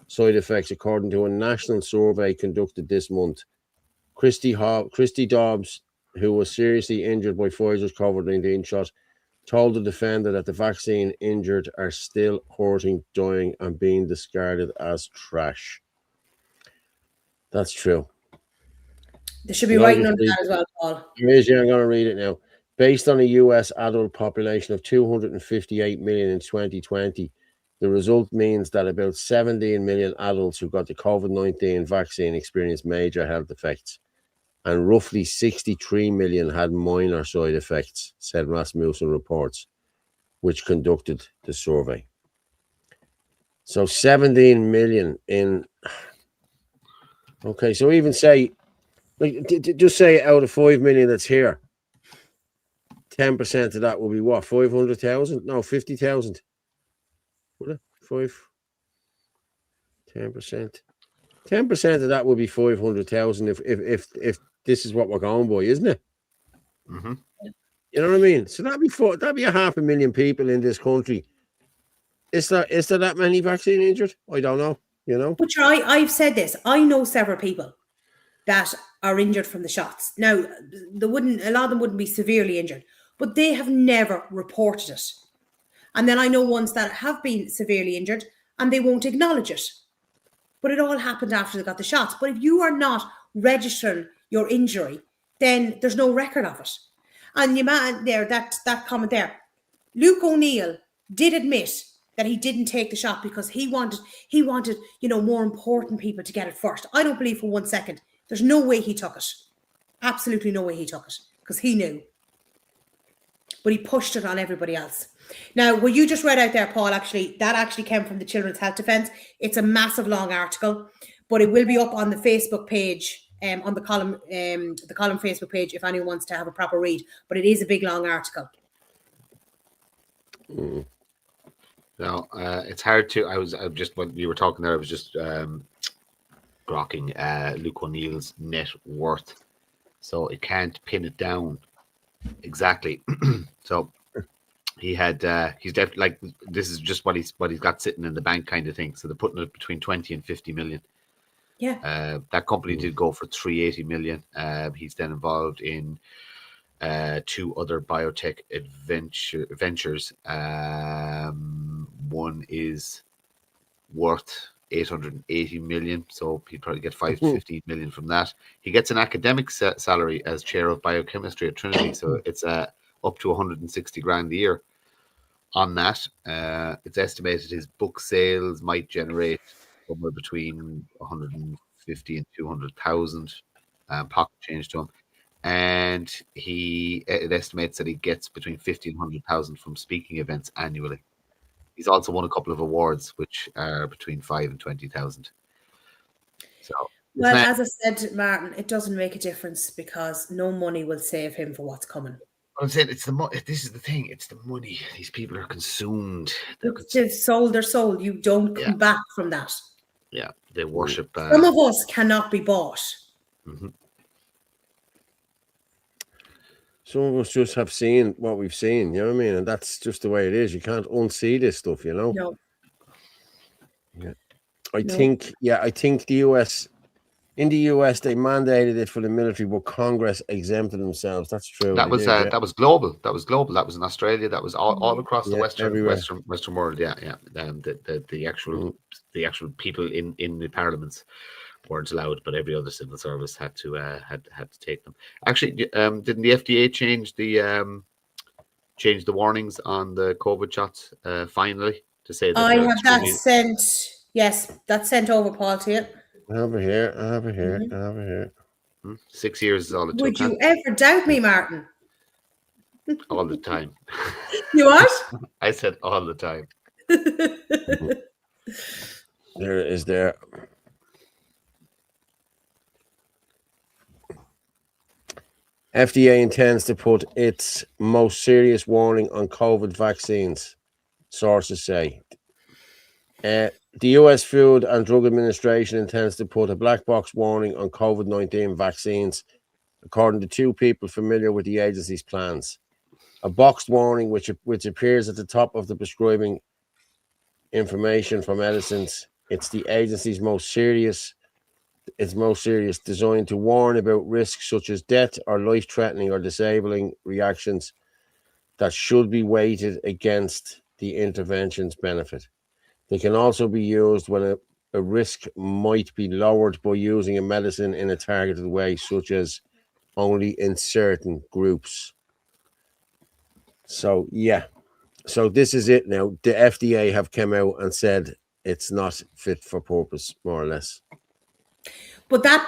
side effects, according to a national survey conducted this month. Christy Dobbs, who was seriously injured by Pfizer's COVID-19 shot, told the defender that the vaccine injured are still hurting, dying, and being discarded as trash. That's true. They should be writing under that as well, Paul. I'm going to read it now. Based on a US adult population of 258 million in 2020, the result means that about 17 million adults who got the COVID-19 vaccine experienced major health effects, and roughly 63 million had minor side effects, said Rasmussen Reports, which conducted the survey. So 17 million in... Okay, so even say... just say out of 5 million that's here, 10% of that will be what? 500,000? No, 50,000. Would it? 10%. 10% of that will be 500,000 if this is what we're going by, isn't it? Mm-hmm. You know what I mean? So that'd be 500,000 people in this country. Is there that many vaccine injured? I don't know. You know. But I've said this. I know several people that are injured from the shots. Now, a lot of them wouldn't be severely injured, but they have never reported it. And then I know ones that have been severely injured and they won't acknowledge it. But it all happened after they got the shots. But if you are not registering your injury, then there's no record of it. And you man there, that comment there, Luke O'Neill did admit that he didn't take the shot because he wanted, more important people to get it first. I don't believe for 1 second. There's no way he took it. Absolutely no way he took it because he knew. But he pushed it on everybody else. Now, what you just read out there, Paul, that actually came from the Children's Health Defence. It's a massive long article, but it will be up on the Facebook page, on the column Facebook page, if anyone wants to have a proper read. But it is a big long article. No, it's hard to. I was just when you were talking there, I was just grokking Luke O'Neill's net worth, so it can't pin it down exactly. So he had he's definitely like this is just what he's got sitting in the bank kind of thing. So they're putting it between 20 and 50 million. Yeah. That company did go for 380 million. He's then involved in 2 other biotech ventures. One is worth 880 million, so he'd probably get 5 to 15 million from that. He gets an academic salary as chair of biochemistry at Trinity, so it's up to 160 grand a year on that. It's estimated his book sales might generate somewhere between 150 and 200,000 pocket change to him. And it estimates that he gets between 50 and 100,000 from speaking events annually. He's also won a couple of awards, which are between 5 and 20,000. So, well, as I said, Martin, it doesn't make a difference because no money will save him for what's coming. I'm saying it's the money. This is the thing. It's the money. These people are consumed. They've sold their soul. You don't come back from that. Yeah, they worship. Some of us cannot be bought. Mm-hmm. Some of us just have seen what we've seen, you know what I mean? And that's just the way it is. You can't unsee this stuff, you know? No. Yeah. I think the US, in the US, they mandated it for the military, but Congress exempted themselves. That's true. That was global. That was global. That was in Australia. That was all across the Western world. Yeah. The actual people in the parliaments weren't allowed, but every other civil service had to take them. Actually, didn't the FDA change the warnings on the COVID shots finally to say that I have that sent. Yes, that's sent over, Paul, to you. Over here. 6 years is all it took. Would you ever doubt me, Martin? All the time. You what? I said all the time. There it is there. FDA intends to put its most serious warning on COVID vaccines, sources say. The US Food and Drug Administration intends to put a black box warning on COVID-19 vaccines, according to 2 people familiar with the agency's plans. A boxed warning which appears at the top of the prescribing information for medicines. It's the agency's most serious, designed to warn about risks such as death or life-threatening or disabling reactions that should be weighted against the intervention's benefit. They can also be used when a risk might be lowered by using a medicine in a targeted way, such as only in certain groups. So, yeah. So this is it now. The FDA have come out and said it's not fit for purpose, more or less. But that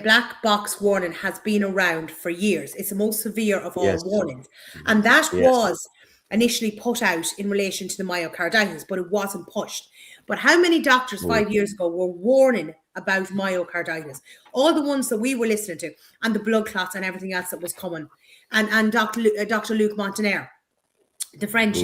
black box warning has been around for years. It's the most severe of all warnings. And that was initially put out in relation to the myocarditis, but it wasn't pushed. But how many doctors 5 years ago were warning about myocarditis? All the ones that we were listening to, and the blood clots and everything else that was coming. And Dr. Luc Montagnier, the French,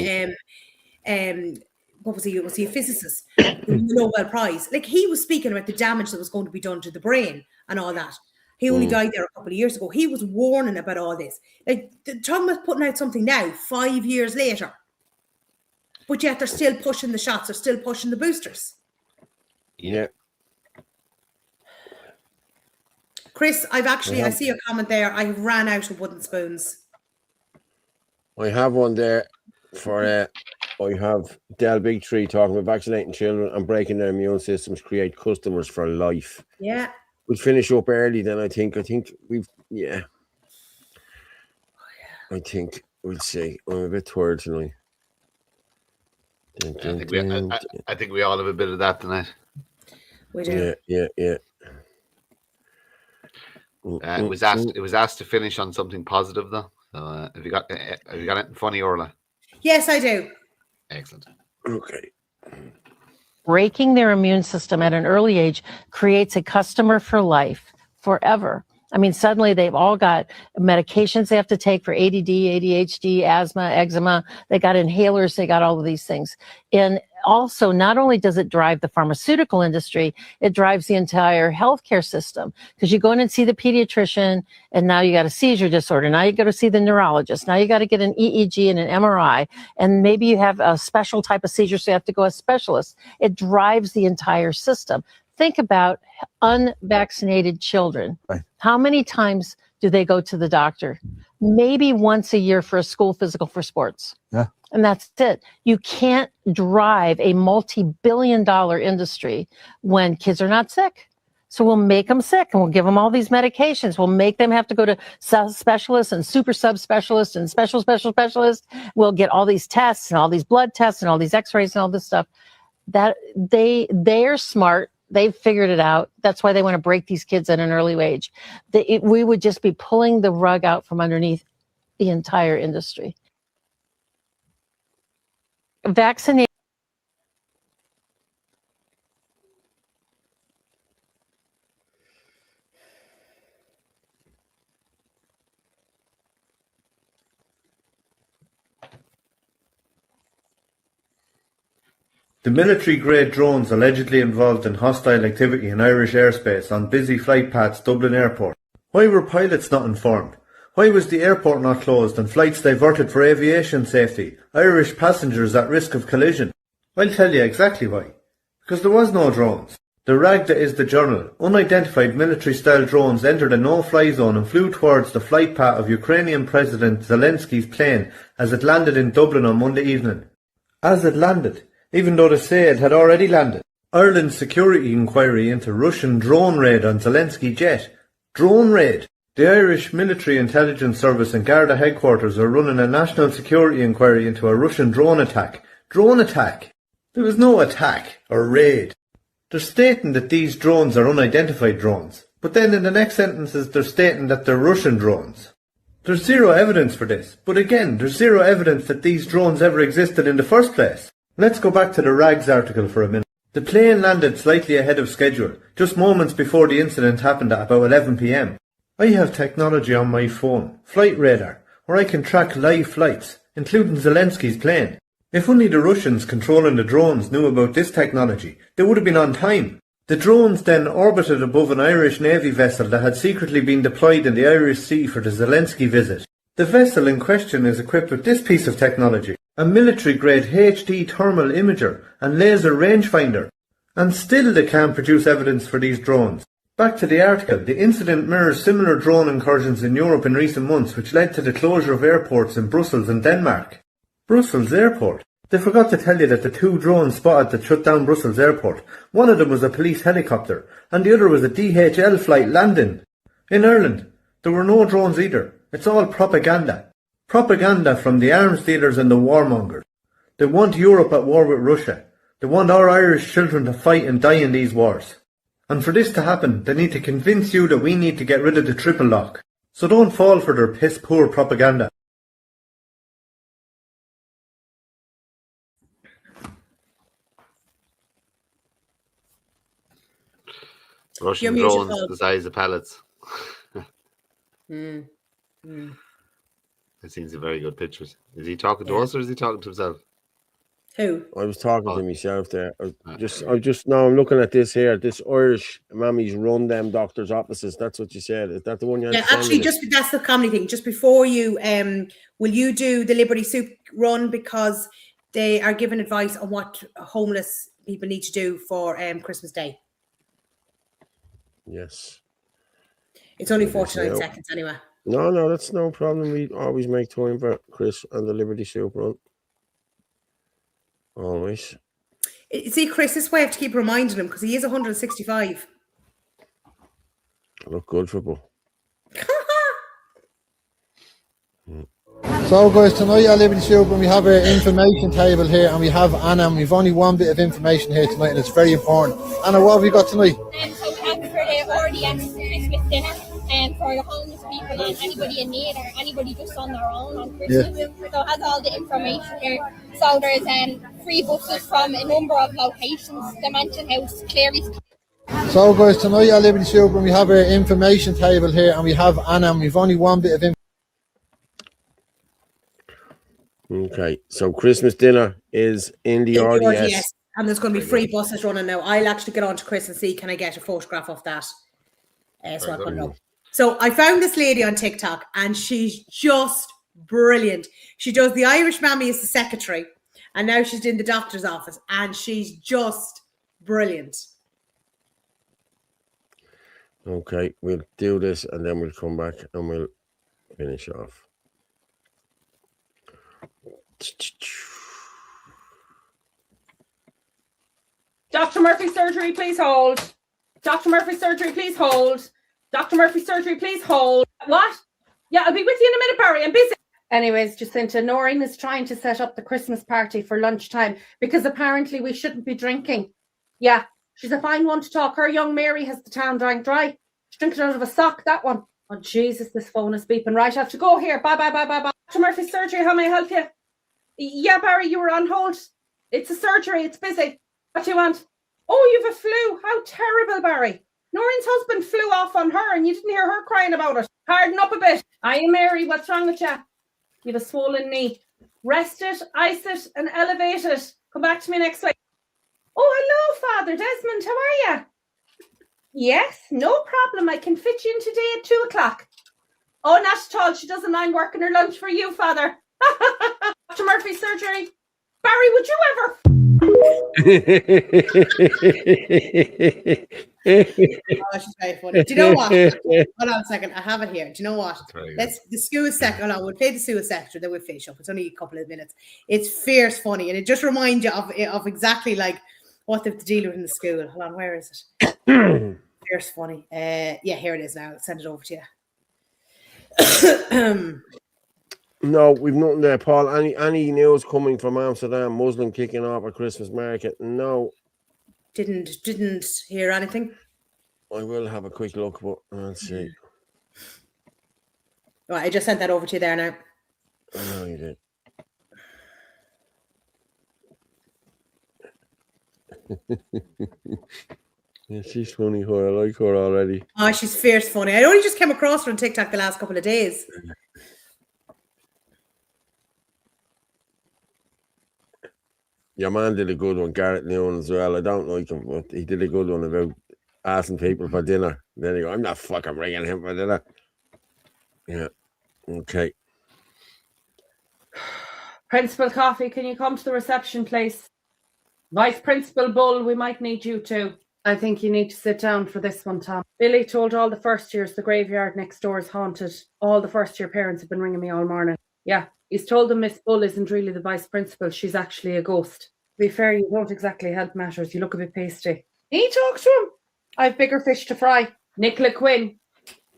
what was he? Was he a physicist? The Nobel Prize. Like, he was speaking about the damage that was going to be done to the brain and all that. He only died there a couple of years ago. He was warning about all this. Like, talking about putting out something now, 5 years later. But yet they're still pushing the shots. They're still pushing the boosters. Yeah. Chris, I see your comment there. I ran out of wooden spoons. I have one there for, I have Del Bigtree talking about vaccinating children and breaking their immune systems, create customers for life. Yeah. We'll finish up early then, I think we've, I think We'll see. I'm a bit tired tonight. I think we all have a bit of that tonight. We do. Yeah. It was asked to finish on something positive though. So have you got anything funny, Orla? Yes, I do. Excellent. Okay. Breaking their immune system at an early age creates a customer for life, forever. I mean, suddenly they've all got medications they have to take for ADD, ADHD, asthma, eczema. They got inhalers. They got all of these things. And also, not only does it drive the pharmaceutical industry, it drives the entire healthcare system, because you go in and see the pediatrician and now you got a seizure disorder. Now you got to see the neurologist. Now you got to get an EEG and an MRI. And maybe you have a special type of seizure, so you have to go a specialist. It drives the entire system. Think about unvaccinated children. Right. How many times do they go to the doctor? Maybe once a year for a school physical for sports. Yeah. And that's it. You can't drive a multi-billion-dollar industry when kids are not sick. So we'll make them sick and we'll give them all these medications. We'll make them have to go to specialists and super subspecialists and specialists. We'll get all these tests and all these blood tests and all these x-rays and all this stuff. That they're smart. They've figured it out. That's why they want to break these kids at an early age. We would just be pulling the rug out from underneath the entire industry. Vaccinate. The military-grade drones allegedly involved in hostile activity in Irish airspace on busy flight paths Dublin Airport. Why were pilots not informed? Why was the airport not closed and flights diverted for aviation safety? Irish passengers at risk of collision? I'll tell you exactly why. Because there was no drones. The Ragda is the journal. Unidentified military-style drones entered a no-fly zone and flew towards the flight path of Ukrainian President Zelensky's plane as it landed in Dublin on Monday evening. As it landed, even though they say it had already landed. Ireland's security inquiry into Russian drone raid on Zelensky jet. Drone raid? The Irish Military Intelligence Service and Garda headquarters are running a national security inquiry into a Russian drone attack. Drone attack? There was no attack or raid. They're stating that these drones are unidentified drones, but then in the next sentences they're stating that they're Russian drones. There's zero evidence for this, but again, there's zero evidence that these drones ever existed in the first place. Let's go back to the Rags article for a minute. The plane landed slightly ahead of schedule, just moments before the incident happened at about 11 p.m. I have technology on my phone, Flight Radar, where I can track live flights, including Zelensky's plane. If only the Russians controlling the drones knew about this technology, they would have been on time. The drones then orbited above an Irish Navy vessel that had secretly been deployed in the Irish Sea for the Zelensky visit. The vessel in question is equipped with this piece of technology, a military-grade HD thermal imager and laser rangefinder. And still they can't produce evidence for these drones. Back to the article, the incident mirrors similar drone incursions in Europe in recent months, which led to the closure of airports in Brussels and Denmark. Brussels Airport? They forgot to tell you that the two drones spotted that shut down Brussels Airport. One of them was a police helicopter, and the other was a DHL flight landing. In Ireland, there were no drones either. It's all propaganda. Propaganda from the arms dealers and the warmongers. They want Europe at war with Russia. They want our Irish children to fight and die in these wars. And for this to happen, they need to convince you that we need to get rid of the triple lock. So don't fall for their piss-poor propaganda. Russian drones the size of pallets. Mm. I've seen some very good pictures. Is he talking to us or is he talking to himself? Who? I was talking to myself there. I'm looking at this here. This Irish mammies run them doctors' offices. That's what you said. Is that the one you had? Yeah, actually, that's the comedy thing. Just before you, will you do the Liberty Soup run, because they are giving advice on what homeless people need to do for Christmas Day. Yes. It's only 49 seconds anyway. No, that's no problem. We always make time for Chris and the Liberty Soup run. Always. See, Chris, this way I have to keep reminding him, because he is 165. Look good for Bo. So guys, tonight at Liberty Super we have our information table here, and we have Anna, and we've only one bit of information here tonight, and it's very important. Anna, what have we got tonight? So we have for the RDS Christmas dinner for the homeless people and anybody in need or anybody just on their own on Christmas. So it has all the information here. So there's free buses from a number of locations, the Mansion House, Clary's. So guys, tonight at Liberty Super we have our information table here, and we have Anna, and we've only one bit of information. Okay, so Christmas dinner is in the RDS. And there's going to be free buses running now. I'll actually get on to Chris and see, can I get a photograph of that? So I put it up. So I found this lady on TikTok, and she's just brilliant. She does the Irish Mammy as the secretary, and now she's in the doctor's office, and she's just brilliant. Okay, we'll do this, and then we'll come back and we'll finish off. Dr. Murphy surgery, please hold. Dr. Murphy surgery, please hold. Dr. Murphy surgery, please hold. What? Yeah, I'll be with you in a minute, Barry. I'm busy. Anyways, Jacinta, Noreen is trying to set up the Christmas party for lunchtime because apparently we shouldn't be drinking. Yeah, she's a fine one to talk. Her young Mary has the town drank dry. She's drinking out of a sock, that one. Oh, Jesus, this phone is beeping. Right, I have to go here. Bye. Dr. Murphy surgery, how may I help you? Yeah, Barry, you were on hold. It's a surgery. It's busy. What do you want? Oh, you've a flu. How terrible, Barry. Noreen's husband flew off on her and you didn't hear her crying about it. Harden up a bit. Aye, Mary, what's wrong with you? You have a swollen knee. Rest it, ice it, and elevate it. Come back to me next week. Oh, hello, Father Desmond. How are you? Yes, no problem. I can fit you in today at 2 o'clock. Oh, not at all. She doesn't mind working her lunch for you, Father. Dr. Murphy surgery. Barry, would you ever? Oh, she's very funny. Do you know what? Hold on a second. I have it here. Do you know what? The school sector. Hold on, we'll play the school sector, then we'll finish up. It's only a couple of minutes. It's fierce funny, and it just reminds you of exactly like what they have to deal with in the school. Hold on, where is it? Fierce funny. Yeah, here it is now. I'll send it over to you. No, we've nothing there, Paul. Any news coming from Amsterdam? Muslim kicking off a Christmas market? No. Didn't hear anything. I will have a quick look, but let's see. Right, I just sent that over to you there now. I know you did. Yeah, she's funny. Her, I like her already. Oh, she's fierce funny. I only just came across her on TikTok the last couple of days. Your man did a good one, Garrett Newman as well. I don't like him, but he did a good one about asking people for dinner. Then he go, I'm not fucking bringing him for dinner. Yeah. Okay. Principal Coffee, can you come to the reception, please? Vice Principal Bull, we might need you too. I think you need to sit down for this one, Tom. Billy told all the first years the graveyard next door is haunted. All the first year parents have been ringing me all morning. Yeah, he's told them Miss Bull isn't really the vice principal. She's actually a ghost. To be fair, you don't exactly help matters. You look a bit pasty. He talks to him. I've bigger fish to fry. Nicola Quinn,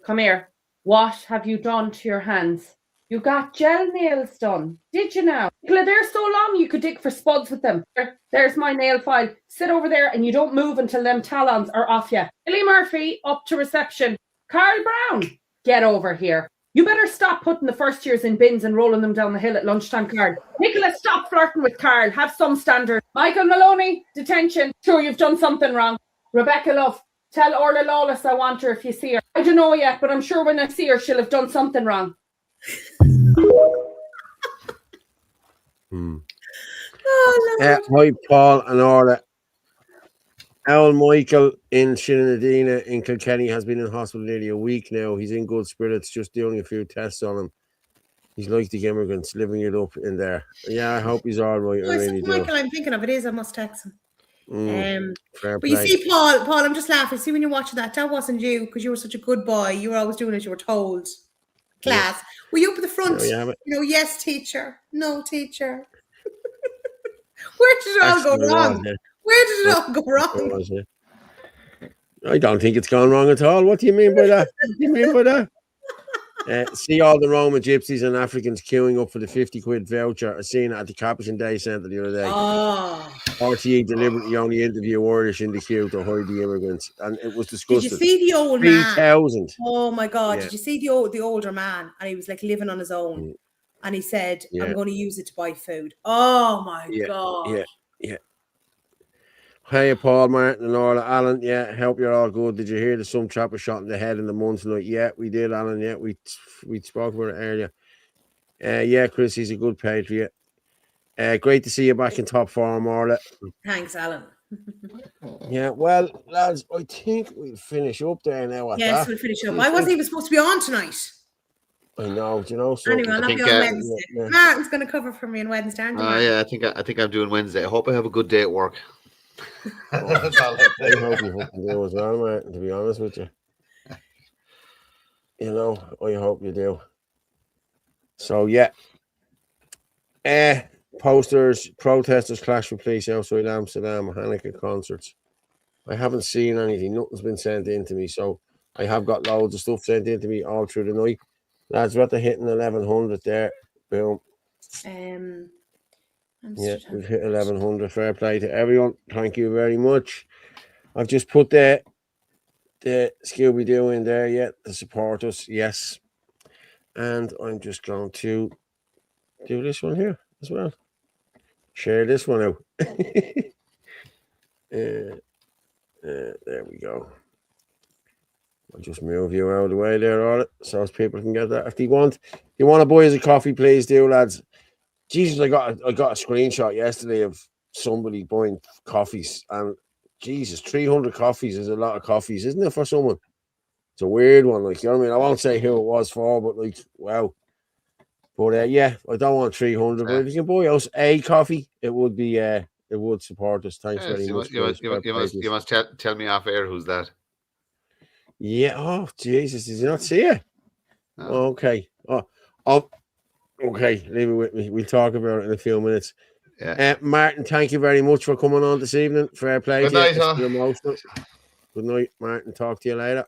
come here. What have you done to your hands? You got gel nails done, did you now? Nicola, they're so long you could dig for spuds with them. There's my nail file. Sit over there and you don't move until them talons are off you. Billy Murphy, up to reception. Carl Brown, get over here. You better stop putting the first years in bins and rolling them down the hill at lunchtime, Carl. Nicola, stop flirting with Carl. Have some standard. Michael Maloney, detention. Sure, you've done something wrong. Rebecca Love, tell Orla Lawless I want her if you see her. I don't know yet, but I'm sure when I see her, she'll have done something wrong. Hi, Paul and Orla. Al Michael in Shinadina in Kilkenny has been in hospital nearly a week now. He's in good spirits, just doing a few tests on him. He's like the immigrants, living it up in there. Yeah, I hope he's all right. I really do. Michael, I'm thinking of it is. I must text him. Fair but you play. see, Paul, I'm just laughing. See, when you're watching that wasn't you because you were such a good boy. You were always doing as you were told. Class. Yeah. Were you up at the front? Yes, teacher. No, teacher. Where did it all go wrong? Where did it all go wrong? I don't think it's gone wrong at all. What do you mean by that? What do you mean by that? See all the Roma gypsies and Africans queuing up for the 50 quid voucher. I seen it at the Capuchin Day Centre the other day. Oh. RTE deliberately only interview Irish in the queue to hide the immigrants, and it was Did disgusting. you see the old man? 3,000. Oh my God! Yeah. Did you see the older man? And he was like living on his own, and he said, Yeah. "I'm going to use it to buy food." Oh my God! Yeah. Hey, Paul, Martin, and Orla, Alan. Yeah, hope you're all good. Did you hear that some chap was shot in the head in the month tonight? Yeah, we did, Alan. Yeah, we spoke about it earlier. Yeah, Chris, he's a good patriot. Great to see you back in top form, Orla. Thanks, Alan. Yeah, well, lads, I think we'll finish up there now. Yes, we'll finish up. I wasn't even supposed to be on tonight. I know, do you know? So anyway, I'll not be on Wednesday. Martin's going to cover for me on Wednesday, aren't you? Yeah, I think I'm doing Wednesday. I hope I have a good day at work. That's all I hope you fucking do as well, Martin, to be honest with you. You know, I hope you do. So, yeah. Posters, protesters clash with police outside Amsterdam, Hanukkah concerts. I haven't seen anything. Nothing's been sent in to me. So, I have got loads of stuff sent in to me all through the night. Lads, we're at the hitting 1100 there. Boom. Yeah, we've hit 1100. Fair play to everyone. Thank you very much. I've just put the Scooby-Doo in there yet to support us. Yes. And I'm just going to do this one here as well. Share this one out. There we go. I'll just move you out of the way there, all so as people can get that. If you want to buy us a coffee, please do, lads. Jesus, I got a screenshot yesterday of somebody buying coffees, and Jesus, 300 coffees is a lot of coffees, isn't it, for someone? It's a weird one, like, you know what I mean? I won't say who it was for, but like, wow. But yeah, I don't want 300, but if you can buy us a coffee, it would be it would support us. Thanks very much. You must tell me off air who's that. Yeah. Oh, Jesus, did you not see it? No. Okay. Oh, okay. Leave it with me. We'll talk about it in a few minutes. Yeah. Martin, thank you very much for coming on this evening. Fair play. Good night, Good night, Martin. Talk to you later.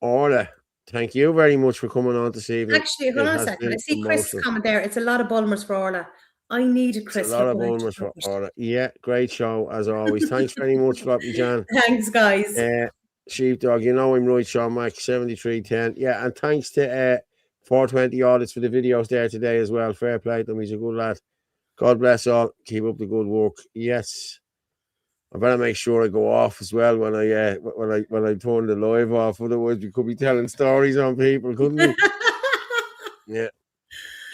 Orla, thank you very much for coming on this evening. Actually, hold on a second. I see Chris comment there. It's a lot of Bulmers for Orla. I needed Chris. It's a lot of Bulmers for Orla. Yeah, great show as always. Thanks very much, Floppy Jan. Thanks, guys. Sheepdog, you know I'm right, Sean Mac, 7310. Yeah, and thanks to 420 Audits for the videos there today as well. Fair play to him. He's a good lad. God bless all. Keep up the good work. Yes. I better make sure I go off as well when I turn the live off. Otherwise, we could be telling stories on people, couldn't we? Yeah.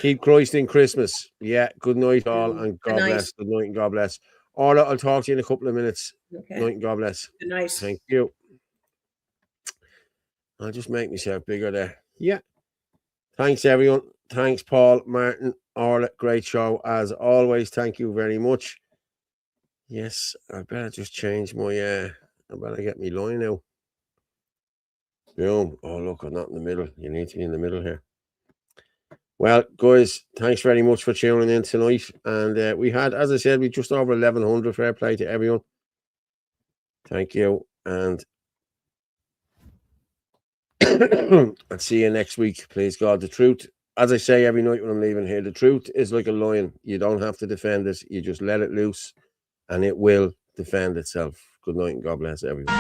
Keep Christ in Christmas. Yeah. Good night, all, and God bless. Good night and God bless. Orla, I'll talk to you in a couple of minutes. Okay. Night and God bless. Good night. Thank you. I'll just make myself bigger there. Yeah. Thanks, everyone. Thanks, Paul, Martin, Orla. Great show as always. Thank you very much. Yes, I better just change my I better get me line now. Boom. Oh, look, I'm not in the middle. You need to be in the middle here. Well, guys, thanks very much for tuning in tonight. And we had, as I said, we just over 1100. Fair play to everyone. Thank you. And I'll see you next week. Please God, the truth, as I say every night when I'm leaving here, the truth is like a lion. You don't have to defend it. You just let it loose and it will defend itself. Good night and God bless everyone.